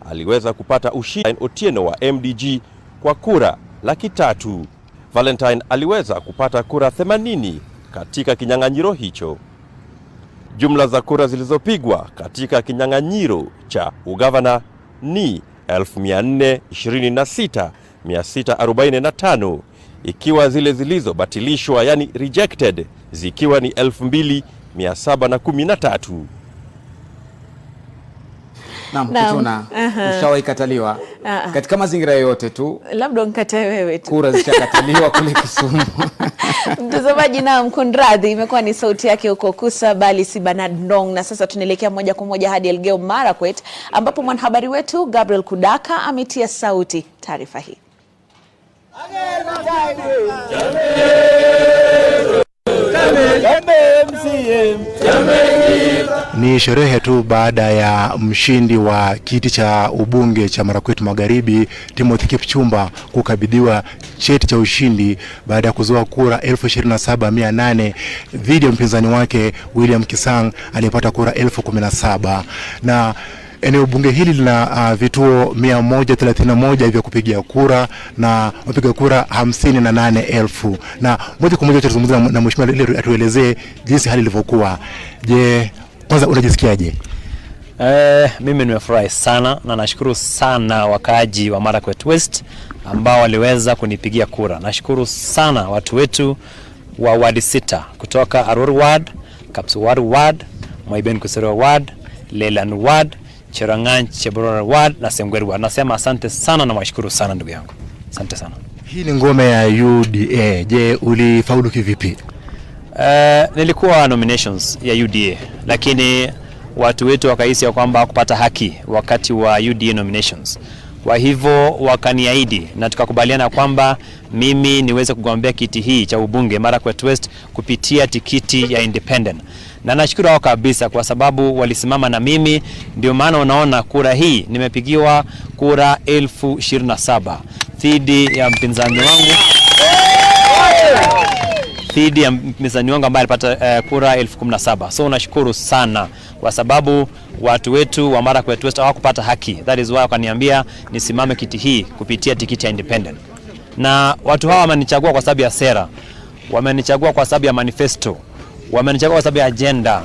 aliweza kupata ushindi. Otieno wa MDG kwa kura 300,000. Valentine aliweza kupata kura 80 katika kinyang'anyiro hicho. Jumla za kura zilizopigwa katika kinyang'anyiro cha ugavana ni 1426,645, ikiwa zile zilizobatilishwa yani rejected zikiwa ni 2,713.
Kituna, ushawahi kataliwa katika mazingira yote tu?
Labda unkatae wewe tu.
Kura zishakataliwa kule Kisumu.
Mtazamaji, na mkundradhi, imekuwa ni sauti yake huko Kusa, bali si Bernard Ndong. Na sasa tunaelekea moja kwa moja hadi Elgeyo Marakwet ambapo mwanahabari wetu Gabriel Kudaka ametia sauti taarifa hii.
Ni sherehe tu baada ya mshindi wa kiti cha ubunge cha Marakwet Magharibi Timothy Kipchumba kukabidhiwa cheti cha ushindi baada ya kuzoa kura 27,800 dhidi ya mpinzani wake William Kisang aliyepata kura 17,000. Na eneo bunge hili lina vituo 131 vya kupigia kura na wapiga kura 58,000. Na moja kwa moja tutazungumza na mheshimiwa ili atuelezee jinsi hali ilivyokuwa. Je, kwanza unajisikiaje?
Mimi nimefurahi sana na nashukuru sana wakaaji wa Marakwet West ambao waliweza kunipigia kura. Nashukuru sana watu wetu wa ward 6 kutoka Aror ward, Kapsuwar ward, Moiben Kusero ward, Lelan ward, Cherangany Cheborora ward na Sengwer ward. Nasema asante sana na washukuru sana ndugu yangu. Asante sana.
Hii ni ngome ya UDA. Je, ulifaulu kivipi?
Nilikuwa nominations ya UDA, lakini watu wetu wakahisi ya kwamba hakupata haki wakati wa UDA nominations. Kwa hivyo wakaniahidi na tukakubaliana kwamba mimi niweze kugombea kiti hii cha ubunge Marakwet West kupitia tikiti ya independent. Na nashukuru hao kabisa kwa sababu walisimama na mimi, ndio maana unaona kura hii nimepigiwa kura 27,000 dhidi ya mpinzani wangu. Dhidi ya mpinzani wangu ambaye alipata kura 17,000. So nashukuru sana kwa sababu watu wetu wa Marakwet West hawakupata haki. That is why wakaniambia nisimame kiti hii kupitia tikiti ya independent. Na watu hawa wamenichagua kwa sababu ya sera, wamenichagua kwa sababu ya manifesto, wamenichagua kwa sababu ya agenda,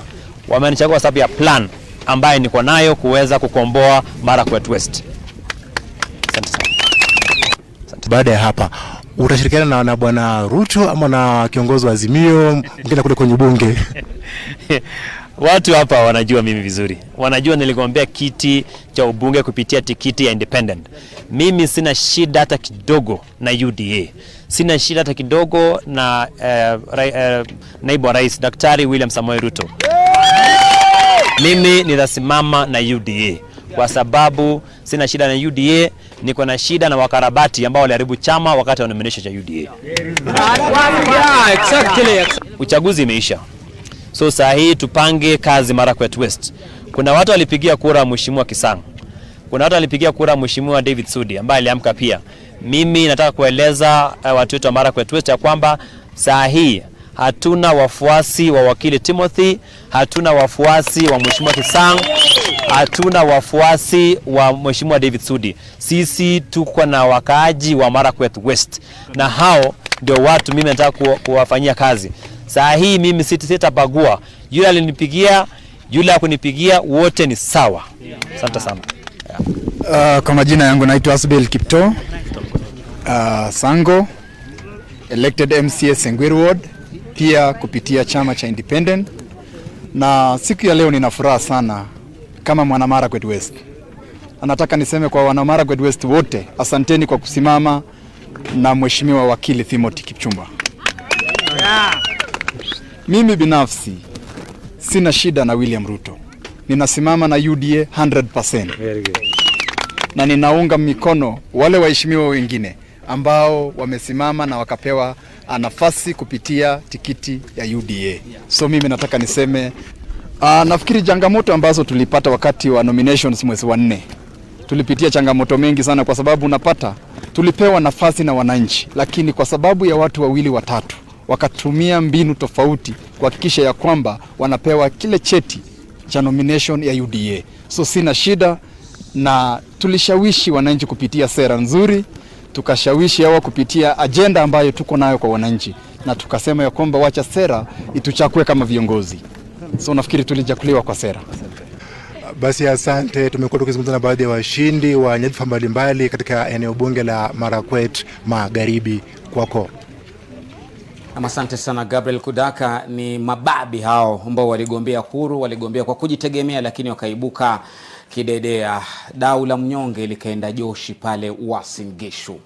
wamenichagua kwa sababu ya plan ambayo niko nayo kuweza kukomboa Marakwet West. Asante sana.
Baada ya hapa utashirikiana na bwana Ruto ama na kiongozi wa Azimio mkienda kule kwenye bunge?
Watu hapa wanajua mimi vizuri. Wanajua niligombea kiti cha ubunge kupitia tikiti ya independent. Mimi sina shida hata kidogo na UDA. Sina shida hata kidogo na naibu wa rais Daktari William Samoei Ruto. Mimi nitasimama na UDA kwa sababu sina shida na UDA, niko na shida na wakarabati ambao waliharibu chama wakati wa nomination cha UDA. Uchaguzi imeisha. So saa hii tupange kazi Marakwet West. Kuna watu walipigia kura mheshimiwa Kisang. Kuna watu walipigia kura mheshimiwa David Sudi ambaye aliamka pia. Mimi nataka kueleza watu wetu wa Marakwet West ya kwamba saa hii hatuna wafuasi wa wakili Timothy, hatuna wafuasi wa mheshimiwa Kisang, hatuna wafuasi wa mheshimiwa David Sudi. Sisi tuko na wakaaji wa Marakwet West na hao ndio watu mimi nataka kuwafanyia kazi. Saa hii mimi sitabagua. Yule alinipigia, yule akunipigia, wote ni sawa. Asante sana.
Kwa majina yangu naitwa Asbel Kipto. Sango, elected MCA Sengwer ward, pia kupitia chama cha independent. Na siku ya leo nina furaha sana kama mwana Marakwet West. Nataka niseme kwa wana Marakwet West wote, asanteni kwa kusimama na mheshimiwa wakili Timothy Kipchumba. Mimi binafsi sina shida na William Ruto. Ninasimama na UDA 100%. Very good. Na ninaunga mikono wale waheshimiwa wengine ambao wamesimama na wakapewa nafasi kupitia tikiti ya UDA. So mimi nataka niseme nafikiri changamoto ambazo tulipata wakati wa nominations mwezi wa 4. Tulipitia changamoto mengi sana kwa sababu unapata tulipewa nafasi na wananchi, lakini kwa sababu ya watu wawili watatu wakatumia mbinu tofauti kuhakikisha ya kwamba wanapewa kile cheti cha nomination ya UDA. So sina shida, na tulishawishi wananchi kupitia sera nzuri, tukashawishi hawa kupitia agenda ambayo tuko nayo kwa wananchi, na tukasema ya kwamba wacha sera ituchakue kama viongozi. So nafikiri tulijakuliwa kwa sera.
Basi asante. Tumekuwa tukizungumza na baadhi ya washindi wa nyadhifa mbalimbali katika eneo bunge la Marakwet Magharibi. Kwako.
Asante sana Gabriel Kudaka. Ni mababi hao ambao waligombea huru, waligombea kwa kujitegemea, lakini wakaibuka kidedea. Dau la mnyonge likaenda joshi pale Uasin Gishu.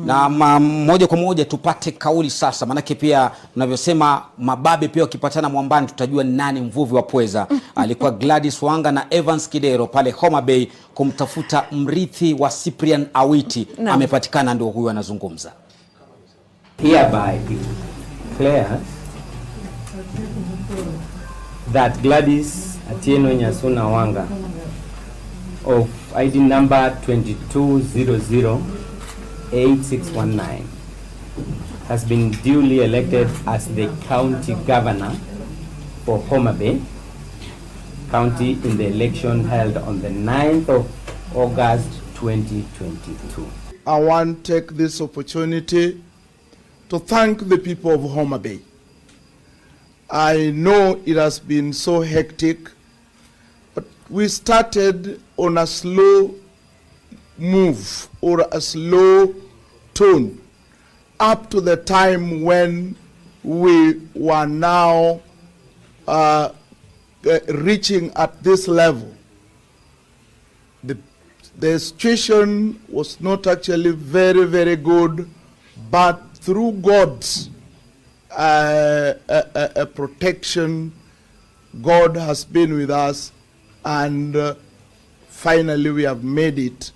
Na moja kwa moja tupate kauli sasa, manake pia unavyosema mababi pia wakipatana mwambani tutajua nani mvuvi wa pweza. Alikuwa Gladys Wanga na Evans Kidero pale Homa Bay kumtafuta mrithi wa Cyprian Awiti. Amepatikana, ndio huyu anazungumza.
Hereby declares that Gladys Atieno Nyasuna Wanga of ID number 22008619 has been duly elected as the county governor for Homa Bay County in the election held on the 9th of August 2022.
I want to take this opportunity to thank the people of Homa Bay. I know it has been so hectic, but we started on a slow move or a slow tone up to the time when we were now reaching at this level. The situation was not actually very, very good, but through God's protection, God has been with us, and finally we have made it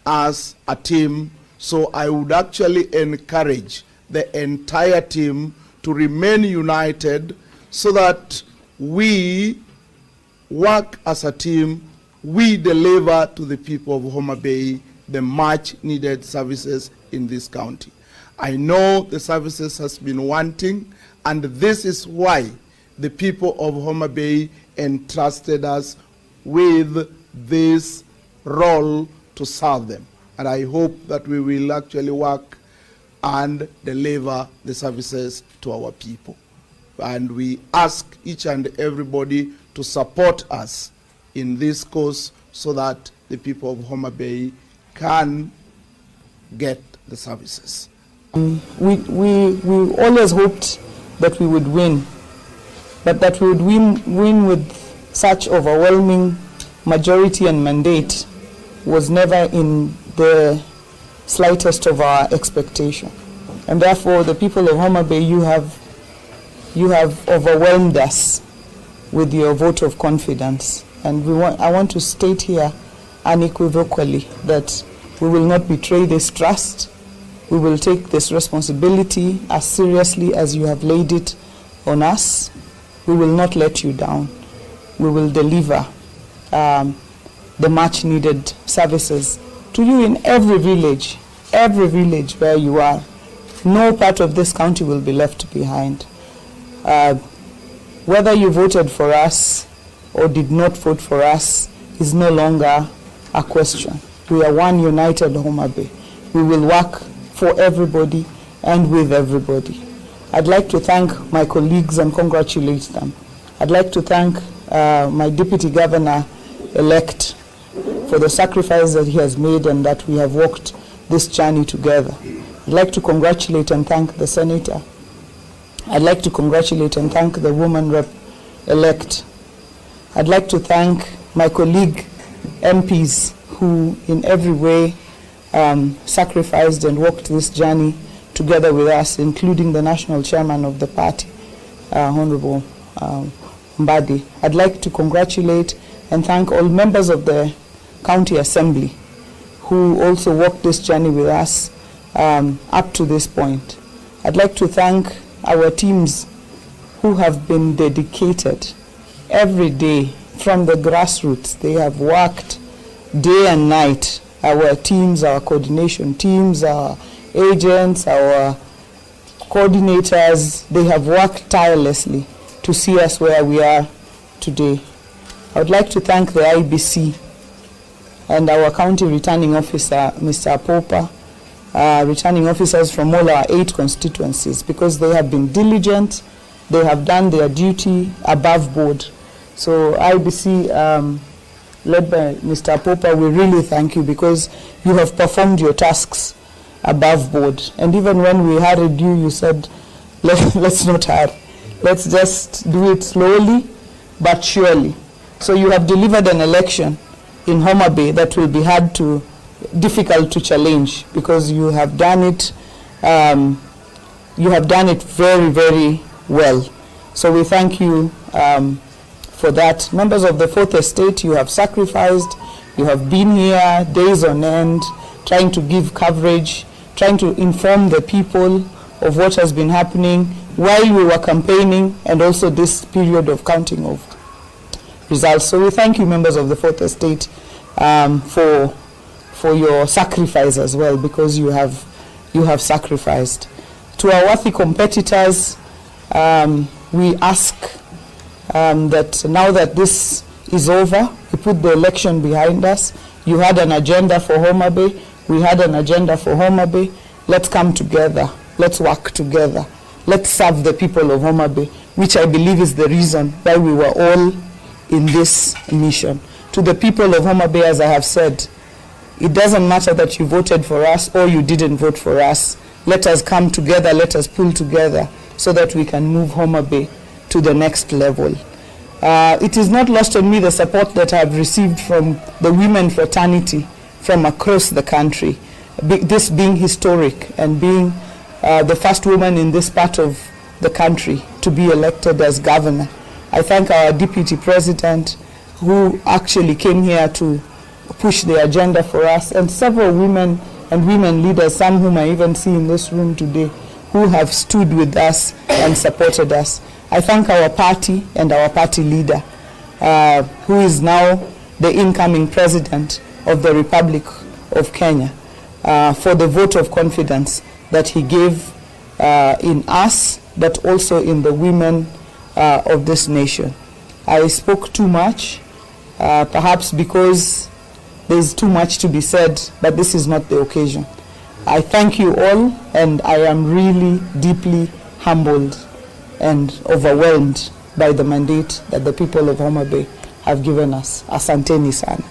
as a team. So I would actually encourage the entire team to remain united so that we work as a team, we deliver to the people of Homa Bay the much needed services in this county. I know the services has been wanting, and this is why the people of Homa Bay entrusted us with this role to serve them. And I hope that we will actually work and deliver the services to our people. And we ask each and everybody to support us in this cause so that the people of Homa Bay can get the services.
We always hoped that we would win, but that we would win with such overwhelming majority and mandate was never in the slightest of our expectation. And therefore, the people of Homa Bay, you have overwhelmed us with your vote of confidence. And I want to state here unequivocally that we will not betray this trust. We will take this responsibility as seriously as you have laid it on us. We will not let you down. We will deliver the much needed services to you in every village where you are. No part of this county will be left behind. Whether you voted for us or did not vote for us is no longer a question. We are one united Homa Bay. We will work for everybody and with everybody. I'd like to thank my colleagues and congratulate them. I'd like to thank my Deputy Governor-elect for the sacrifice that he has made and that we have walked this journey together. I'd like to congratulate and thank the Senator. I'd like to congratulate and thank the woman rep-elect. I'd like to thank my colleague MPs who in every way sacrificed and walked this journey together with us, including the national chairman of the party, Honorable Mbadi. I'd like to congratulate and thank all members of the County Assembly who also walked this journey with us up to this point. I'd like to thank our teams who have been dedicated every day from the grassroots. They have worked day and night. Our teams, our coordination teams, our agents, our coordinators, they have worked tirelessly to see us where we are today. I would like to thank the Iebc and our county returning officer, Mr. Popa, returning officers from all our 8 constituencies, because they have been diligent, they have done their duty above board. So Iebc, led by Mr. Popa, we really thank you because you have performed your tasks above board. And even when we hurried you, you said, let's not hurry. Let's just do it slowly but surely. So you have delivered an election in Homa Bay that will be difficult to challenge, because you have done it very, very well. So we thank you for that. Members of the Fourth Estate, you have sacrificed, you have been here days on end, trying to give coverage, trying to inform the people of what has been happening while we were campaigning, and also this period of counting of results. So we thank you, members of the Fourth Estate, for your sacrifice as well, because you have sacrificed. To our worthy competitors, we ask that now that this is over. We put the election behind us. You had an agenda for Homa Bay. We had an agenda for Homa Bay. Let's come together. Let's work together. Let's serve the people of Homa Bay, which I believe is the reason why we were all in this mission. To the people of Homa Bay, as I have said, it doesn't matter that you voted for us or you didn't vote for us. Let us come together, let us pull together so that we can move Homa Bay to the next level. It is not lost on me the support that I have received from the women fraternity from across the country. This being historic and being the first woman in this part of the country to be elected as governor. I thank our deputy president who actually came here to push the agenda for us, and several women and women leaders, some whom I even see in this room today, who have stood with us and supported us. I thank our party and our party leader, who is now the incoming president of the Republic of Kenya, for the vote of confidence that he gave in us, but also in the women of this nation. I spoke too much, perhaps because there's too much to be said, but this is not the occasion. I thank you all, and I am really deeply humbled and overwhelmed by the mandate that the people of Homa Bay have given us. Asanteni sana.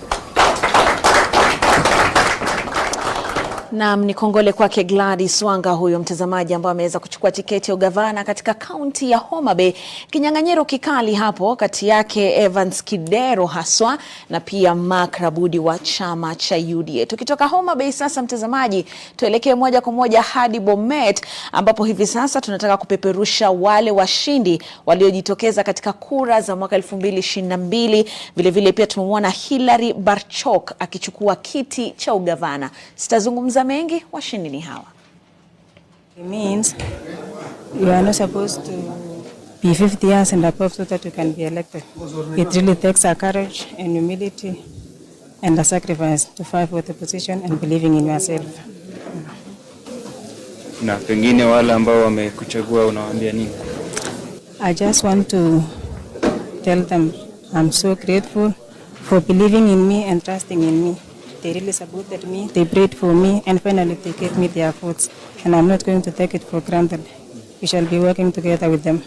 Naam, ni kongole kwake Gladys Wanga huyo mtazamaji ambaye ameweza kuchukua tiketi ya ugavana katika kaunti ya Homa Bay. Kinyang'anyiro kikali hapo kati yake Evans Kidero haswa na pia Mark Rabudi wa chama cha UDA. Tukitoka Homa Bay sasa mtazamaji, tuelekee moja kwa moja hadi Bomet ambapo hivi sasa tunataka kupeperusha wale washindi waliojitokeza katika kura za mwaka 2022. Vile vile pia tumemwona Hilary Barchok akichukua kiti cha ugavana. Sitazungumza mengi, washindi ni hawa.
It means you are not supposed to be 50 years and above so that you can be elected. It really takes a courage and humility and a sacrifice to fight for the position and believing in yourself.
Na pengine wale ambao wamekuchagua unawaambia nini?
I just want to tell them I'm so grateful for believing in me and trusting in me. They really supported me, they prayed for me, and finally they gave me their votes. And I'm not going to take it for granted. We shall be working together with them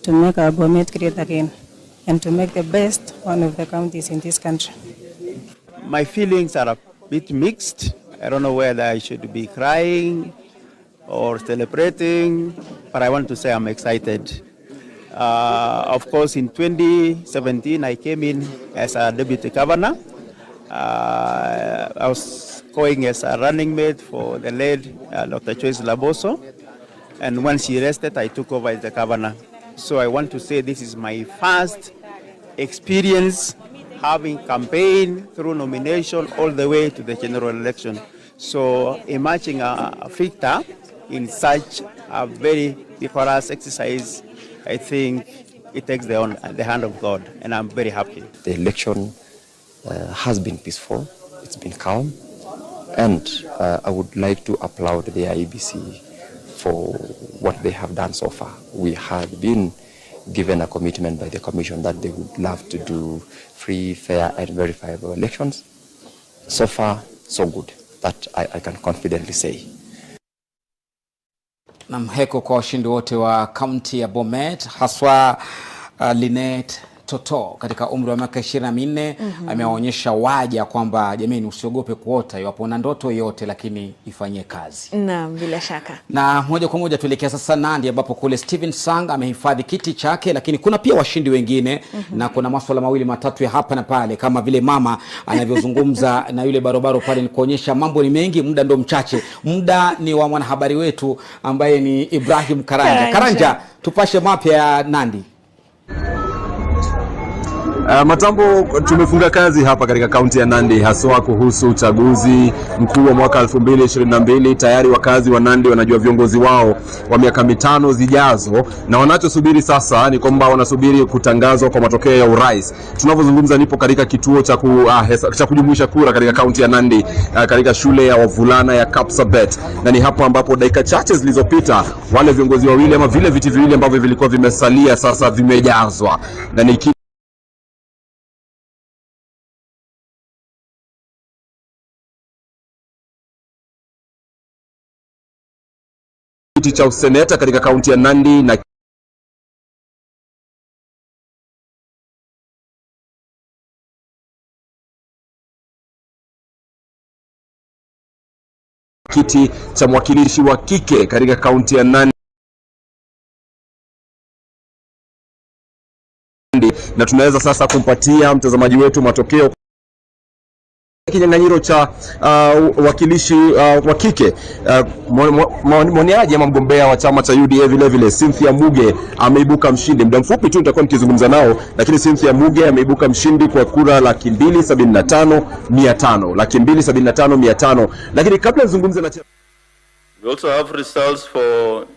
to make our Bomet great again and to make the best one of the counties in this country.
My feelings are a bit mixed. I don't know whether I should be crying or celebrating, but I want to say I'm excited. Of course, in 2017, I came in as a deputy governor. I was going as a running mate for the late Dr. Choice Laboso, and when she rested, I took over as the governor. So I want to say this is my first experience having campaign through nomination all the way to the general election. So emerging a victor in such a very vigorous exercise, I think it takes the hand of God, and I'm very happy.
The election has been peaceful, it's been calm, and I would like to applaud the Iebc for what they have done so far. We had been given a commitment by the Commission that they would love to do free, fair, and verifiable elections. So far, so good. That I can confidently say.
Na mheko kwa washindi wote wa kaunti ya Bomet, haswa Linet Toto katika umri wa miaka 24 amewaonyesha waja kwamba jamani usiogope kuota, iwapo una ndoto yote lakini ifanyie kazi.
Naam, bila shaka.
Na moja kwa moja tuelekea sasa Nandi ambapo kule Steven Sang amehifadhi kiti chake, lakini kuna pia washindi wengine na kuna masuala mawili matatu ya hapa na pale kama vile mama anavyozungumza na yule barobaro pale, ni kuonyesha mambo ni mengi, muda ndo mchache. Muda ni wa mwanahabari wetu ambaye ni Ibrahim Karanja. Karanja, tupashe mapya ya Nandi.
Matambo, tumefunga kazi hapa katika kaunti ya Nandi haswa kuhusu uchaguzi mkuu wa mwaka 2022. Tayari wakazi wa Nandi wanajua viongozi wao wa miaka 5 zijazo, na wanachosubiri sasa ni kwamba wanasubiri kutangazwa kwa matokeo ya urais. Tunavyozungumza nipo katika kituo cha kujumuisha kura katika kaunti ya Nandi, katika shule ya wavulana ya Kapsabet, na ni hapo ambapo dakika chache zilizopita wale viongozi wawili ama vile viti viwili ambavyo vilikuwa vimesalia sasa vimejazwa, na ni kiti cha useneta katika kaunti ya Nandi na kiti cha mwakilishi wa kike katika kaunti ya Nandi, na tunaweza sasa kumpatia mtazamaji wetu matokeo kinyang'anyiro cha wakilishi wa kike. Mwaniaji ama mgombea wa chama cha UDA vile vile Cynthia Muge ameibuka mshindi. Muda mfupi tu nitakuwa nikizungumza nao, lakini Cynthia Muge ameibuka mshindi kwa kura 275,500, 275,500. Lakini kabla nizungumze na
we also have results for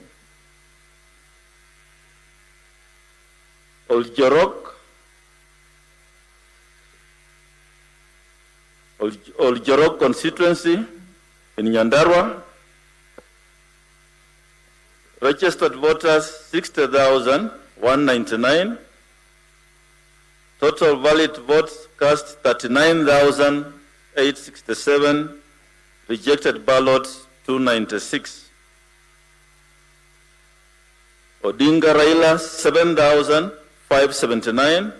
Oljorok constituency in Nyandarua. Registered voters 60,199. Total valid votes cast 39,867. Rejected ballots 296. Odinga Raila 7,579.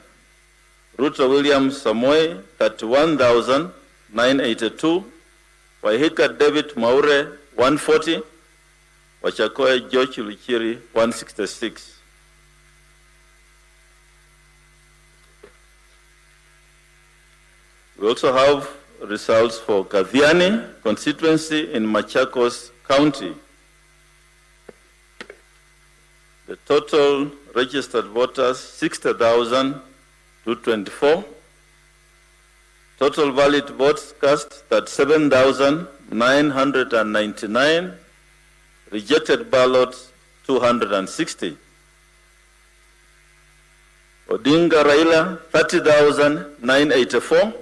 Ruto William Samoei 31,982. Waihika David Maure 140. Wachakoya George Luchiri 166. We also have results for Kathiani constituency in Machakos County. The total registered voters 60,224. Total valid votes cast 37,999. Rejected ballots 260. Odinga Raila 30,984.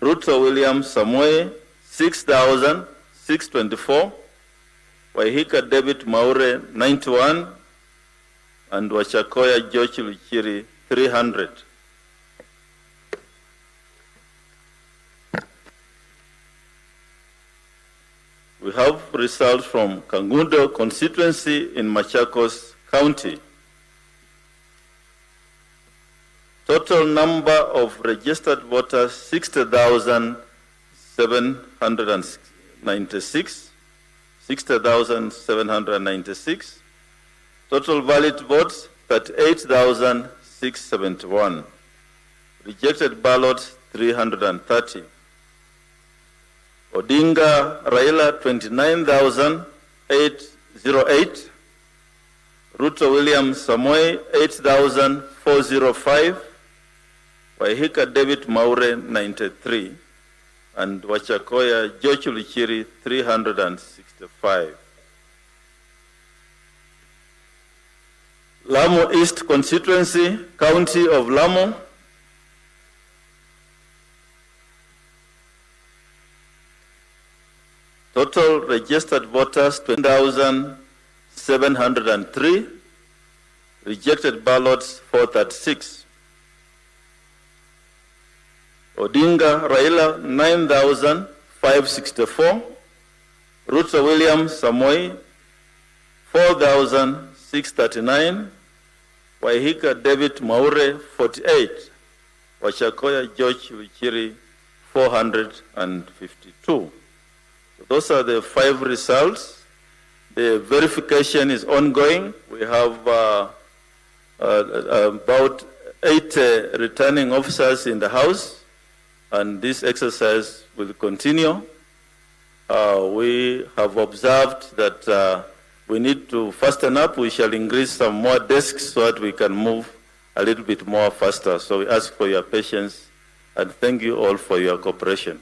Ruto William Samoei 6,624. Waihika David Maure 91. And Wachakoya George Luchiri 300. We have results from Kangundo constituency in Machakos County. Total number of registered voters 60,796. 60,796. Total valid votes 38,671. Rejected ballots 330. Odinga Raila 29,808. Ruto William Samoei 8,405. Waihika David Maure 93. And Wachakoya George Luchiri 365. Lamu East constituency, County of Lamu. Total registered voters 20,703. Rejected ballots 436. Odinga Raila 9,564. Ruto William Samoei 4,639. Waihika David Maure 48. Wachakoya George Luchiri 452. Those are the 5 results. The verification is ongoing. We have about 8 returning officers in the House, and this exercise will continue. We have observed that we need to fasten up. We shall increase some more desks so that we can move a little bit more faster. So we ask for your patience and thank you all for your cooperation.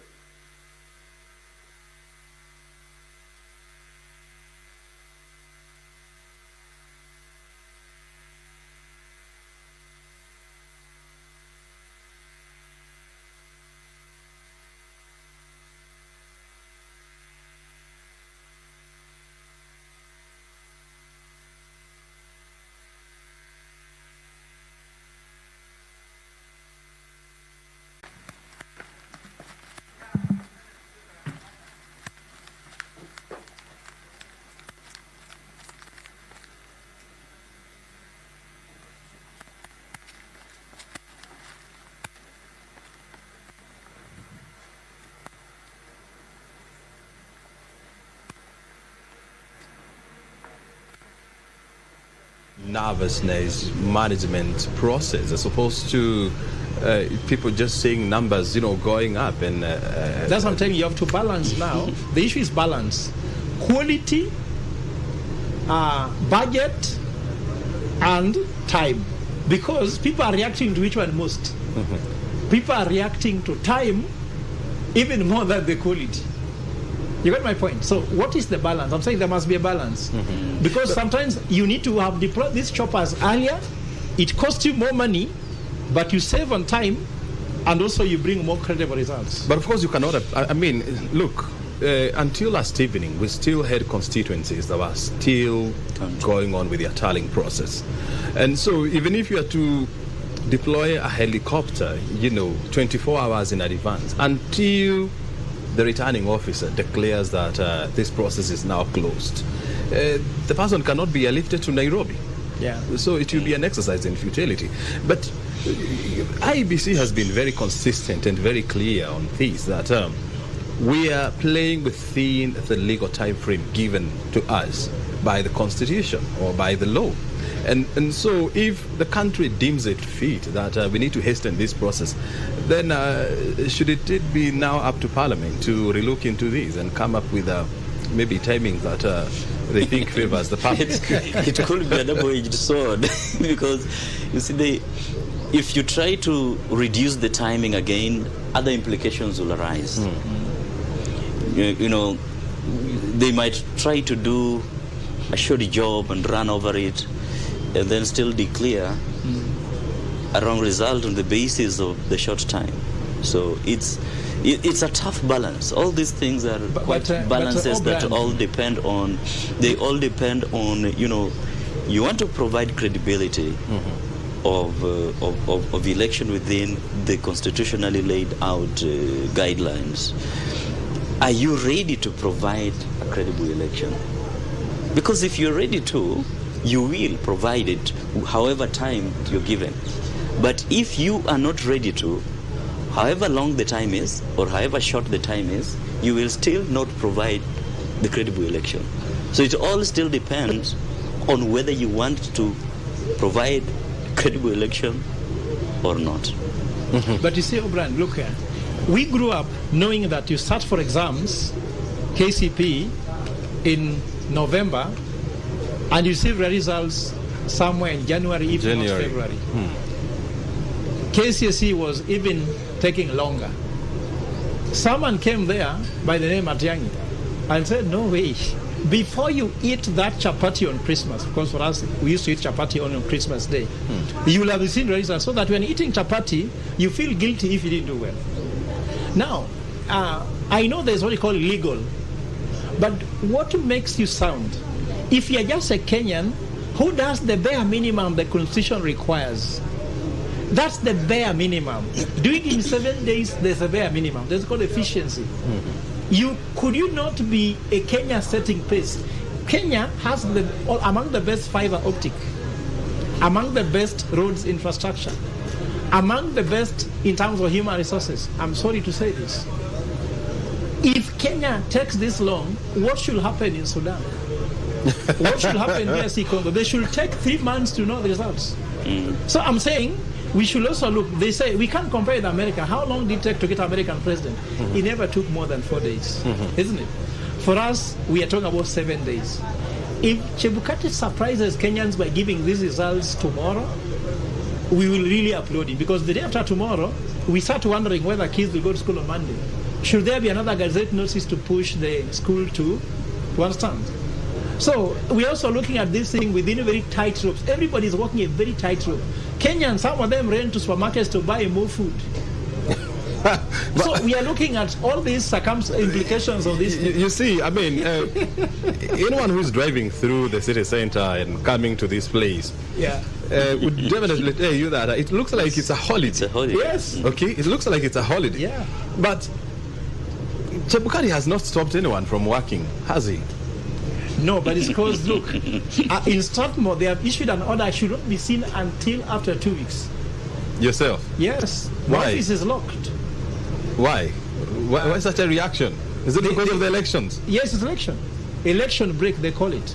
nervousness management process as opposed to people just saying numbers, going up. And
that's what I'm telling you. You have to balance now. The issue is balance. Quality, budget, and time. Because people are reacting to which one most. People are reacting to time even more than the quality. You got my point? So what is the balance? I'm saying there must be a balance. Because sometimes you need to have deployed these choppers earlier. It costs you more money, but you save on time, and also you bring more credible results.
But of course you cannot, look, until last evening, we still had constituencies that were still going on with their tallying process. And so even if you are to deploy a helicopter, 24 hours in advance, until the returning officer declares that this process is now closed, the person cannot be airlifted to Nairobi.
Yeah.
So it will be an exercise in futility. But IEBC has been very consistent and very clear on this, that we are playing within the legal time frame given to us by the Constitution or by the law. And so if the country deems it fit that we need to hasten this process, then should it be now up to Parliament to relook into this and come up with maybe timing that they think favors the public?
It could be a double-edged sword because, you see, if you try to reduce the timing again, other implications will arise. They might try to do a shoddy job and run over it, and then still declare a wrong result on the basis of the short time. So it's a tough balance. All these things are balances that all depend on. They all depend on. You want to provide credibility of election within the constitutionally laid out guidelines. Are you ready to provide a credible election? Because if you're ready to, you will provide it however time you're given. But if you are not ready to, however long the time is or however short the time is, you will still not provide the credible election. So it all still depends on whether you want to provide credible election or not.
But you see, O'Brien, look here. We grew up knowing that you start for exams, KCP, in November, and you receive the results somewhere in January, if not February. KCSE was even taking longer. Someone came there by the name Atiang'i and said, no way. Before you eat that chapati on Christmas, because for us, we used to eat chapati only on Christmas Day, you will have seen the results, so that when eating chapati, you feel guilty if you didn't do well. Now, I know there's what you call legal, but what makes you sound? If you're just a Kenyan who does the bare minimum the Constitution requires, that's the bare minimum. Doing it in 7 days, there's a bare minimum. That's called efficiency. Could you not be a Kenya setting pace? Kenya has among the best fiber optic, among the best roads infrastructure, among the best in terms of human resources. I'm sorry to say this. If Kenya takes this long, what should happen in Sudan? What should happen in DRC Congo? They should take 3 months to know the results. So I'm saying we should also look. They say we can't compare with America. How long did it take to get an American president? It never took more than 4 days, isn't it? For us, we are talking about 7 days. If Chebukati surprises Kenyans by giving these results tomorrow, we will really applaud him, because the day after tomorrow, we start wondering whether kids will go to school on Monday. Should there be another gazette notice to push the school to understand? So we're also looking at this thing within a very tight ropes. Everybody is walking a very tight rope. Kenyans, some of them ran to supermarkets to buy more food. So we are looking at all these implications of this.
You see, I mean, anyone who's driving through the city center and coming to this place, would definitely tell you that it looks like it's a holiday.
It's a holiday.
Yes.
Okay, it looks like it's a holiday.
Yeah.
But Chebukati has not stopped anyone from working, has he?
No, but it's because, look, in Strathmore, they have issued an order should not be seen until after 2 weeks.
Yourself?
Yes.
Why?
The office is locked.
Why? Why such a reaction? Is it because of the elections?
Yes, it's election. Election break, they call it.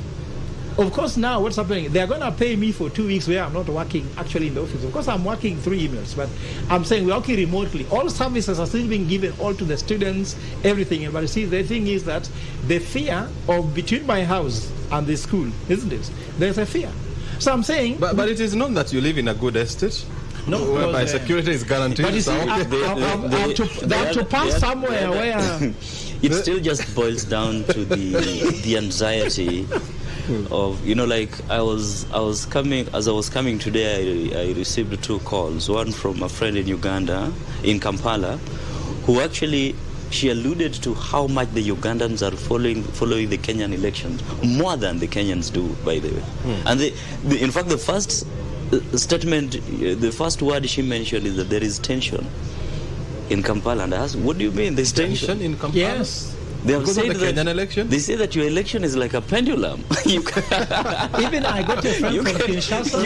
of course, now what's happening? They're going to pay me for 2 weeks where I'm not working actually in the office. Of course, I'm working through emails, but I'm saying we're working remotely. All services are still being given all to the students, everything. But you see, the thing is that the fear of between my house and the school, isn't it? There's a fear. So I'm saying...
But it is not that you live in a good estate.
No,
whereby security is guaranteed.
But you see, I have to pass somewhere where...
It still just boils down to the anxiety of, you know, like I was coming today, I received 2 calls, one from a friend in Uganda, in Kampala, who actually, she alluded to how much the Ugandans are following the Kenyan elections, more than the Kenyans do, by the way. And in fact, the first statement, the first word she mentioned is that there is tension in Kampala. And I asked, what do you mean there's tension
in Kampala?
Yes.
They have
because
said
of the
that
Kenyan election?
They say that your election is like a pendulum.
Even I got a friend from Kinshasa.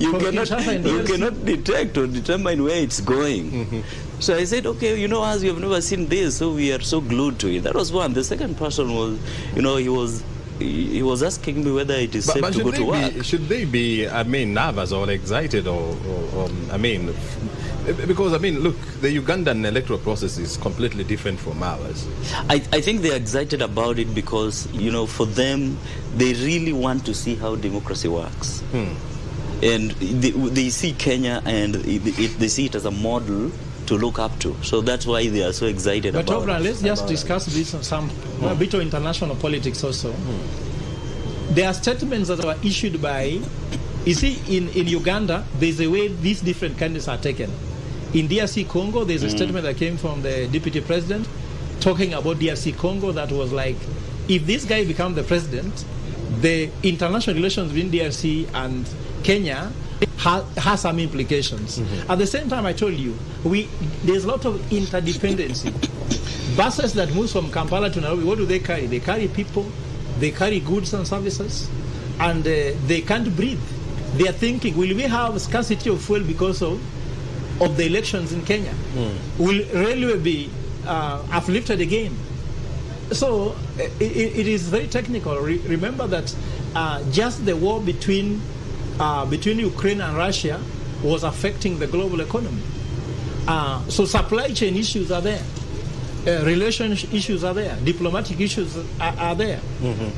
You cannot detect or determine where it's going. So I said, okay, you know, as you have never seen this, so we are so glued to it. That was one. The second person was, you know, he was asking me whether it is safe to go to work.
Should they be, I mean, nervous or excited or I mean, because, I mean, look, the Ugandan electoral process is completely different from ours.
I think they're excited about it because, you know, for them, they really want to see how democracy works. And they see Kenya and they see it as a model to look up to. So that's why they are so excited about it.
But let's just discuss this on a bit of international politics also. There are statements that were issued by, you see, in Uganda, there's a way these different candidates are taken. In DRC Congo, there's a statement that came from the deputy president talking about DRC Congo that was like, if this guy becomes the president, the international relations between DRC and Kenya has some implications. At the same time, I told you, there's a lot of interdependency. Buses that move from Kampala to Nairobi, what do they carry? They carry people, they carry goods and services, and they can't breathe. They are thinking, will we have scarcity of fuel because of the elections in Kenya? Will railway be uplifted again? So it is very technical. Remember that just the war between Ukraine and Russia was affecting the global economy. So supply chain issues are there. Relationship issues are there. Diplomatic issues are there.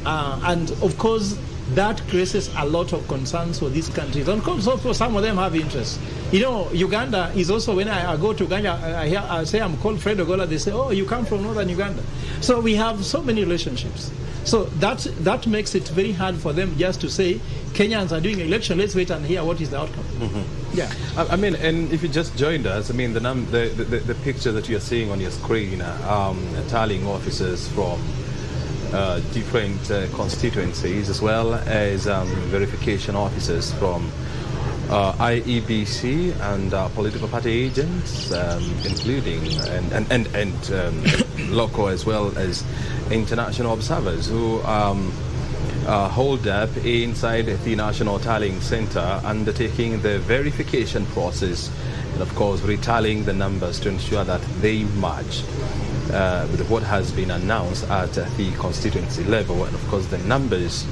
And of course, that creates a lot of concerns for these countries. And of course, some of them have interests. You know, Uganda is also, when I go to Uganda, I say I'm called Fred Ogola, they say, oh, you come from northern Uganda. So we have so many relationships. So that makes it very hard for them just to say, Kenyans are doing election, let's wait and hear what is the outcome. Yeah.
I mean, and if you just joined us, I mean, the picture that you're seeing on your screen, tallying officers from different constituencies, as well as verification officers from IEBC and political party agents, including and local as well as international observers who hold up inside the National Tallying Center, undertaking the verification process and, of course, retallying the numbers to ensure that they match with what has been announced at the constituency level, and, of course, the numbers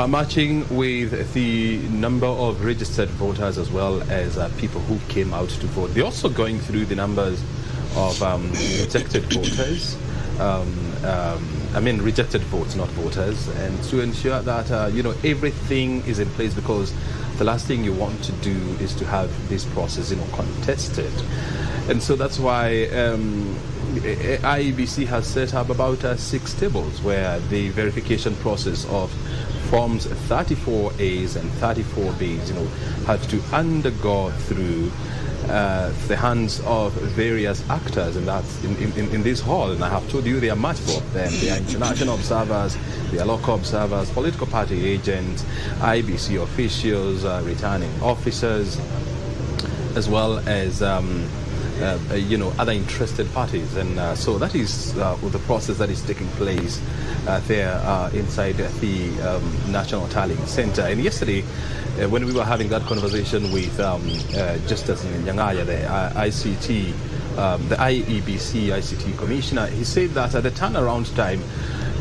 matching with the number of registered voters as well as people who came out to vote. They're also going through the numbers of rejected voters. I mean rejected votes, not voters, and to ensure that you know, everything is in place, because the last thing you want to do is to have this process, you know, contested. And so that's why IEBC has set up about 6 tables where the verification process of forms 34As and 34Bs, you know, have to undergo through the hands of various actors, and that's in this hall. And I have told you, there are multiple of them. They are international observers, they are local observers, political party agents, IBC officials, returning officers, as well as you know, other interested parties. And so that is the process that is taking place there inside the National Tallying Center. And yesterday, when we were having that conversation with Justice Nyangaya, the ICT, the IEBC ICT commissioner, he said that the turnaround time,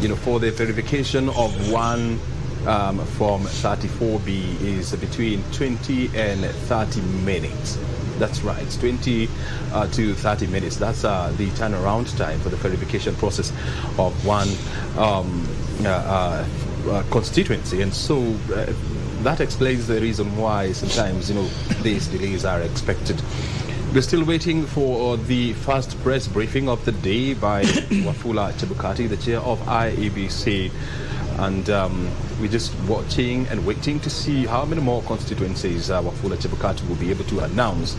you know, for the verification of one from 34B is between 20 and 30 minutes. That's right, 20 to 30 minutes. That's the turnaround time for the verification process of one constituency. And so that explains the reason why sometimes, these delays are expected. We're still waiting for the first press briefing of the day by Wafula Chebukati, the chair of Iebc. And we're just watching and waiting to see how many more constituencies Wafula Chebukati will be able to announce,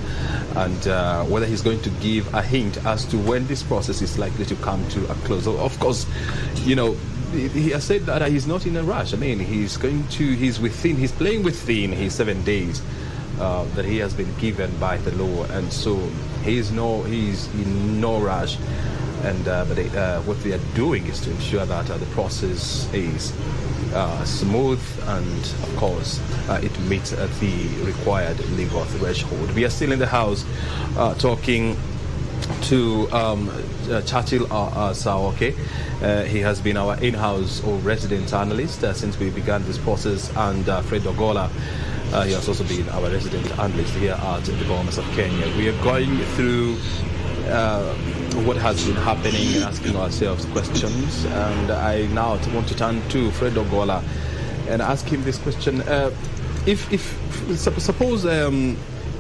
and whether he's going to give a hint as to when this process is likely to come to a close. Of course, he has said that he's not in a rush. I mean, he's playing within his 7 days that he has been given by the law, and so he's in no rush. And but what they are doing is to ensure that the process is smooth, and of course it meets the required legal threshold. We are still in the House talking to Churchill Saoke. He has been our in-house or resident analyst since we began this process, and Fred Ogola, he has also been our resident analyst here at the Bomas of Kenya. We are going through what has been happening and asking ourselves questions, and I now want to turn to Fred Ogola and ask him this question. Suppose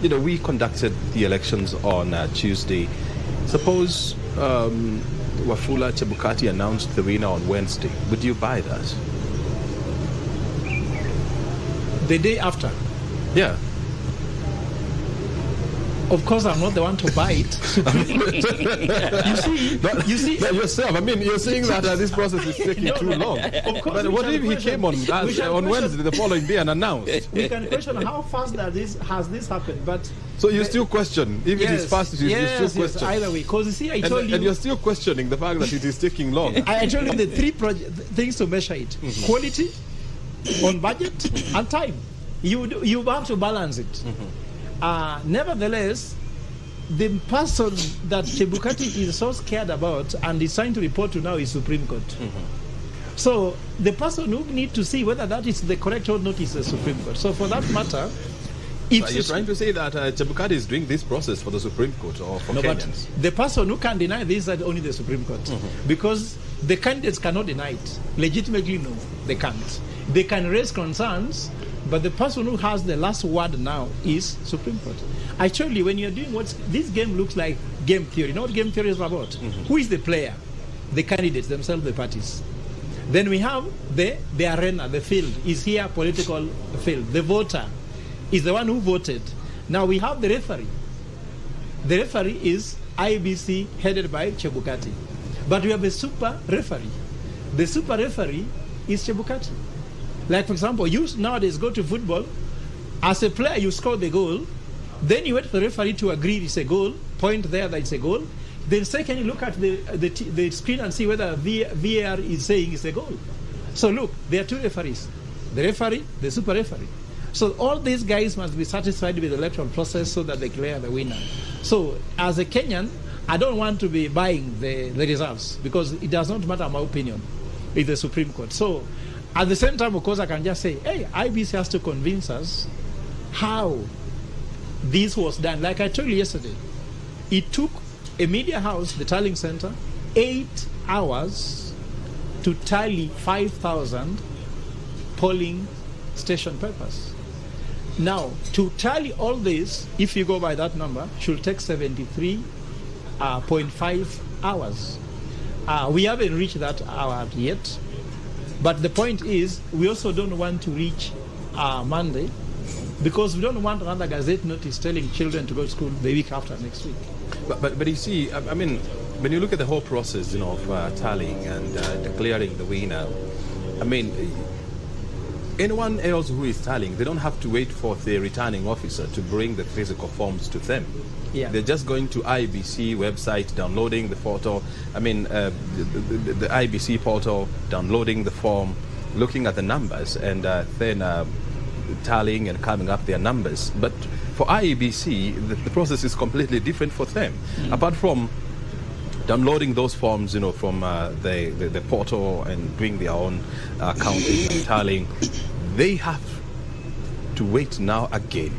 we conducted the elections on Tuesday. Suppose Wafula Chebukati announced the winner on Wednesday. Would you buy that?
The day after?
Yeah.
Of course, I'm not the one to buy it. you see,
but yourself. I mean, you're saying that this process is taking too long.
Of course,
but what if he came on Wednesday, the following day, and announced?
We can question how fast has this happened, but
so you still question if it is fast. You still question
either way. Because you see, I told you,
and you're still questioning the fact that it is taking long.
I told you the three things to measure it: quality, on budget, and time. You have to balance it. Nevertheless, the person that Chebukati is so scared about and is trying to report to now is Supreme Court. So the person who need to see whether that is the correct or not is the Supreme Court. So for that matter,
if you're trying to say that Chebukati is doing this process for the Supreme Court or for Kenyans?
But the person who can deny this is only the Supreme Court, because the candidates cannot deny it. Legitimately, no, they can't. They can raise concerns, but the person who has the last word now is Supreme Court. I tell you, when you're doing this game looks like game theory. You know what game theory is about? Who is the player? The candidates themselves, the parties. Then we have the arena, the field is here, political field. The voter is the one who voted. Now we have the referee. The referee is Iebc headed by Chebukati. But we have a super referee. The super referee is Chebukati. Like, for example, you nowadays go to football. As a player, you score the goal. Then you wait for the referee to agree it's a goal. Point there that it's a goal. Then second, you look at the screen and see whether VAR is saying it's a goal. So look, there are two referees. The referee, the super referee. So all these guys must be satisfied with the electoral process so that they declare the winner. So as a Kenyan, I don't want to be buying the results, because it does not matter my opinion with the Supreme Court. So at the same time, of course, I can just say, hey, IBC has to convince us how this was done. Like I told you yesterday, it took a media house, the tallying center, 8 hours to tally 5,000 polling station papers. Now, to tally all this, if you go by that number, should take 73.5 hours. We haven't reached that hour yet. But the point is, we also don't want to reach Monday, because we don't want another Gazette notice telling children to go to school the week after next week.
But you see, I mean, when you look at the whole process, of tallying and declaring the winner, I mean, anyone else who is tallying, they don't have to wait for the returning officer to bring the physical forms to them.
Yeah.
They're just going to IBC website, downloading the photo. I mean, the IBC portal, downloading the form, looking at the numbers, and then tallying and coming up their numbers. But for IEBC, the process is completely different for them. Apart from downloading those forms, from the portal and doing their own counting and tallying. They have to wait now again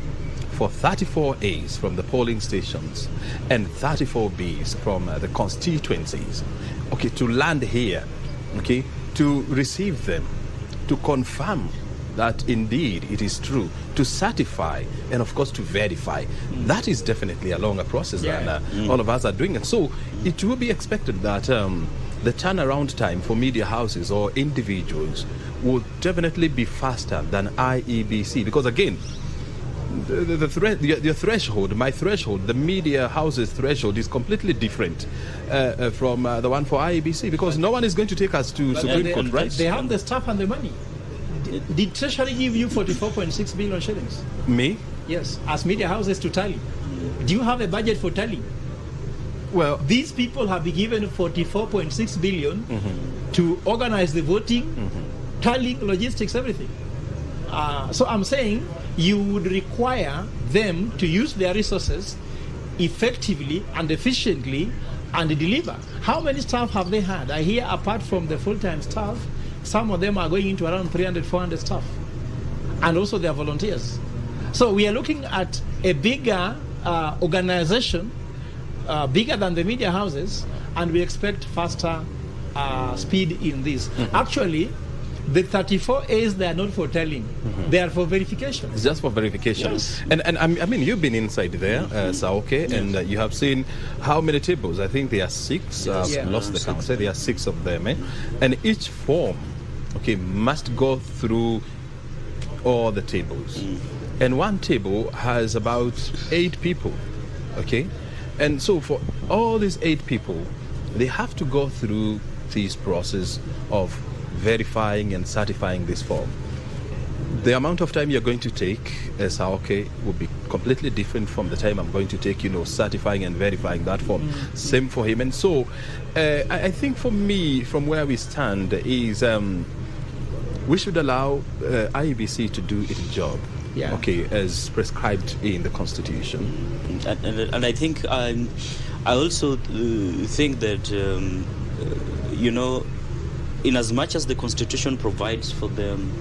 for 34 A's from the polling stations and 34 B's from the constituencies, okay, to land here, okay, to receive them, to confirm that indeed it is true, to certify, and of course to verify. That is definitely a longer process than all of us are doing. And so it will be expected that the turnaround time for media houses or individuals will definitely be faster than IEBC, because again, your threshold, my threshold, the media house's threshold is completely different from the one for IEBC, because no one is going to take us to Supreme Court, right?
They have the staff and the money. Did Treasury give you 44.6 billion shillings?
Me?
Yes, as media houses to tally. Do you have a budget for tally?
Well,
these people have been given 44.6 billion to organize the voting, tallying, logistics, everything. So I'm saying you would require them to use their resources effectively and efficiently and deliver. How many staff have they had? I hear apart from the full-time staff, some of them are going into around 300, 400 staff. And also they are volunteers. So we are looking at a bigger organization, bigger than the media houses, and we expect faster speed in this. Actually, the 34 A's, they are not for telling. They are for verification.
It's just for verification.
Yes.
And I mean, you've been inside there, Saoke, and you have seen how many tables. I think there are 6. I've lost the count. There are 6 of them. And each form, okay, must go through all the tables. And one table has about 8 people, okay? And so for all these 8 people, they have to go through this process of verifying and certifying this form. The amount of time you're going to take as Saoke will be completely different from the time I'm going to take, certifying and verifying that form. Same for him. And so I think for me, from where we stand, is we should allow IEBC to do its job, okay, as prescribed in the Constitution.
And I think I also think that, in as much as the Constitution provides for them,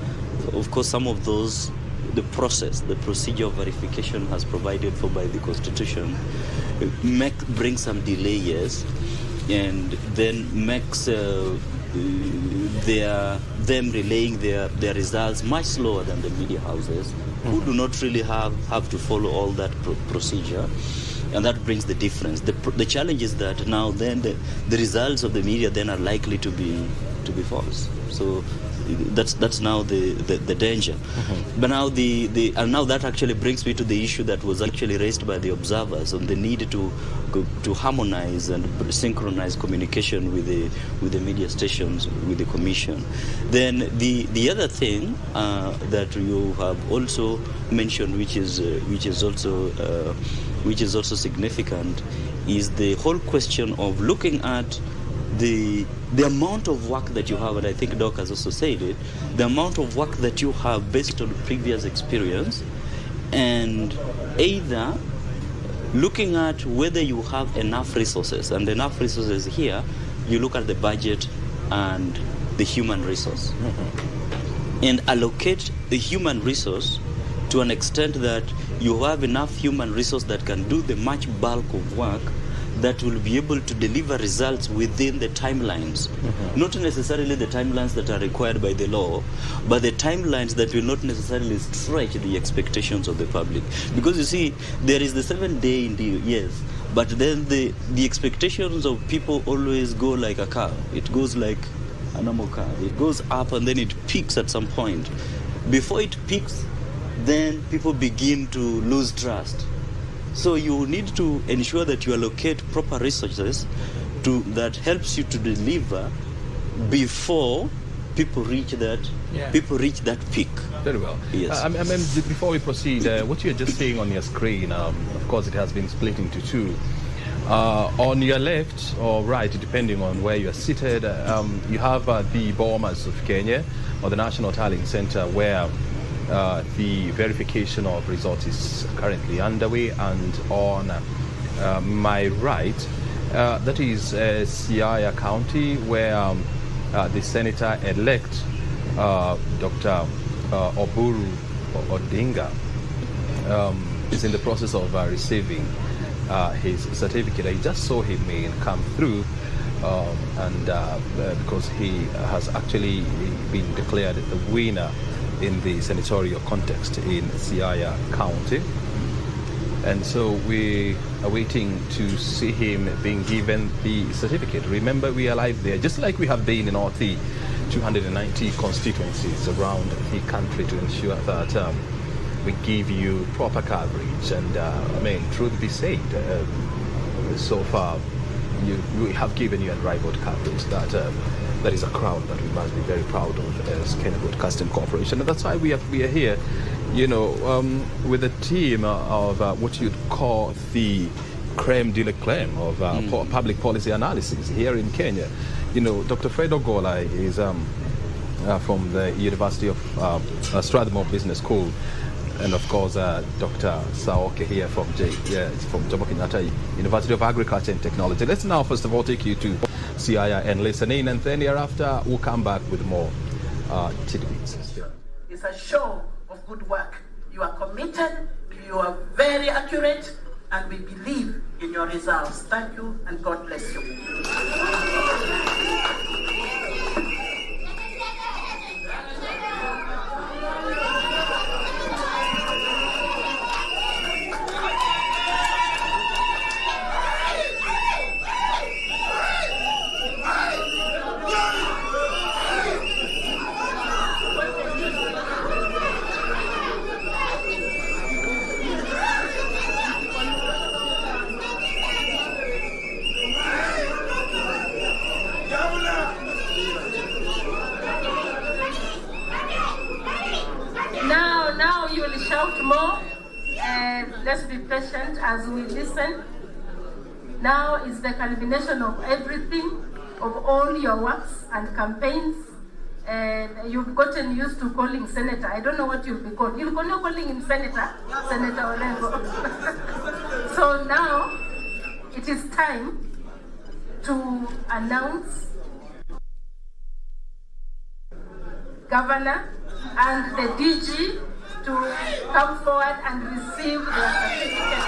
of course, some of those, the procedure of verification has provided for by the Constitution, bring some delay, yes, and then makes them relaying their results much slower than the media houses, who do not really have to follow all that procedure. And that brings the difference. The challenge is that now then the results of the media then are likely to be false. So that's now the danger. But now now that actually brings me to the issue that was actually raised by the observers on the need to harmonize and synchronize communication with the media stations, with the commission. Then the other thing that you have also mentioned, which is also significant, is the whole question of looking at the amount of work that you have, and I think Doc has also said it, the amount of work that you have based on previous experience, and either looking at whether you have enough resources, and enough resources here, you look at the budget and the human resource, and allocate the human resource to an extent that you have enough human resource that can do the much bulk of work that will be able to deliver results within the timelines. Not necessarily the timelines that are required by the law, but the timelines that will not necessarily stretch the expectations of the public. Because you see, there is the 7-day deal, yes, but then the expectations of people always go like a car. It goes like a normal car. It goes up and then it peaks at some point. Before it peaks, then people begin to lose trust. So you need to ensure that you allocate proper resources that helps you to deliver before people reach that peak.
Very well.
Yes.
Before we proceed, what you're just saying on your screen, of course, it has been split into 2. On your left or right, depending on where you are seated, you have the Bomas of Kenya, or the National Tallying Center, where the verification of results is currently underway. And on my right That is Siaya County, where the Senator-elect, Dr. Oburu Odinga, is in the process of receiving his certificate. I just saw him come through, because he has actually been declared the winner in the senatorial contest in Siaya County. And so we are waiting to see him being given the certificate. Remember, we are live there, just like we have been in all the 290 constituencies around the country, to ensure that we give you proper coverage. And truth be said, so far we have given you unrivaled coverage. That is a crown that we must be very proud of as Kenya Broadcasting Corporation. And that's why we are here, with a team of what you'd call the creme de la creme of public policy analysis here in Kenya. Dr. Fred Ogola is from the University of Strathmore Business School. And of course, Dr. Saoke here from Jomo Kenyatta University of Agriculture and Technology. Let's now, first of all, take you to Siaya and listen in, and then hereafter we'll come back with more tidbits.
It's a show of good work. You are committed, you are very accurate, and we believe in your results. Thank you, and God bless you. Now you will shout more, and let's be patient as we listen. Now is the culmination of everything, of all your works and campaigns. And you've gotten used to calling Senator. I don't know what you'll be called. You'll continue calling him Senator, Senator Orengo. So now it is time to announce Governor and the DG to come forward and receive their certificate.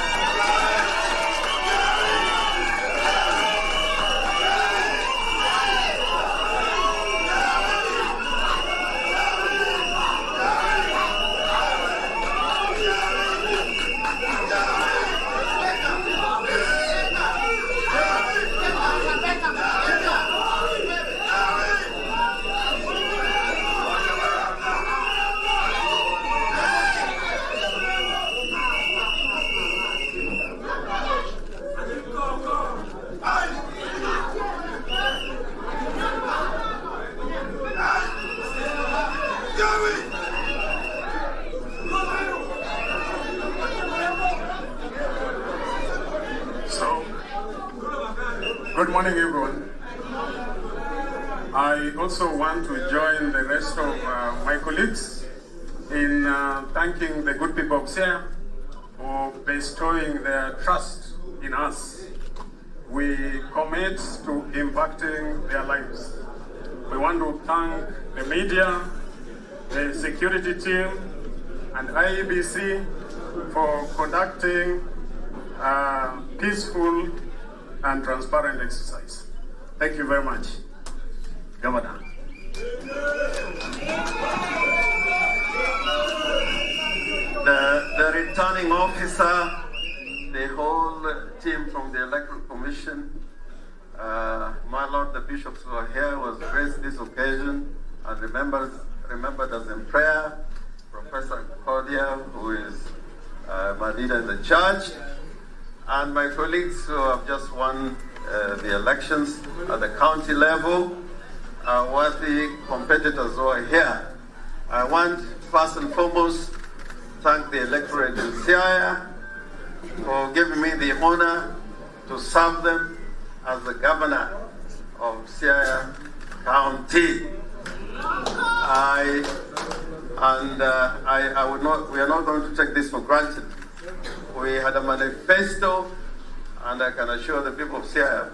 Good morning, everyone. I also want to join the rest of my colleagues in thanking the good people of Siaya for bestowing their trust in us. We commit to impacting their lives. We want to thank the media, the security team, and Iebc for conducting peaceful and transparent exercise. Thank you very much, Governor.
The returning officer, the whole team from the Electoral Commission, my Lord, the bishops who are here, was graced this occasion and remembered us in prayer. Professor Cordia, who is my leader in the church, and my colleagues who have just won the elections at the county level, worthy competitors who are here. I want first and foremost thank the electorate in Siaya for giving me the honor to serve them as the governor of Siaya County. We are not going to take this for granted. We had a manifesto and I can assure the people of Siaya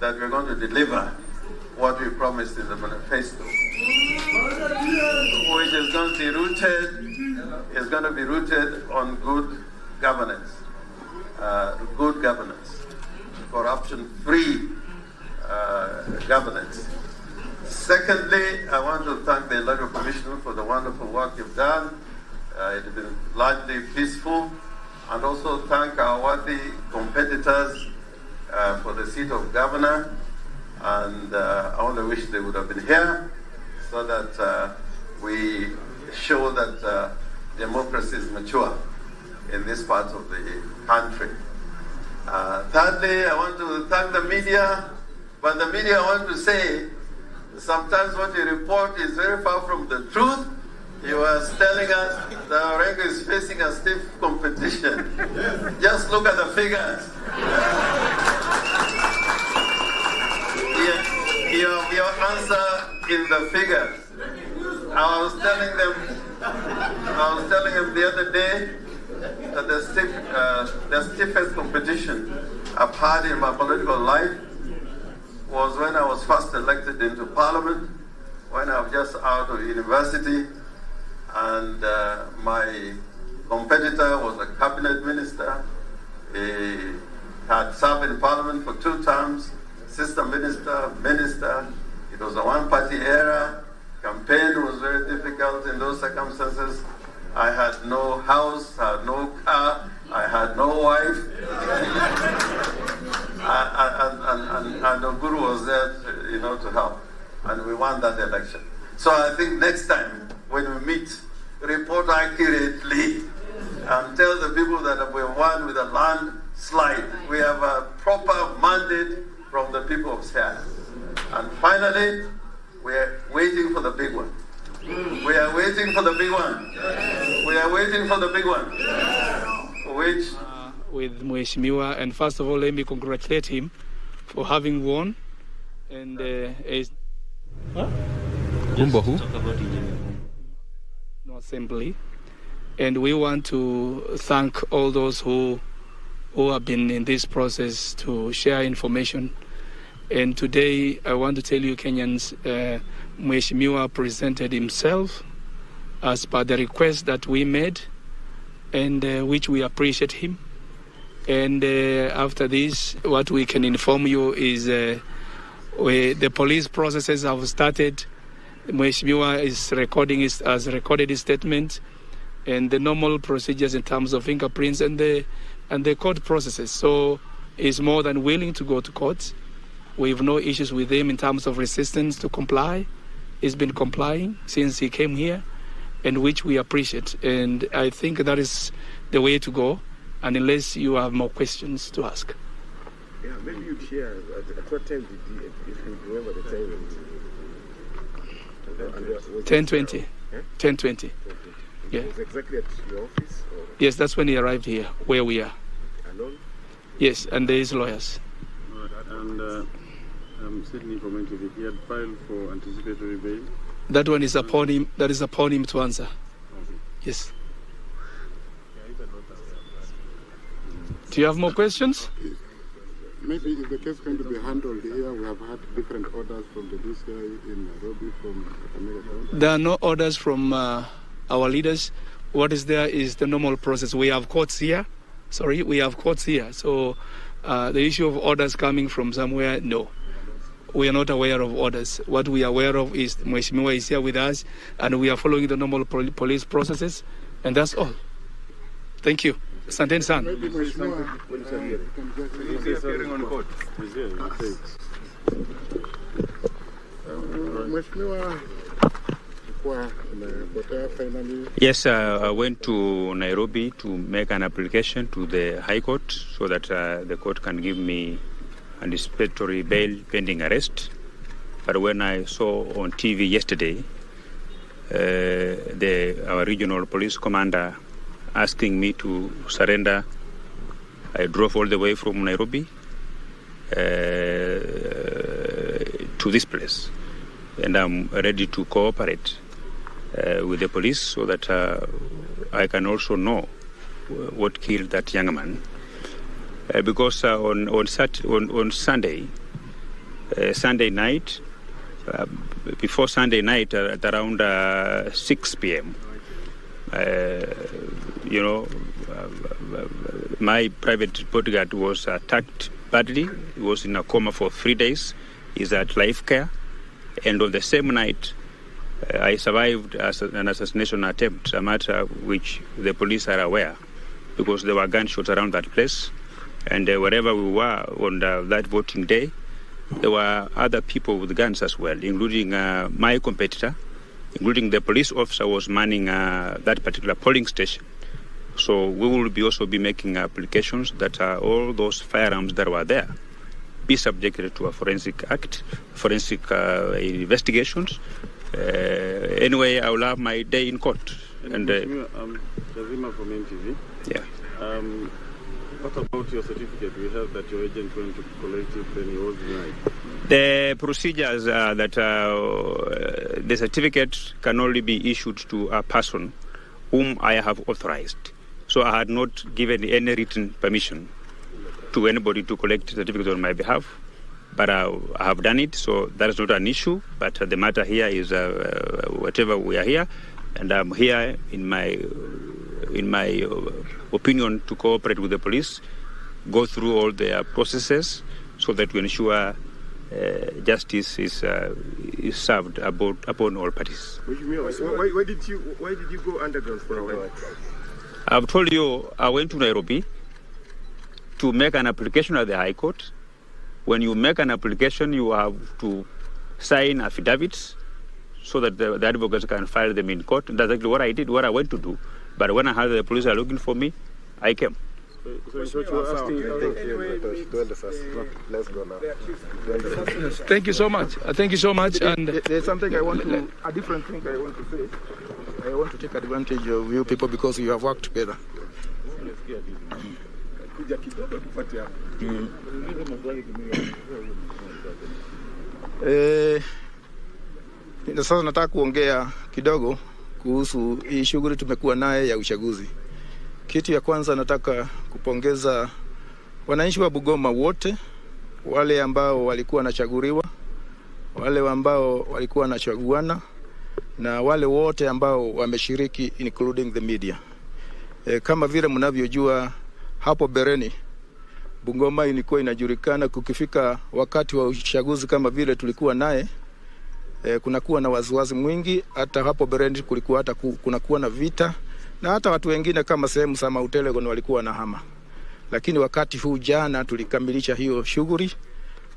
that we're going to deliver what we promised in the manifesto, which is going to be rooted on good governance, corruption-free governance. Secondly, I want to thank the Electoral Commission for the wonderful work you've done. It has been largely peaceful, and also thank our worthy competitors for the seat of governor. And I only wish they would have been here so that we show that democracy is mature in this part of the country. Thirdly, I want to thank the media, but the media, I want to say, sometimes what you report is very far from the truth. You are telling us that Orengo is facing a stiff competition. Just look at the figures. Your answer in the figures. I was telling them the other day that the stiffest competition I've had in my political life was when I was first elected into parliament, when I was just out of university, and my competitor was a cabinet minister. He had served in parliament for 2 terms, assistant minister. It was a one-party era. Campaign was very difficult in those circumstances. I had no house, I had no car, I had no wife. and the Guru was there to help. And we won that election. So I think next time when we meet, report accurately and tell the people that we won with a landslide. We have a proper mandate from the people of Siaya. And finally, we are waiting for the big one. We are waiting for the big one. We are waiting for the big one. Which
with Mheshimiwa, and first of all, let me congratulate him for having won. And assembly, and we want to thank all those who have been in this process to share information. And today, I want to tell you, Kenyans, Mheshimiwa presented himself as per the request that we made, and which we appreciate him. And after this, what we can inform you is the police processes have started. Mheshimiwa has recorded his statement, and the normal procedures in terms of fingerprints and the court processes. So he's more than willing to go to court. We have no issues with him in terms of resistance to comply. He's been complying since he came here, and which we appreciate. And I think that is the way to go, and unless you have more questions to ask.
Yeah, maybe you'd share at what time did you, if you remember the time?
10:20. 10:20. Yeah.
Was exactly at your office? Or?
Yes, that's when he arrived here, where we are.
Alone?
Yes, and there is lawyers.
And Sydney from NTV, he had filed for anticipatory bail.
That one is upon him. That is upon him to answer.
Okay.
Yes. Do you have more questions?
Maybe is the case going to be handled here? We have had different orders from the DCI in Nairobi, from Kakamega County.
There are no orders from our leaders. What is there is the normal process. We have courts here. So the issue of orders coming from somewhere, no. We are not aware of orders. What we are aware of is Mheshimiwa is here with us, and we are following the normal police processes, and that's all. Thank you. Asanteni sana.
Maybe Mheshimiwa
Yes, I went to Nairobi to make an application to the High Court so that the court can give me anticipatory bail pending arrest. But when I saw on TV yesterday our regional police commander asking me to surrender, I drove all the way from Nairobi to this place. And I'm ready to cooperate with the police so that I can also know what killed that young man. because on Sunday night, before Sunday night at around 6 p.m., my private bodyguard was attacked badly. He was in a coma for 3 days. He's at life care. And on the same night, I survived an assassination attempt, a matter which the police are aware, because there were gunshots around that place. And wherever we were on that voting day, there were other people with guns as well, including my competitor, including the police officer who was manning that particular polling station. So we will also be making applications that all those firearms that were there be subjected to a forensic investigations. Anyway, I will have my day in court. And
Jazima from NTV.
Yeah.
What about your certificate? We heard that your agent went to collect it and he was denied.
The procedures that the certificate can only be issued to a person whom I have authorized. So I had not given any written permission to anybody to collect certificates on my behalf, but I have done it, so that is not an issue. But the matter here is whatever we are here, and I'm here in my opinion to cooperate with the police, go through all their processes so that we ensure justice is served upon all parties.
Why did you go underground for a while?
I've told you I went to Nairobi to make an application at the High Court. When you make an application, you have to sign affidavits so that the advocates can file them in court. That's exactly what I did, what I went to do. But when I heard the police are looking for me, I came.
So you were asking, let's go now.
Thank you so much. Thank you so much. And
there's something a different thing I want to say. I want to take advantage of you people because you have worked together. Sasa nataka kuongea kidogo kuhusu hii shughuli tumekuwa naye ya uchaguzi. Kitu ya kwanza nataka kupongeza wananchi wa Bungoma wote, wale ambao walikuwa wanachaguliwa, wale ambao walikuwa wanachaguana, na wale wote ambao wameshiriki including the media. Kama vile mnavyojua hapo bereni Bungoma ilikuwa inajulikana kukifika wakati wa uchaguzi kama vile tulikuwa naye, kunakuwa na waziwazi mwingi. Hata hapo bereni kulikuwa kunakuwa na vita, na hata watu wengine kama sehemu za Mount Elgon walikuwa na hama. Lakini wakati huu jana tulikamilisha hiyo shughuli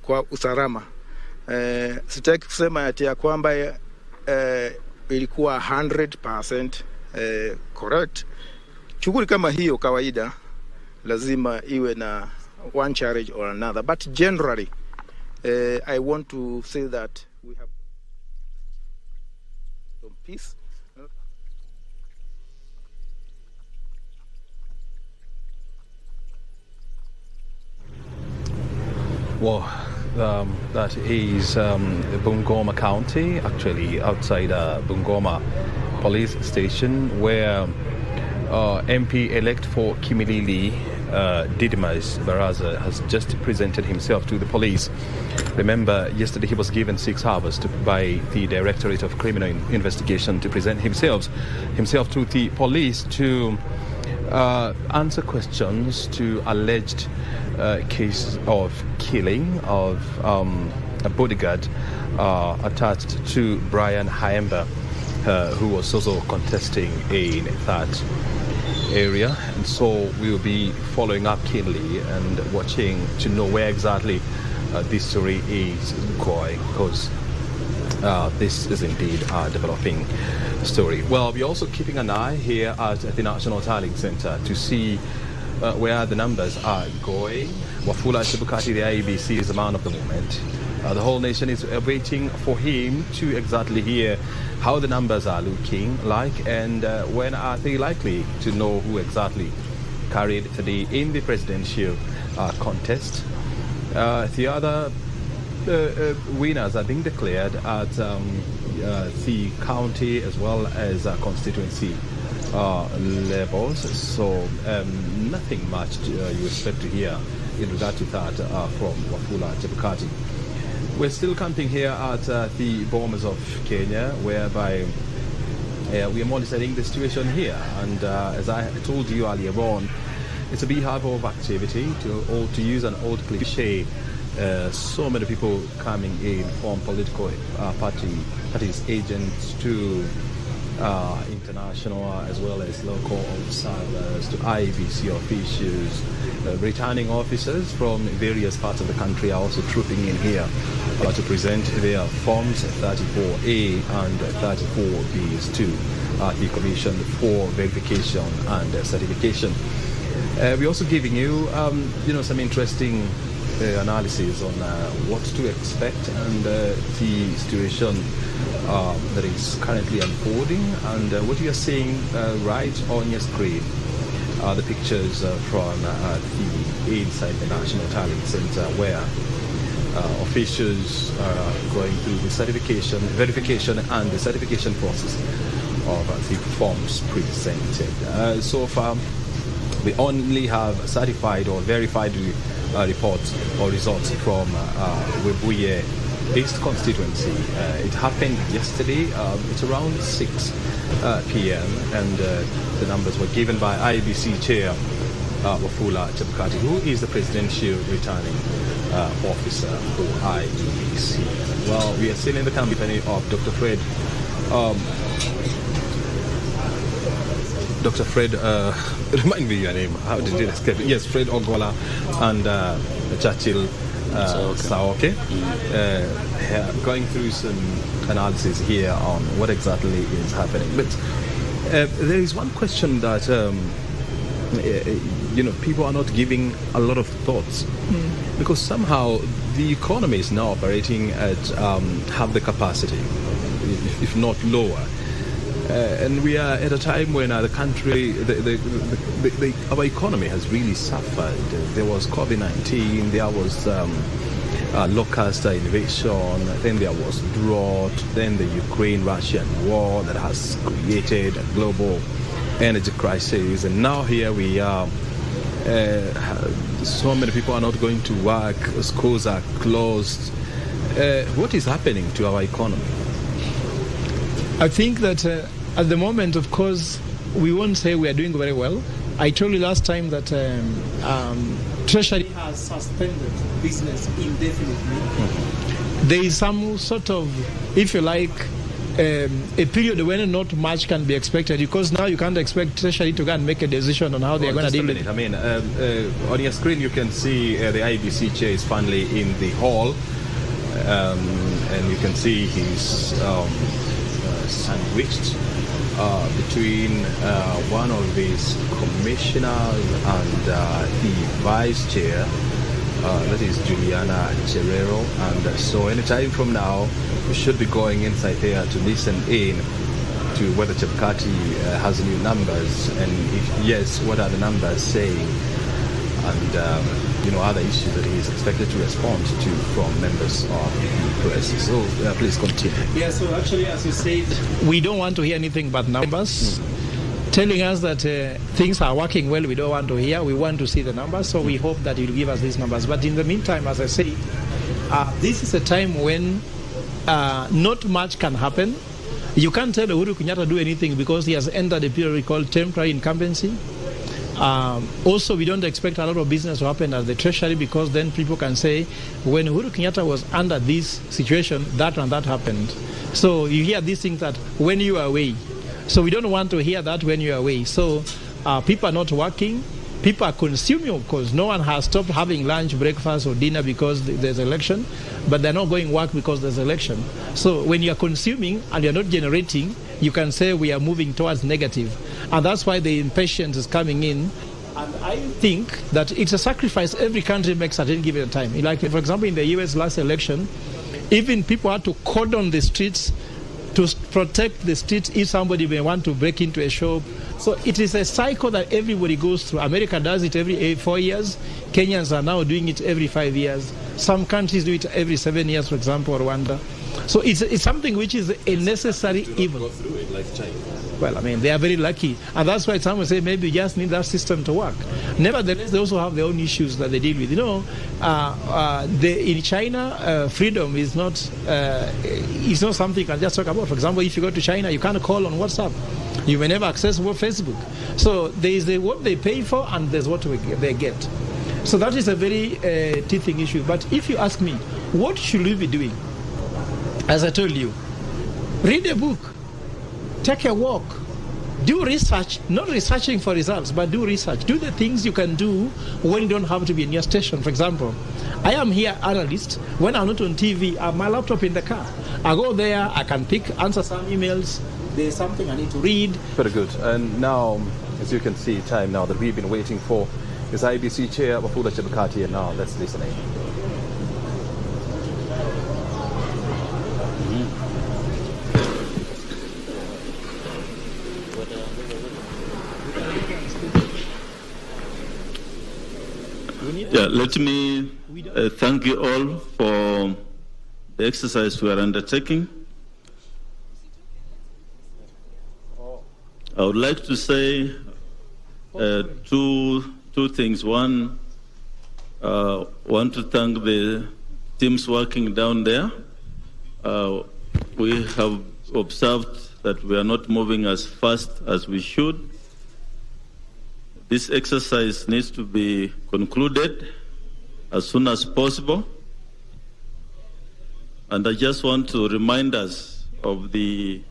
kwa usalama. Sitaki kusema ati ya kwamba ilikuwa 100% correct. Shughuli kama hiyo kawaida lazima iwe na one challenge or another, but generally I want to say that we have some peace.
Well, that is Bungoma County, actually outside Bungoma police station, where MP-elect for Kimilili, Didymus Baraza, has just presented himself to the police. Remember, yesterday he was given 6 hours by the Directorate of Criminal Investigation to present himself to the police to answer questions to alleged case of killing of a bodyguard attached to Brian Haemba, who was also contesting in that area. And so we will be following up keenly and watching to know where exactly this story is going, because this is indeed a developing story. Well, we're also keeping an eye here at the National Tallying Center to see where the numbers are going. Wafula Chebukati, the Iebc, is the man of the moment. The whole nation is waiting for him to exactly hear how the numbers are looking like and when are they likely to know who exactly carried the day in the presidential contest. The other winners are being declared at the county as well as constituency levels, so nothing much you expect to hear in regard to that from Wafula Chebukati. We're still camping here at the Bomas of Kenya, whereby we are monitoring the situation here. And as I told you earlier on, it's a beehive of activity. To use an old cliche, so many people coming in from political parties, agents to international as well as local observers, to Iebc officials, returning officers from various parts of the country are also trooping in here to present their forms 34A and 34Bs to the Commission for verification and certification. We're also giving you, some interesting analysis on what to expect and the situation that is currently unfolding, and what you are seeing right on your screen are the pictures from the inside the National Talent Center, where officials are going through the verification and the certification process of the forms presented. So far, we only have certified or verified reports or results from Webuye East constituency. It happened yesterday. It's around 6 p.m. and the numbers were given by Iebc Chair Wafula Chebukati, who is the presidential returning officer for Iebc. Well, we are still in the company of Dr. Fred. Dr. Fred, remind me your name. How did you escape? Yes, Fred Ogola and Churchill Saoke. Going through some analysis here on what exactly is happening. But there is one question that people are not giving a lot of thoughts, because somehow the economy is now operating at half the capacity, if not lower. And we are at a time when the country, our economy has really suffered. There was COVID-19, there was locust invasion, then there was drought, then the Ukraine-Russian war that has created a global energy crisis, and now here we are. So many people are not going to work, schools are closed. What is happening to our economy?
I think that at the moment, of course, we won't say we are doing very well. I told you last time that Treasury has suspended business indefinitely. There is some sort of, if you like, a period when not much can be expected, because now you can't expect Treasury to go and make a decision on how they're going to deal with it.
I mean, on your screen you can see the Iebc chair is finally in the hall, and you can see he's sandwiched between one of these commissioners and the vice chair, that is Juliana Cherero. And so anytime from now, we should be going inside there to listen in to whether Chebukati has new numbers, and if yes, what are the numbers saying, and other issues that he is expected to respond to from members of the press. So please continue.
Yeah, so actually, as you said, we don't want to hear anything but numbers. Telling us that things are working well, we don't want to hear. We want to see the numbers, so we hope that you'll give us these numbers. But in the meantime, as I say, this is a time when not much can happen. You can't tell Uhuru Kenyatta do anything because he has entered a period called temporary incumbency. Also, we don't expect a lot of business to happen at the Treasury, because then people can say, when Uhuru Kenyatta was under this situation, that and that happened. So you hear these things that when you are away. So we don't want to hear that when you are away. So people are not working. People are consuming, of course. No one has stopped having lunch, breakfast, or dinner because there's election, but they're not going work because there's election. So when you're consuming and you're not generating, you can say we are moving towards negative. And that's why the impatience is coming in. And I think that it's a sacrifice every country makes at any given time. Like, for example, in the US last election, even people had to cordon the streets to protect the streets if somebody may want to break into a shop. So it is a cycle that everybody goes through. America does it every 4 years. Kenyans are now doing it every 5 years. Some countries do it every 7 years, for example, Rwanda. So it's something which is a necessary evil. Well, I mean, they are very lucky. And that's why some will say maybe you just need that system to work. Nevertheless, they also have their own issues that they deal with. You know, in China, freedom is not something you can just talk about. For example, if you go to China, you can't call on WhatsApp. You may never access Facebook. So there is what they pay for and there's what they get. So that is a very teething issue. But if you ask me, what should we be doing? As I told you, read a book, take a walk, do research, not researching for results, but do research. Do the things you can do when you don't have to be in your station. For example, I am here analyst. When I'm not on TV, I have my laptop in the car. I go there, I can answer some emails. There's something I need to read.
Very good. And now, as you can see, time now that we've been waiting for is IEBC Chair Wafula Chebukati, and now let's listen in.
Yeah, let me thank you all for the exercise we are undertaking. I would like to say two things. One, want to thank the teams working down there. We have observed that we are not moving as fast as we should. This exercise needs to be concluded as soon as possible. And I just want to remind us of the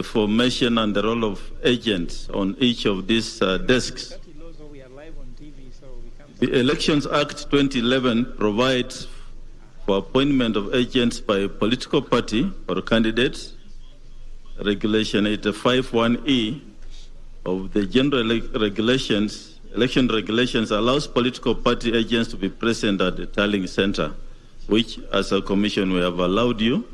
formation and the role of agents on each of these desks. The Elections Act 2011 provides for appointment of agents by a political party or candidates. Regulation 851E of the general election regulations allows political party agents to be present at the tallying center, which as a commission we have allowed you.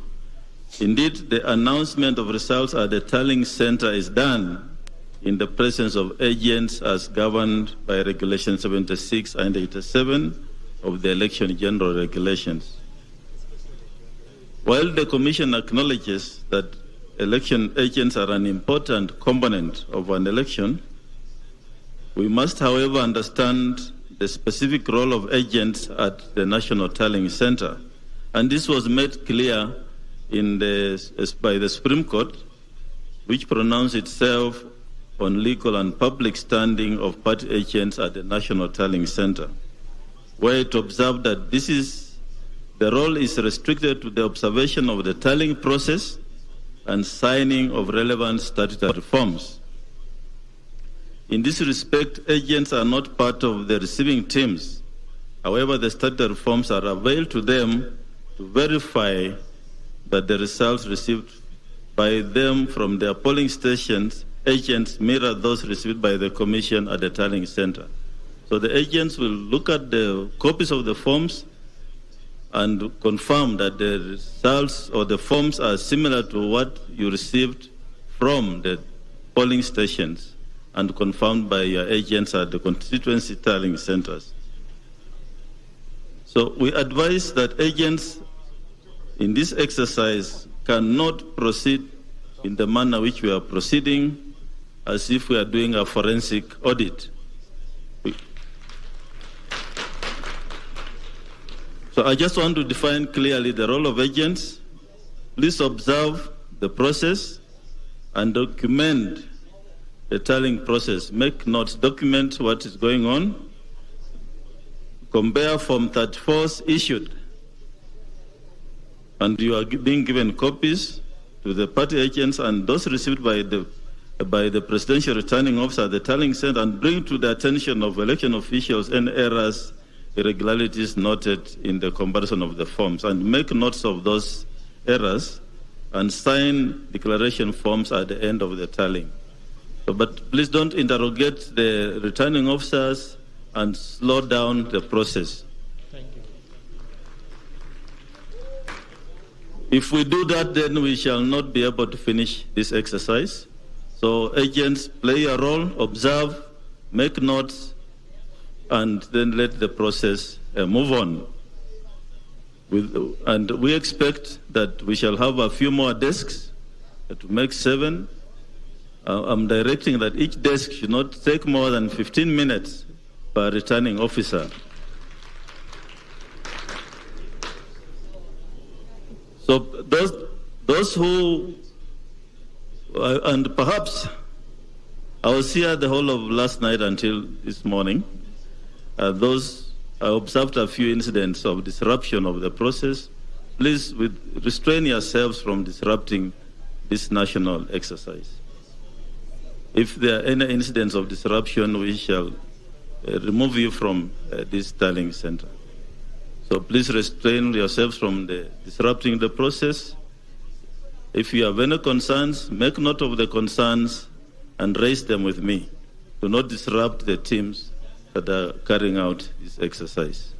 Indeed, the announcement of results at the tallying center is done in the presence of agents as governed by Regulation 76 and 87 of the Election General Regulations. While the Commission acknowledges that election agents are an important component of an election, we must, however, understand the specific role of agents at the National Tallying Center. And this was made clear by the Supreme Court, which pronounced itself on legal and public standing of party agents at the National Tallying Center, where it observed that the role is restricted to the observation of the tallying process and signing of relevant statutory forms. In this respect, agents are not part of the receiving teams. However, the statutory forms are available to them to verify that the results received by them from their polling stations, agents mirror those received by the Commission at the tallying center. So the agents will look at the copies of the forms and confirm that the results or the forms are similar to what you received from the polling stations and confirmed by your agents at the constituency tallying centers. So we advise that agents in this exercise cannot proceed in the manner which we are proceeding, as if we are doing a forensic audit. So I just want to define clearly the role of agents. Please observe the process and document the tallying process. Make notes, document what is going on. Compare Form 34 issued. And you are being given copies to the party agents and those received by the presidential returning officer at the tallying center, and bring to the attention of election officials any errors, irregularities noted in the comparison of the forms, and make notes of those errors and sign declaration forms at the end of the tallying. So, but please don't interrogate the returning officers and slow down the process.
Thank you.
If we do that, then we shall not be able to finish this exercise. So agents, play a role, observe, make notes, and then let the process move on. And we expect that we shall have a few more desks to make 7. I'm directing that each desk should not take more than 15 minutes per returning officer. So those who, and perhaps I was here the whole of last night until this morning. I observed a few incidents of disruption of the process. Please restrain yourselves from disrupting this national exercise. If there are any incidents of disruption, we shall remove you from this tallying center. So please restrain yourselves from disrupting the process. If you have any concerns, make note of the concerns and raise them with me. Do not disrupt the teams that are carrying out this exercise.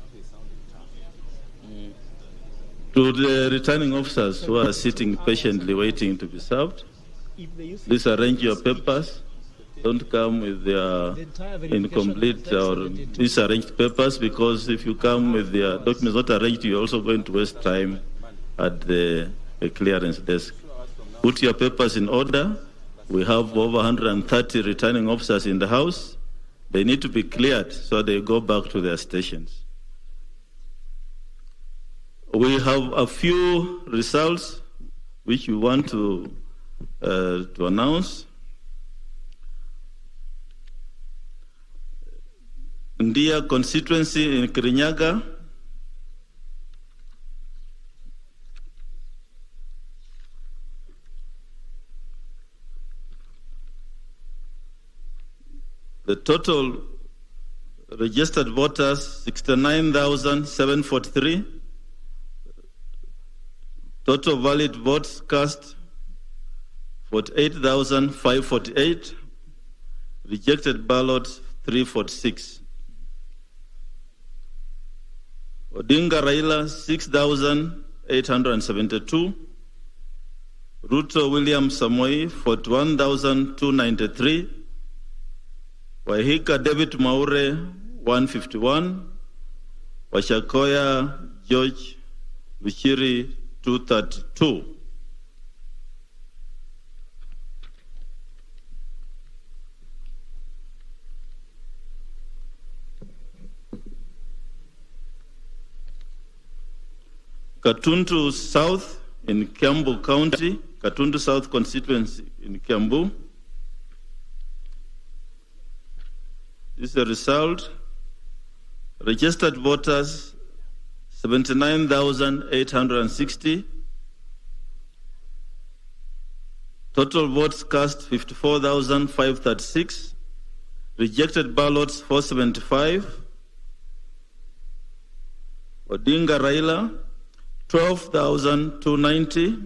To the returning officers who are sitting patiently waiting to be served, please arrange your papers. Don't come with their incomplete or disarranged papers, because if you come with their documents not arranged, you're also going to waste time at the clearance desk. Put your papers in order. We have over 130 returning officers in the house. They need to be cleared so they go back to their stations. We have a few results which we want to announce. Ndia constituency in Kirinyaga, the total registered voters 69,743. Total valid votes cast 48,548. Rejected ballots 346. Odinga Raila 6,872. Ruto William Samoei 41,293. Wahika David Maure 151. Washakoya George Vichiri 232. Katundu South in Kiambu County, Katundu South constituency in Kiambu. This is the result. Registered voters 79,860. Total votes cast 54,536. Rejected ballots 475. Odinga Raila 12,290.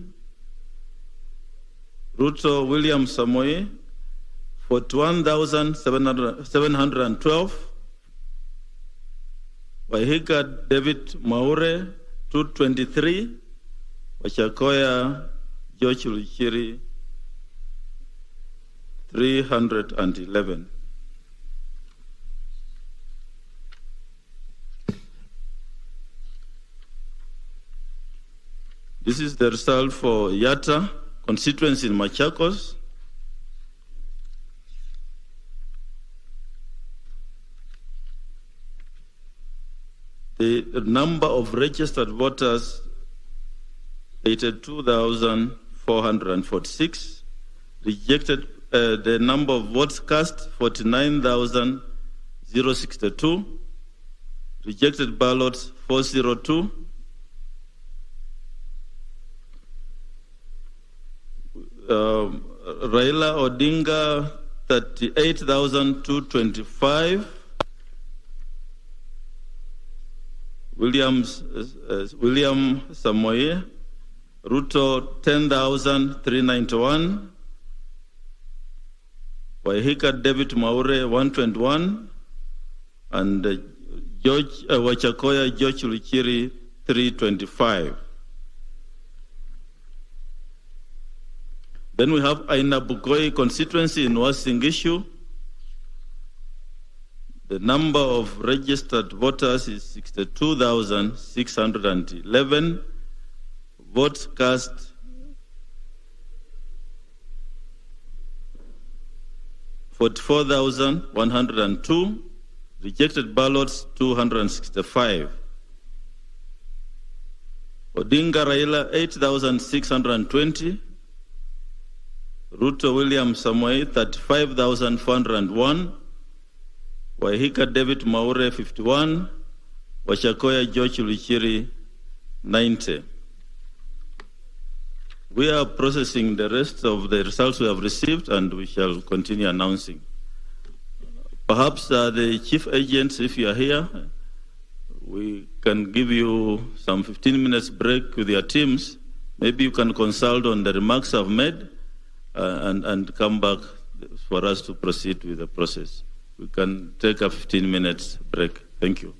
Ruto William Samoei 41,712. Wahika David Maure 223. Wachakoya George Luchiri 311. This is the result for Yatta constituency in Machakos. The number of registered voters 82,446. Rejected, the number of votes cast 49,062. Rejected ballots 402. Raila Odinga 38,225. William Samoei, Ruto 10,391. Wahika David Maure 121, and Wachakoya George Luchiri 325. Then we have Aina Bugoi constituency in Uasin Gishu. The number of registered voters is 62,611. Votes cast 44,102. Rejected ballots 265. Odinga Raila 8,620. Ruto William Samoei 35,401. Waihika David Maure 51. Washakoya George Luchiri 90. We are processing the rest of the results we have received, and we shall continue announcing. Perhaps the chief agents, if you are here, we can give you some 15 minutes break with your teams. Maybe you can consult on the remarks I've made and come back for us to proceed with the process. We can take a 15 minutes break. Thank you.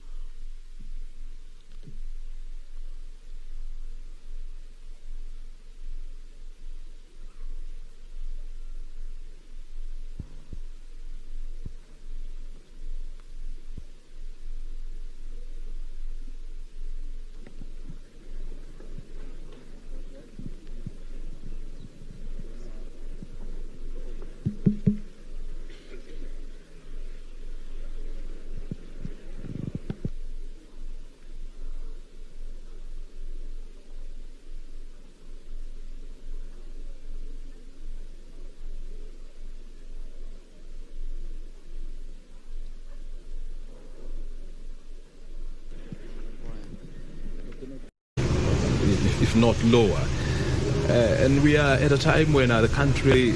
If not lower. And we are at a time when the country,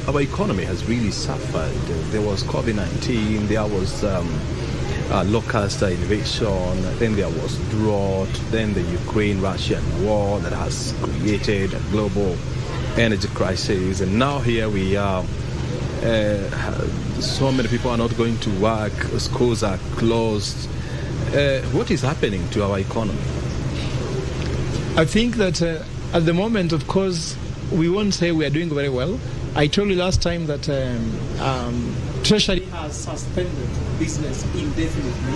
our economy has really suffered. There was COVID-19, there was locust invasion, then there was drought, then the Ukraine-Russian war that has created a global energy crisis, and now here we are. So many people are not going to work, schools are closed. What is happening to our economy?
I think that at the moment, of course, we won't say we are doing very well. I told you last time that Treasury has suspended business indefinitely.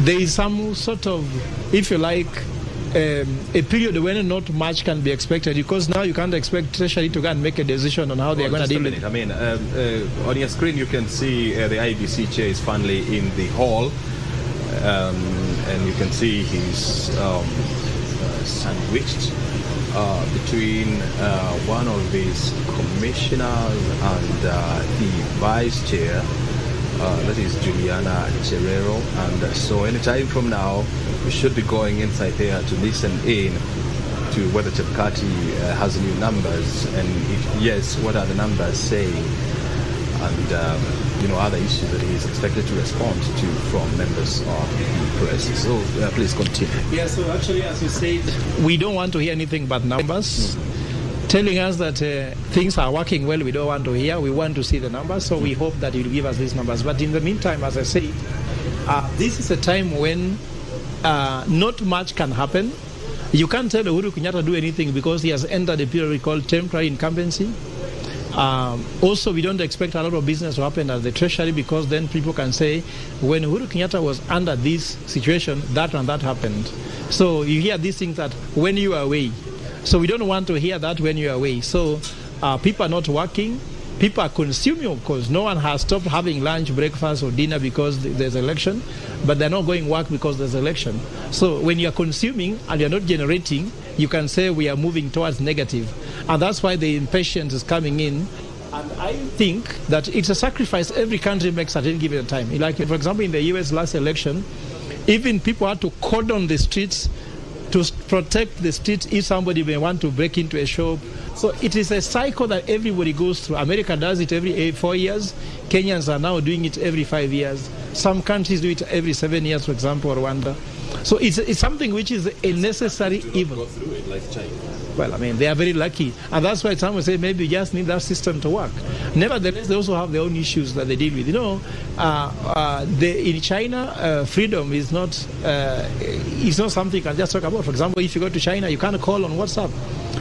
There is some sort of, if you like, a period when not much can be expected, because now you can't expect Treasury to go and make a decision on how they are going to deal with it.
I mean, on your screen you can see the Iebc chair is finally in the hall, and you can see he's sandwiched between one of these commissioners and the vice chair, that is Juliana Cherero. And so anytime from now, we should be going inside there to listen in to whether Chebukati has new numbers, and if yes, what are the numbers saying, and other issues that he is expected to respond to from members of the press. So please continue.
Yeah, so actually, as you said, we don't want to hear anything but numbers. Telling us that things are working well, we don't want to hear. We want to see the numbers, so we hope that you'll give us these numbers. But in the meantime, as I said, this is a time when not much can happen. You can't tell Uhuru Kenyatta do anything because he has entered a period we call temporary incumbency. Also, we don't expect a lot of business to happen at the Treasury, because then people can say, when Uhuru Kenyatta was under this situation, that and that happened. So you hear these things that when you are away. So we don't want to hear that when you are away. So people are not working. People are consuming, of course. No one has stopped having lunch, breakfast, or dinner because there's election, but they're not going to work because there's election. So when you're consuming and you're not generating, you can say we are moving towards negative. And that's why the impatience is coming in. And I think that it's a sacrifice every country makes at any given time. Like, for example, in the US last election, even people had to cordon the streets to protect the streets if somebody may want to break into a shop. So it is a cycle that everybody goes through. America does it every 4 years. Kenyans are now doing it every 5 years. Some countries do it every 7 years, for example, Rwanda. So it's something which is a necessary evil.
Go through it like China.
Well, I mean, they are very lucky. And that's why some will say maybe you just need that system to work. Nevertheless, they also have their own issues that they deal with. In China, freedom is not something you can just talk about. For example, if you go to China, you can't call on WhatsApp.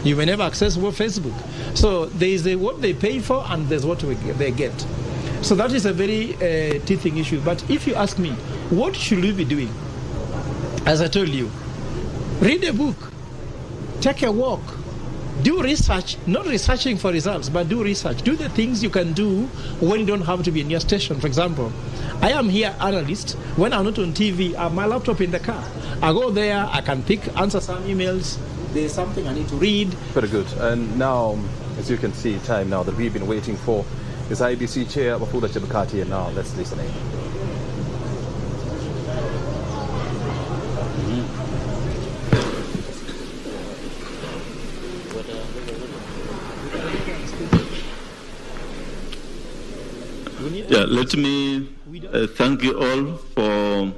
You may never access Facebook. So there is what they pay for and there's what they get. So that is a very teething issue. But if you ask me, what should we be doing? As I told you, read a book, take a walk, do research, not researching for results, but do research. Do the things you can do when you don't have to be in your station. For example, I am here analyst. When I'm not on TV, I have my laptop in the car. I go there, I can answer some emails. There's something I need to read.
Very good. And now, as you can see, time now that we've been waiting for is IEBC Chair Wafula Chebukati, and now let's listen in.
Yeah, let me thank you all for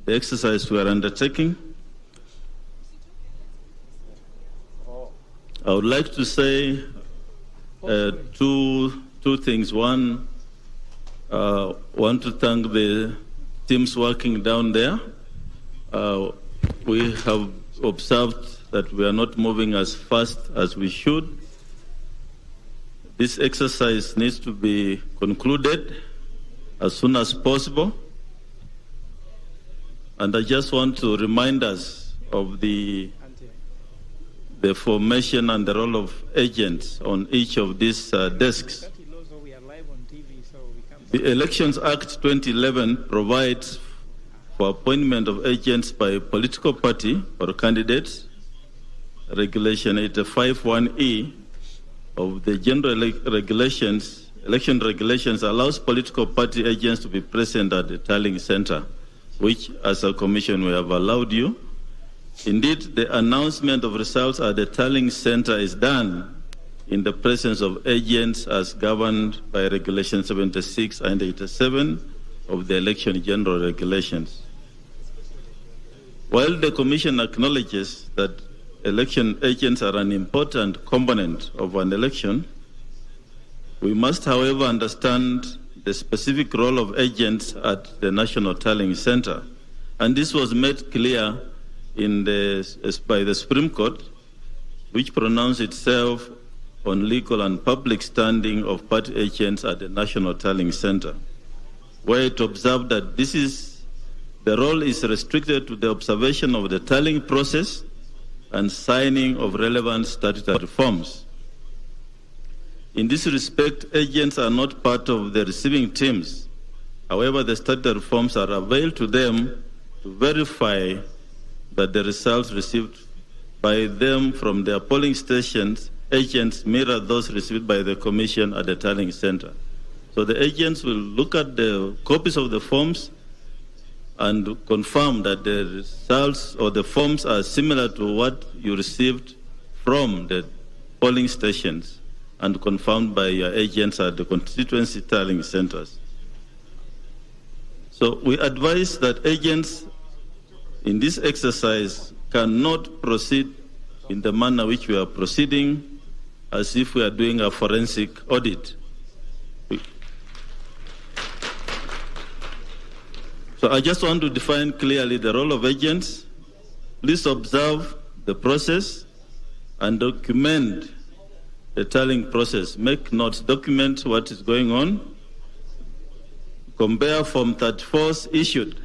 the exercise we are undertaking. I would like to say two things. One, want to thank the teams working down there. We have observed that we are not moving as fast as we should. This exercise needs to be concluded as soon as possible. And I just want to remind us of the formation and the role of agents on each of these desks. The Elections Act 2011 provides for appointment of agents by political party or candidates. Regulation 851E of the general election regulations allows political party agents to be present at the tallying center, which as a commission we have allowed you. Indeed, the announcement of results at the tallying center is done in the presence of agents as governed by Regulation 76 and 87 of the Election General Regulations. While the Commission acknowledges that election agents are an important component of an election, we must, however, understand the specific role of agents at the National Tallying Center. And this was made clear by the Supreme Court, which pronounced itself on legal and public standing of party agents at the National Tallying Center, where it observed that the role is restricted to the observation of the tallying process and signing of relevant statutory forms. In this respect, agents are not part of the receiving teams. However, the statutory forms are available to them to verify that the results received by them from their polling stations, agents mirror those received by the Commission at the tallying center. So the agents will look at the copies of the forms and confirm that the results or the forms are similar to what you received from the polling stations and confirmed by your agents at the constituency tallying centers. So we advise that agents in this exercise cannot proceed in the manner which we are proceeding, as if we are doing a forensic audit. So I just want to define clearly the role of agents. Please observe the process and document the tallying process. Make notes, document what is going on. Compare Form 34 issued,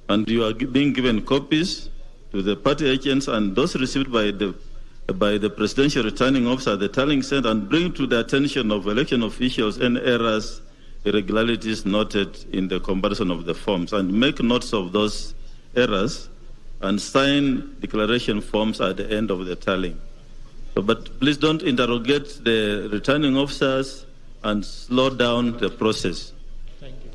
and you are being given copies to the party agents and those received by the presidential returning officer at the tallying center, and bring to the attention of election officials any errors, irregularities noted in the comparison of the forms, and make notes of those errors and sign declaration forms at the end of the tallying. So, but please don't interrogate the returning officers and slow down the process.
Thank you.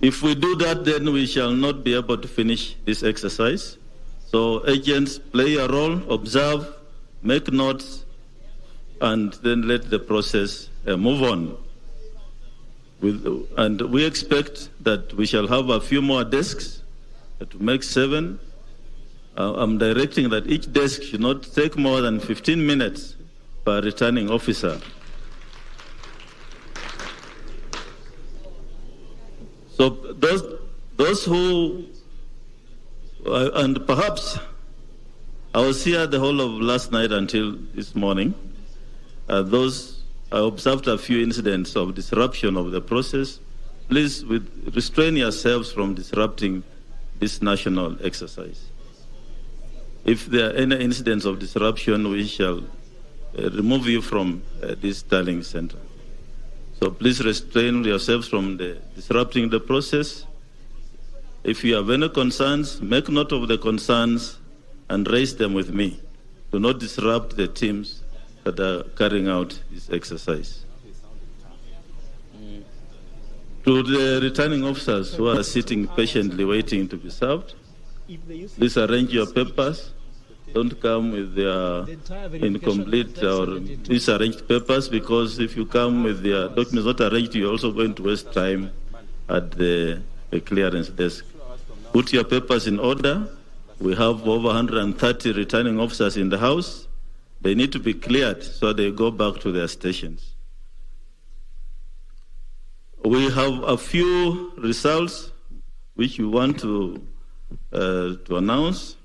If we do that, then we shall not be able to finish this exercise. So agents play a role, observe, make notes, and then let the process move on. And we expect that we shall have a few more desks to make 7. I'm directing that each desk should not take more than 15 minutes per returning officer. So those who, and perhaps I was here the whole of last night until this morning. I observed a few incidents of disruption of the process. Please restrain yourselves from disrupting this national exercise. If there are any incidents of disruption, we shall remove you from this tallying center. So please restrain yourselves from disrupting the process. If you have any concerns, make note of the concerns and raise them with me. Do not disrupt the teams that are carrying out this exercise. To the returning officers who are sitting patiently waiting to be served, please arrange your papers. Don't come with their incomplete or disarranged papers, because if you come with their documents not arranged, you're also going to waste time at the clearance desk. Put your papers in order. We have over 130 returning officers in the house. They need to be cleared so they go back to their stations. We have a few results which we want to announce.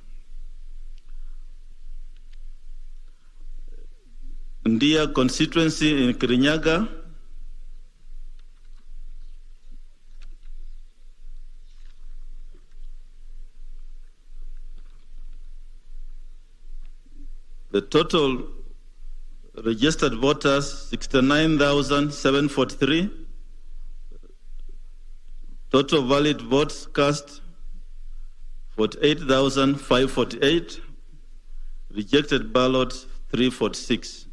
Ndia constituency in Kirinyaga, the total registered voters 69,743. Total valid votes cast 48,548. Rejected ballots 346.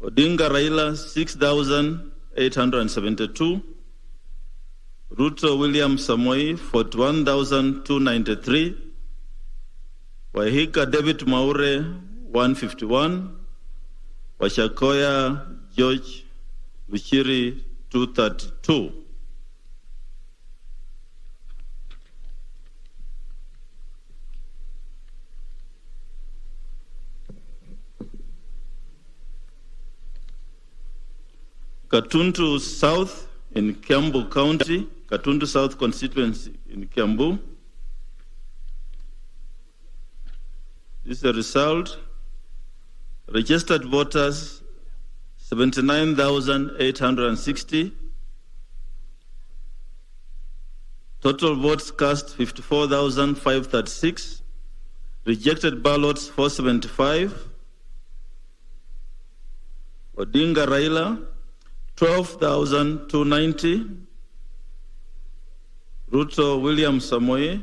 Odinga Raila 6,872. Ruto William Samoei 41,293. Wahika David Maure 151. Washakoya George Luchiri 232. Katuntu South in Kiambu County, Katuntu South constituency in Kiambu. This is the result. Registered voters 79,860. Total votes cast 54,536. Rejected ballots 475. Odinga Raila 12,290. Ruto William Samoei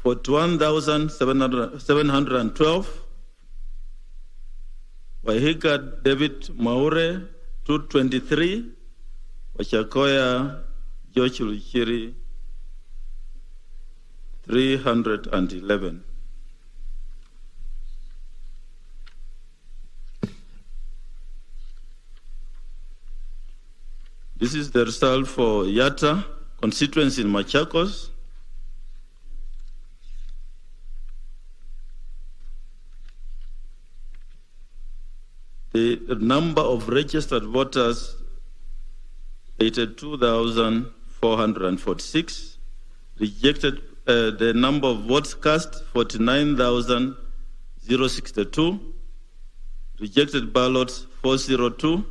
41,712. Wahika David Maure 223. Wachakoya George Luchiri 311. This is the result for Yatta constituency in Machakos. The number of registered voters 82,446. Rejected, the number of votes cast 49,062. Rejected ballots 402.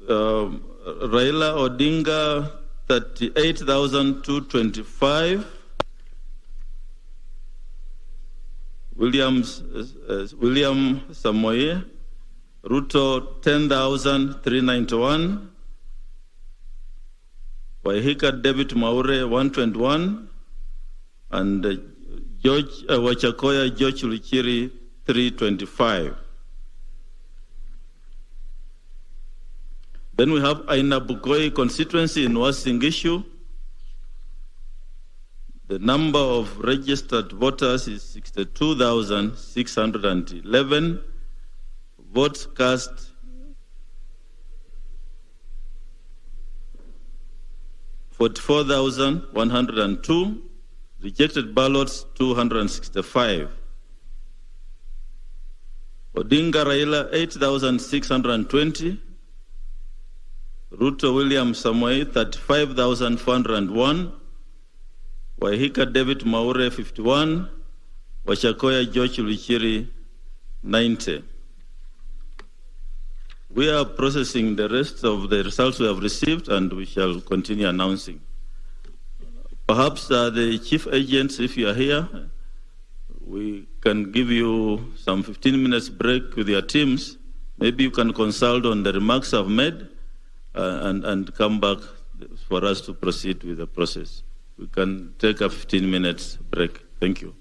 Raila Odinga 38,225. William Samoei, Ruto 10,391. Wahika David Maure 121. And Wachakoya George Luchiri 325. Then we have Aina Bukoi constituency in Uasin Gishu. The number of registered voters is 62,611. Votes cast 44,102. Rejected ballots 265. Odinga Raila 8,620. Ruto William Samoei 35,401. Wahika David Maure 51, Washakoya George Luchiri 90. We are processing the rest of the results we have received, and we shall continue announcing. Perhaps the chief agents, if you are here, we can give you some 15 minutes break with your teams. Maybe you can consult on the remarks I've made and come back for us to proceed with the process. We can take a 15 minutes break. Thank you.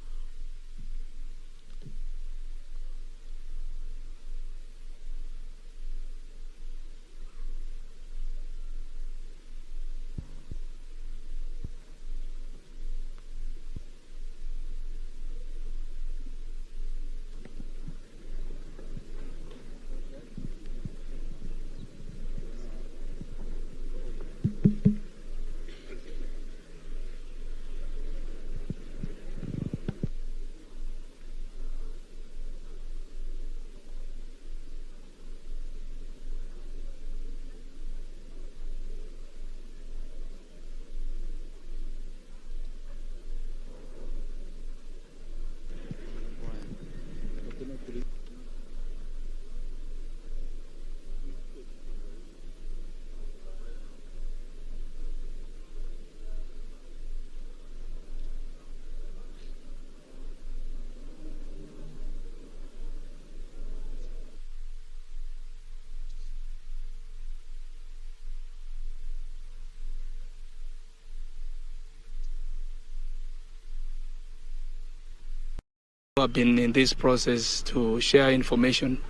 Have been in this process to share information,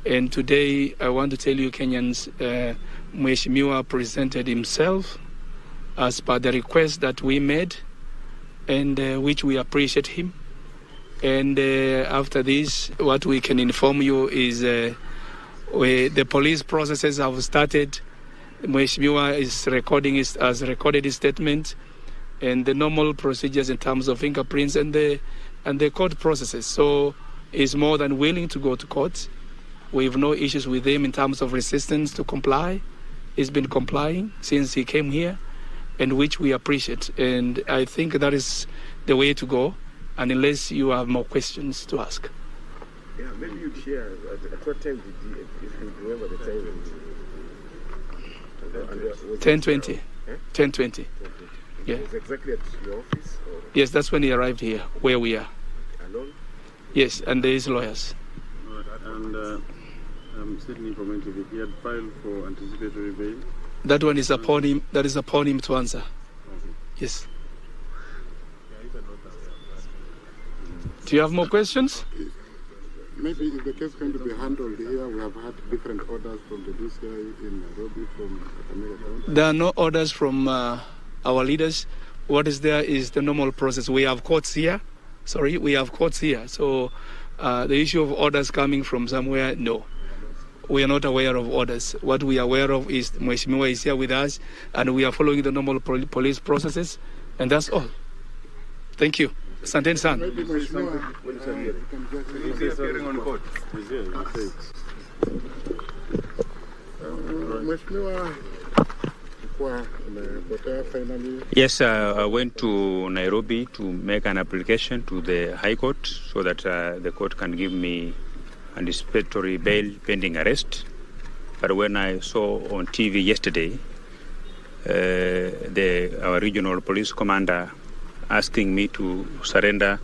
and today I want to tell you Kenyans, Mheshimiwa presented himself as per the request that we made, and which we appreciate him. And after this, what we can inform you is the police processes have started. Mheshimiwa has recorded his statement, and the normal procedures in terms of fingerprints and the court processes. So he's more than willing to go to court. We have no issues with him in terms of resistance to comply. He's been complying since he came here, and which we appreciate. And I think that is the way to go, and unless you have more questions to ask.
Yeah, maybe you'd share at what time did you, if you remember the time?
10:20. 10:20. Yeah.
It was exactly at your office? Or?
Yes, that's when he arrived here, where we are.
Alone?
Yes, and there is lawyers.
And Sydney commented he had filed for anticipatory bail.
That one is upon him. That is upon him to answer. Yes. Do you have more questions?
Maybe if the case is going to be handled here, we have had different orders from the DCI in Nairobi, from Kakamega County.
There are no orders from our leaders. What is there is the normal process. We have courts here. We have courts here. So the issue of orders coming from somewhere, no. We are not aware of orders. What we are aware of is Mheshimiwa is here with us, and we are following the normal police processes, and that's all. Thank you. Asanteni sana.
Maybe Mheshimiwa is appearing on court. Mheshimiwa,
yes, I went to Nairobi to make an application to the High Court so that the court can give me anticipatory bail pending arrest. But when I saw on TV yesterday our regional police commander asking me to surrender,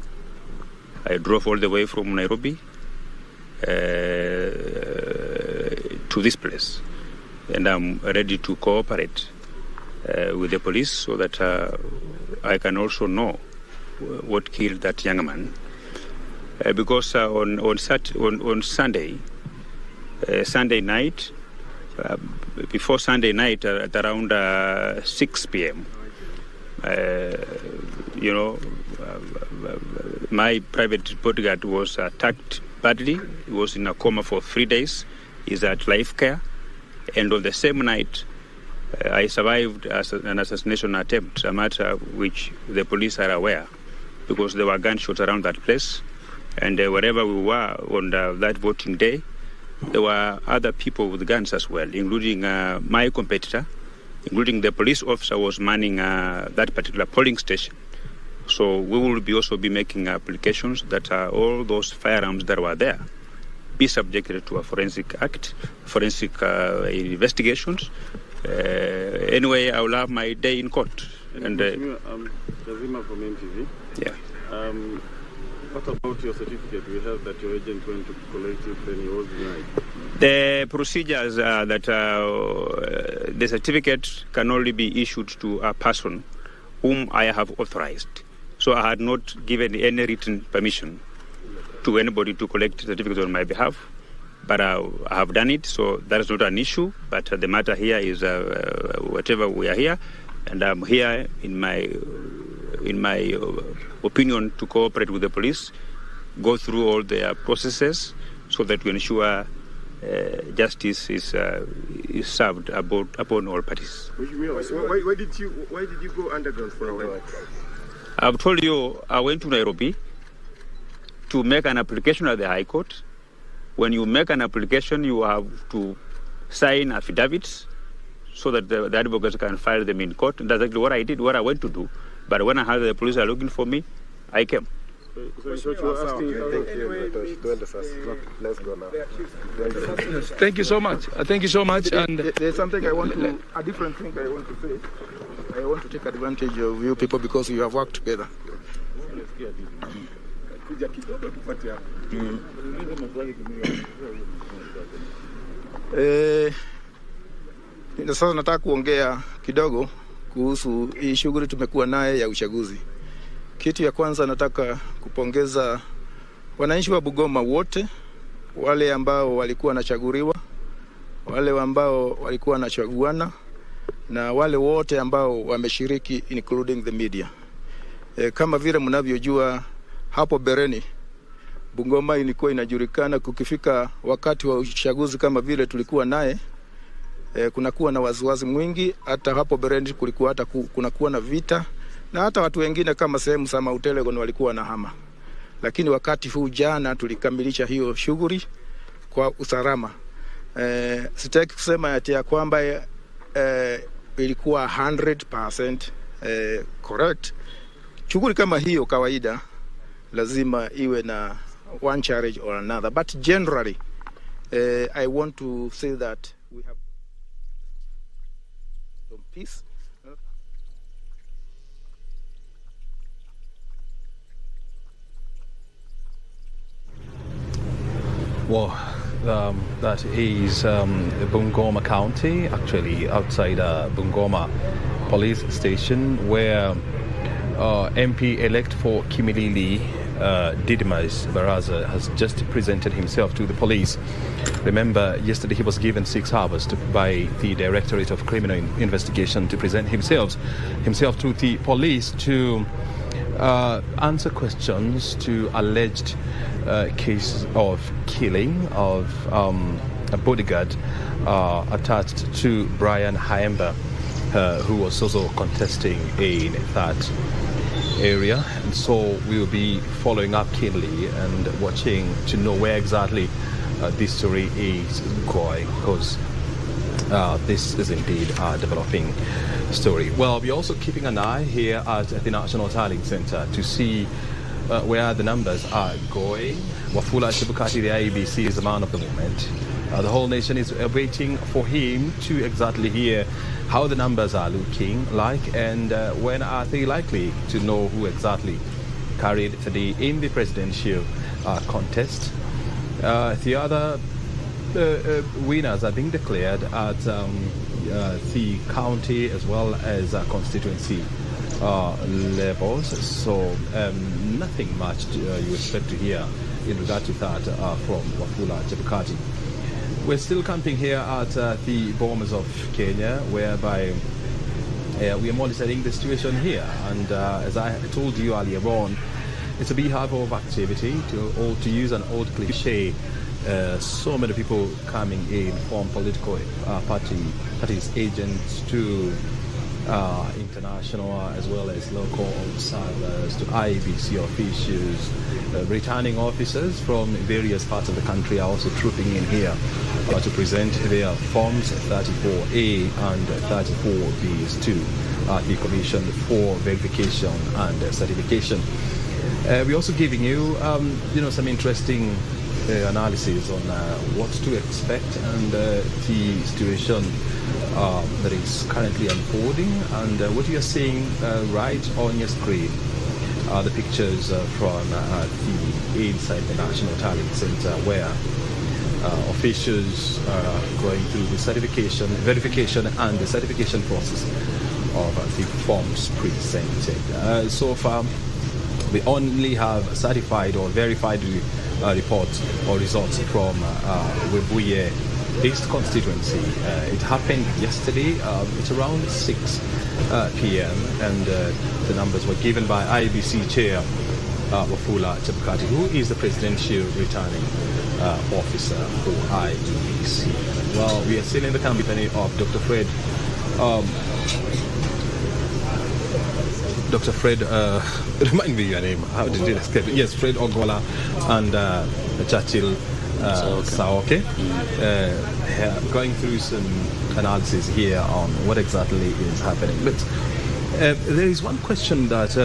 I drove all the way from Nairobi to this place, and I'm ready to cooperate with the police so that I can also know what killed that young man. Because on Sunday night, before Sunday night at around 6 p.m., my private bodyguard was attacked badly. He was in a coma for 3 days. He's at life care. And on the same night, I survived an assassination attempt, a matter which the police are aware, because there were gunshots around that place. And wherever we were on that voting day, there were other people with guns as well, including my competitor, including the police officer was manning that particular polling station. So we will be also be making applications that all those firearms that were there be subjected to a forensic investigations. Anyway, I will have my day in court. And
Kazima from NTV.
Yeah.
What about your certificate? We heard that your agent went to collect it, then he was denied.
The procedures are that the certificate can only be issued to a person whom I have authorized. So I had not given any written permission to anybody to collect certificates on my behalf, but I have done it, so that is not an issue. But the matter here is whatever we are here, and I'm here in my opinion to cooperate with the police, go through all their processes so that we ensure justice is served upon all parties.
Why did you go underground for a while?
I've told you I went to Nairobi to make an application at the High Court. When you make an application, you have to sign affidavits so that the advocates can file them in court. And that's exactly what I did, what I went to do. But when I heard that the police are looking for me, I came.
Let's go now.
Thank you so much. Thank you so much. And
there's something a different thing I want to say. I want to take advantage of you people because you have worked together. Sasa nataka kuongea kidogo kuhusu hii shughuli tumekuwa naye ya uchaguzi. Kitu ya kwanza nataka kupongeza wananchi wa Bungoma wote, wale ambao walikuwa wanachaguliwa, wale ambao walikuwa wanachaguana, na wale wote ambao wameshiriki including the media. Kama vile mnavyojua hapo bereni Bungoma ilikuwa inajulikana kukifika wakati wa uchaguzi kama vile tulikuwa naye, kunakuwa na wasiwasi mwingi. Hata hapo bereni kulikuwa hata kunakuwa na vita, na hata watu wengine kama sehemu za Mount Elgon walikuwa na hama. Lakini wakati huu jana tulikamilisha hiyo shughuli kwa usalama. Sitaki kusema ati ya kwamba ilikuwa 100% correct. Shughuli kama hiyo kawaida lazima iwe na one challenge or another, but generally I want to say that we have some peace.
Well, that is Bungoma County, actually outside Bungoma Police Station, where MP-elect for Kimilili, Didymus Baraza, has just presented himself to the police. Remember, yesterday he was given 6 hours by the Directorate of Criminal Investigation to present himself to the police to answer questions to alleged cases of killing of a bodyguard attached to Brian Haemba, who was also contesting in that area. And so we will be following up keenly and watching to know where exactly this story is going, because this is indeed a developing story. Well, we're also keeping an eye here at the National Tallying Center to see where the numbers are going. Wafula Chebukati, the Iebc, is the man of the moment. The whole nation is waiting for him to exactly hear how the numbers are looking like and when are they likely to know who exactly carried the day in the presidential contest. The other winners are being declared at the county as well as constituency levels, so nothing much you expect to hear in regard to that from Wafula Chebukati. We're still camping here at the Bomas of Kenya, whereby we are monitoring the situation here. And as I told you earlier on, it's a beehive of activity. To use an old cliche, so many people coming in from political parties, agents to international as well as local observers, to IEBC officials, returning officers from various parts of the country are also trooping in here to present their forms 34A and 34Bs to the Commission for verification and certification. We're also giving you, some interesting analysis on what to expect and the situation that is currently unfolding, and what you are seeing right on your screen are the pictures from the inside the National Talent Center, where officials are going through the verification and the certification process of the forms presented. So far, we only have certified or verified reports or results from Webuye East constituency. It happened yesterday at around 6 p.m. and the numbers were given by IEBC Chair Wafula Chebukati, who is the presidential returning officer for IEBC. Well, we are still in the company of Dr. Fred. Dr. Fred, remind me your name. How did you escape? Yes, Fred Ogola and Churchill Saoke. Going through some analysis here on what exactly is happening. But there is one question that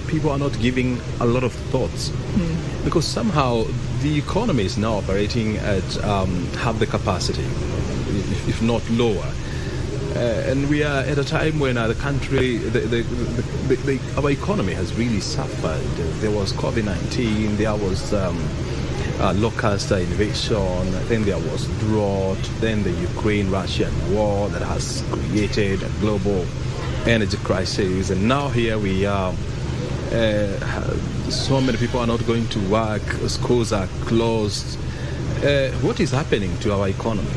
people are not giving a lot of thoughts, because somehow the economy is now operating at half the capacity, if not lower. And we are at a time when the country, our economy has really suffered. There was COVID-19, there was locust invasion, then there was drought, then the Ukraine-Russian war that has created a global energy crisis, and now here we are. So many people are not going to work, schools are closed. What is happening to our economy?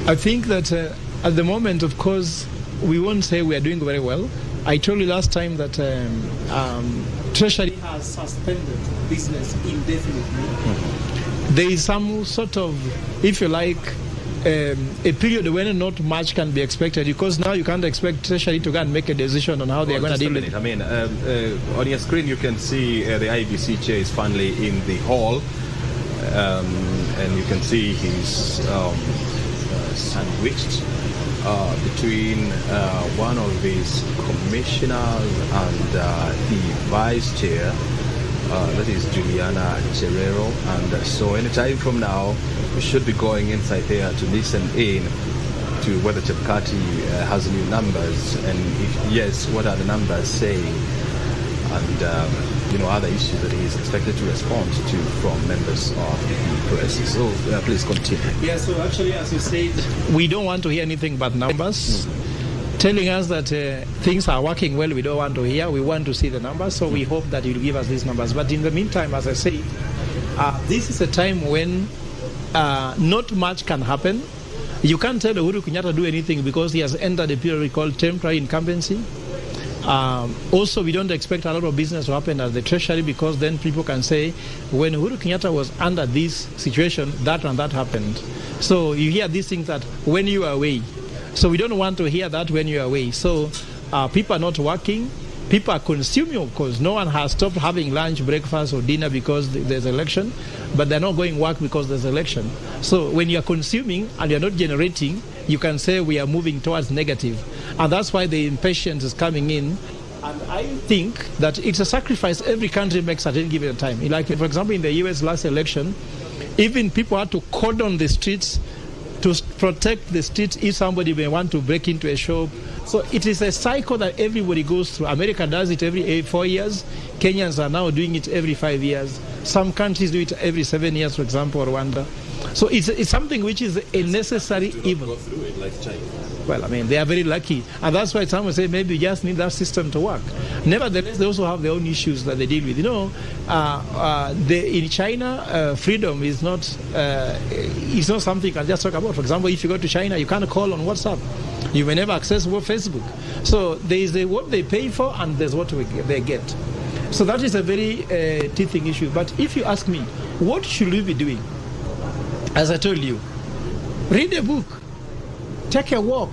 I think that at the moment, of course, we won't say we are doing very well. I told you last time that Treasury has suspended business indefinitely. There is some sort of, if you like, a period when not much can be expected, because now you can't expect Treasury to go and make a decision on how they are going to deal with it.
I mean, on your screen you can see the IEBC chair is finally in the hall, and you can see he's sandwiched between one of his commissioners and the vice chair, that is Juliana Cherero. And so anytime from now, we should be going inside there to listen in to whether Chebukati has new numbers, and if yes, what are the numbers saying, and other issues that he is expected to respond to from members of the press. So please continue.
Yeah, so actually, as you said, we don't want to hear anything but numbers. Telling us that things are working well, we don't want to hear. We want to see the numbers, so we hope that you'll give us these numbers. But in the meantime, as I said, this is a time when not much can happen. You can't tell Uhuru Kenyatta do anything because he has entered a period called temporary incumbency. Also, we don't expect a lot of business to happen at the Treasury, because then people can say, when Uhuru Kenyatta was under this situation, that and that happened. So you hear these things that when you are away. So we don't want to hear that when you are away. So people are not working. People are consuming, of course. No one has stopped having lunch, breakfast, or dinner because there's election, but they're not going work because there's election. So when you're consuming and you're not generating, you can say we are moving towards negative. And that's why the impatience is coming in. And I think that it's a sacrifice every country makes at any given time. Like, for example, in the US last election, even people had to cordon the streets to protect the streets if somebody may want to break into a shop. So it is a cycle that everybody goes through. America does it every 4 years. Kenyans are now doing it every 5 years. Some countries do it every 7 years, for example, Rwanda. So it's something which is a necessary evil.
Go through it like China.
Well, I mean, they are very lucky. And that's why some will say maybe you just need that system to work. Nevertheless, they also have their own issues that they deal with. In China, freedom is not something you can just talk about. For example, if you go to China, you can't call on WhatsApp. You may never access Facebook. So there is what they pay for and there's what they get. So that is a very teething issue. But if you ask me, what should we be doing? As I told you, read a book. take a walk.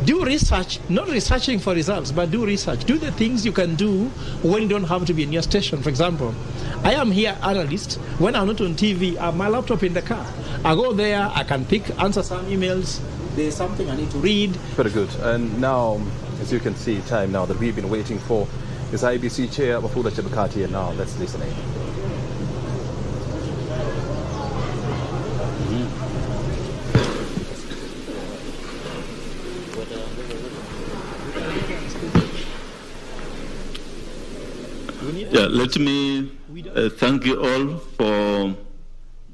Do research, not researching for results, but do research. Do the things you can do when you don't have to be in your station. For example, I am here analyst. When I'm not on TV, I have my laptop in the car. I go there, I can answer some emails. There's something I need to read.
Very good. And now, as you can see, time now that we've been waiting for is IEBC Chair Wafula Chebukati, and now let's listen in.
Yeah, let me thank you all for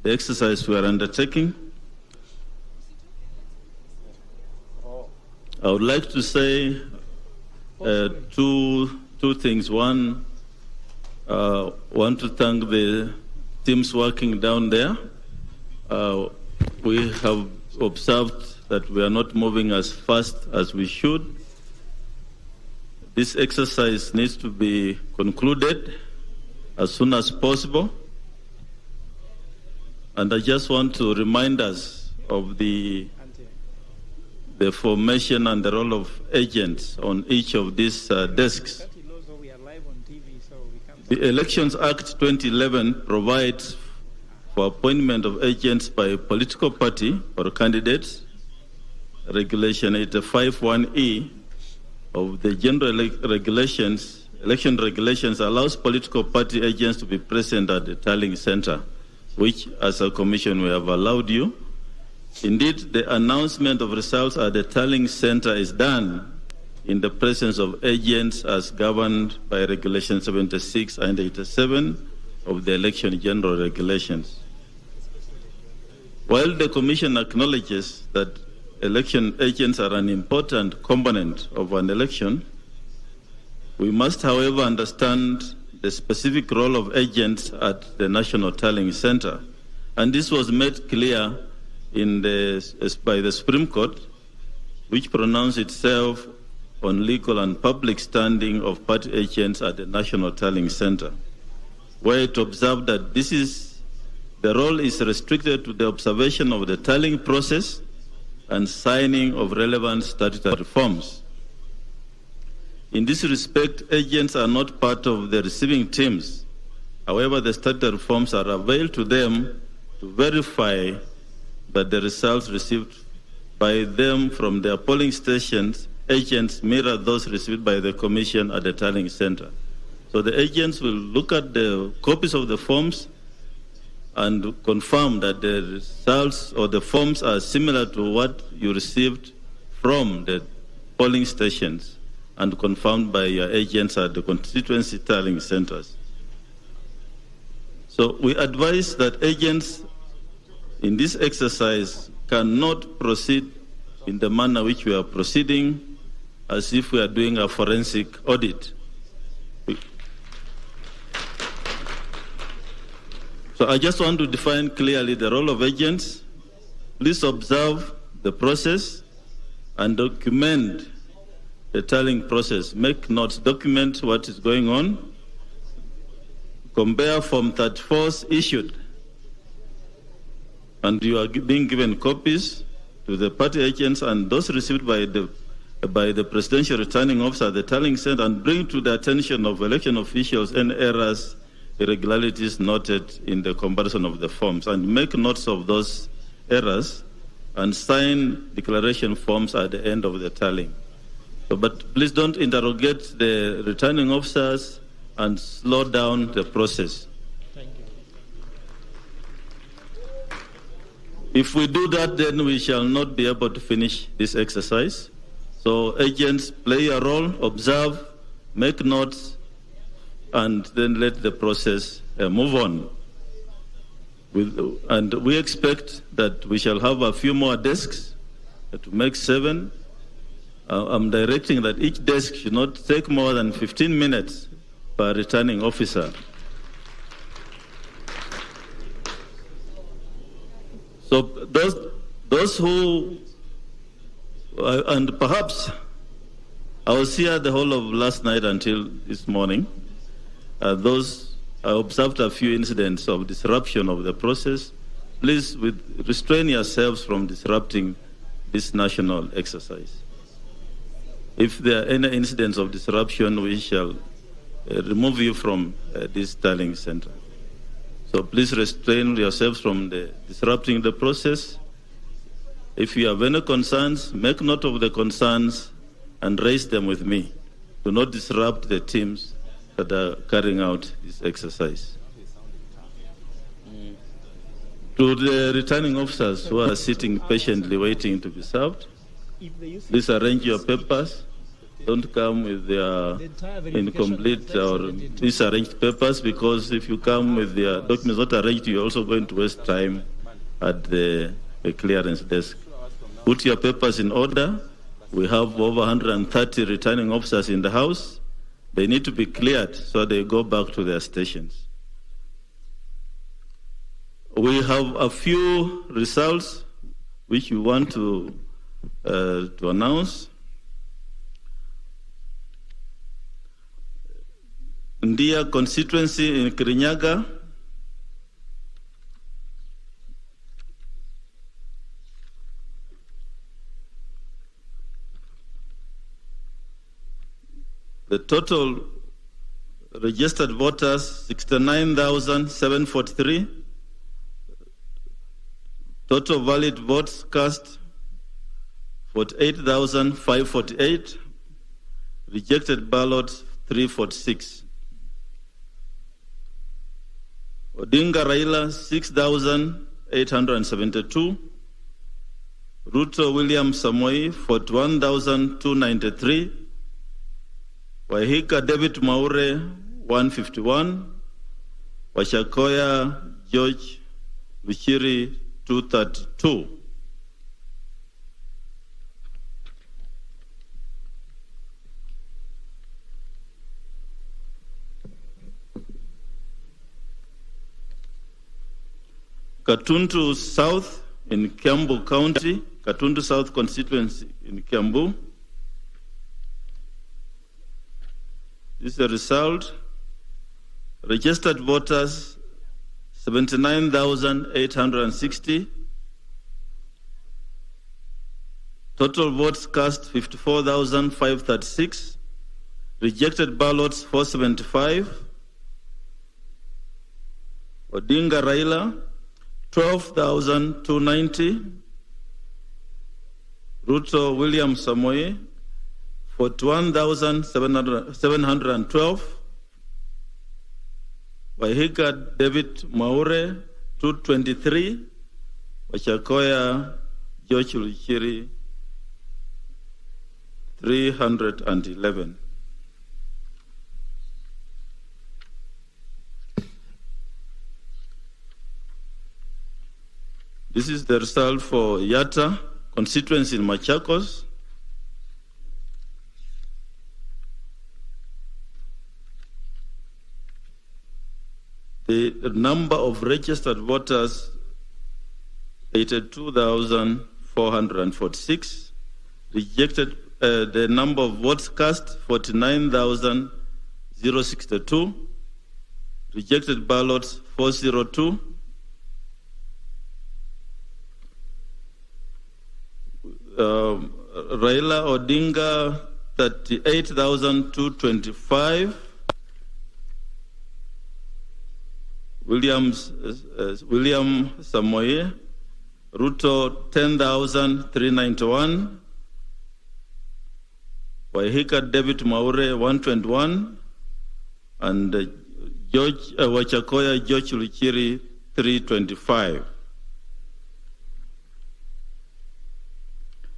the exercise we are undertaking. I would like to say two things. One, want to thank the teams working down there. We have observed that we are not moving as fast as we should. This exercise needs to be concluded as soon as possible. And I just want to remind us of the formation and the role of agents on each of these desks. The Elections Act 2011 provides for appointment of agents by a political party or candidates. Regulation 851E of the general election regulations allows political party agents to be present at the tallying center, which as a commission we have allowed you. Indeed, the announcement of results at the tallying center is done in the presence of agents as governed by Regulation 76 and 87 of the election general regulations. While the commission acknowledges that election agents are an important component of an election, we must, however, understand the specific role of agents at the National Tallying Center. And this was made clear by the Supreme Court, which pronounced itself on legal and public standing of party agents at the National Tallying Center, where it observed that the role is restricted to the observation of the tallying process and signing of relevant statutory forms. In this respect, agents are not part of the receiving teams. However, the statutory forms are available to them to verify that the results received by them from their polling stations, agents mirror those received by the Commission at the tallying center. So the agents will look at the copies of the forms and confirm that the results or the forms are similar to what you received from the polling stations and confirmed by your agents at the constituency tallying centers. So we advise that agents in this exercise cannot proceed in the manner which we are proceeding, as if we are doing a forensic audit. So I just want to define clearly the role of agents. Please observe the process and document the tallying process. Make notes, document what is going on. Compare Form 34 issued, and you are being given copies to the party agents and those received by the presidential returning officer at the tallying center, and bring to the attention of election officials any errors, irregularities noted in the comparison of the forms, and make notes of those errors and sign declaration forms at the end of the tallying. But please don't interrogate the returning officers and slow down the process.
Thank you.
If we do that, then we shall not be able to finish this exercise. So agents play a role, observe, make notes, and then let the process move on. And we expect that we shall have a few more desks to make 7. I'm directing that each desk should not take more than 15 minutes per returning officer. So those who, and perhaps I was here the whole of last night until this morning. I observed a few incidents of disruption of the process. Please restrain yourselves from disrupting this national exercise. If there are any incidents of disruption, we shall remove you from this tallying center. So please restrain yourselves from disrupting the process. If you have any concerns, make note of the concerns and raise them with me. Do not disrupt the teams that are carrying out this exercise. To the returning officers who are sitting patiently waiting to be served, please arrange your papers. Don't come with their incomplete or disarranged papers, because if you come with their documents not arranged, you're also going to waste time at the clearance desk. Put your papers in order. We have over 130 returning officers in the house. They need to be cleared so they go back to their stations. We have a few results which we want to announce. Ndia constituency in Kirinyaga, the total registered voters 69,743. Total valid votes cast 48,548. Rejected ballots 346. Odinga Raila 6,872. Ruto William Samoei 41,293. Wahika David Maure 151. Washakoya George Luchiri 232. Katuntu South in Kiambu County, Katuntu South constituency in Kiambu. This is the result. Registered voters 79,860. Total votes cast 54,536. Rejected ballots 475. Odinga Raila 12,290. Ruto William Samoei 41,712. Wahika David Maure 223. Wachakoya George Luchiri 311. This is the result for Yatta constituency in Machakos. The number of registered voters 82,446. Rejected, the number of votes cast 49,062. Rejected ballots 402. Raila Odinga 38,225. William Samoei, Ruto 10,391. Wahika David Maure 121. And Wachakoya George Luchiri 325.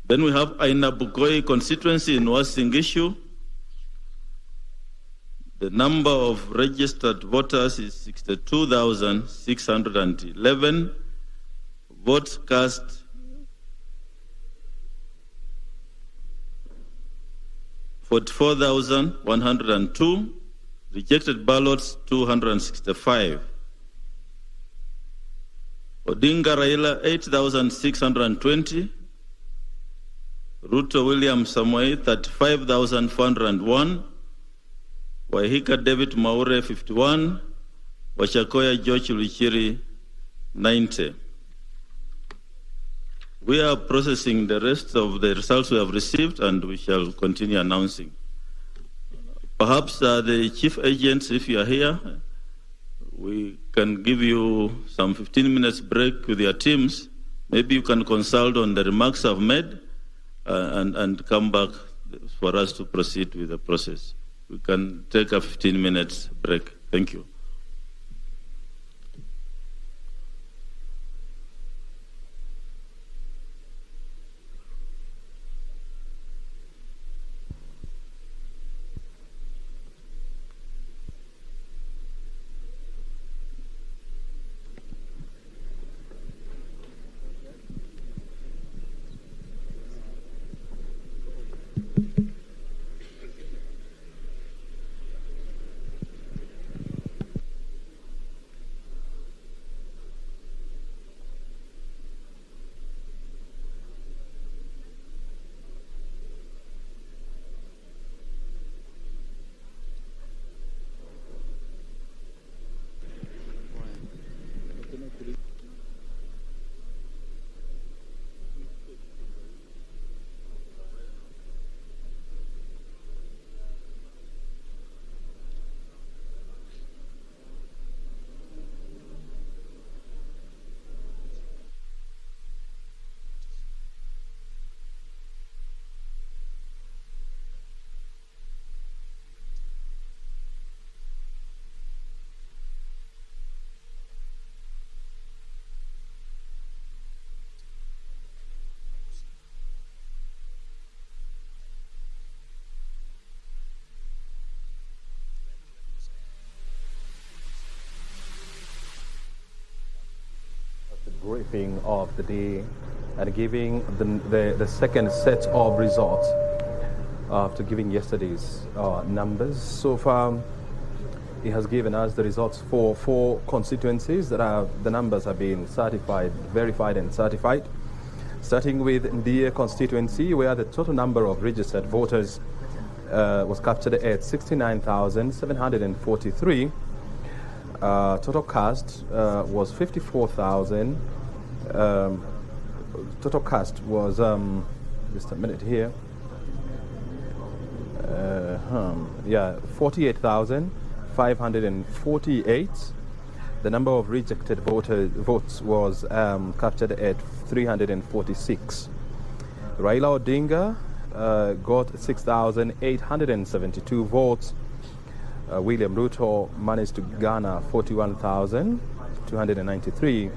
Then we have Aina Bukoi constituency in Uasin-Gishu. The number of registered voters is 62,611. Votes cast 44,102. Rejected ballots 265. Odinga Raila 8,620. Ruto William Samoei 35,401. Wahika David Maure 51. Wachakoya George Luchiri 90. We are processing the rest of the results we have received, and we shall continue announcing. Perhaps the chief agents, if you are here, we can give you some 15 minutes break with your teams. Maybe you can consult on the remarks I've made and come back for us to proceed with the process. We can take a 15 minutes break. Thank you.
Briefing of the day and giving the second set of results after giving yesterday's numbers. So far, he has given us the results for 4 constituencies that are, the numbers have been certified, verified and certified. Starting with Ndiye constituency, where the total number of registered voters was captured at 69,743. Total cast was 54,000. Total cast was just a minute here. 48,548. The number of rejected votes was captured at 346. Raila Odinga got 6,872 votes. William Ruto managed to garner 41,293.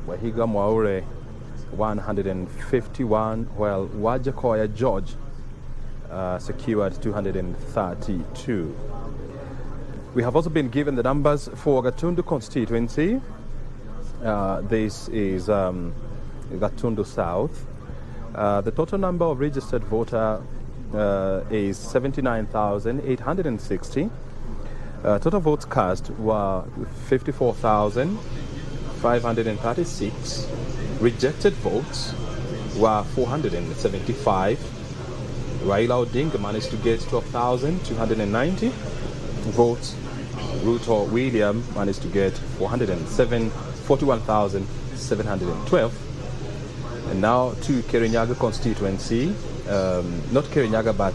Wahiga Mwaure 151, while Wajakoya George secured 232. We have also been given the numbers for Gatundu constituency. This is Gatundu South. The total number of registered voter is 79,860. Total votes cast were 54,536. Rejected votes were 475. Raila Odinga managed to get 12,290 votes. Ruto William managed to get 41,712. And now to Kirinyaga constituency, not Kirinyaga but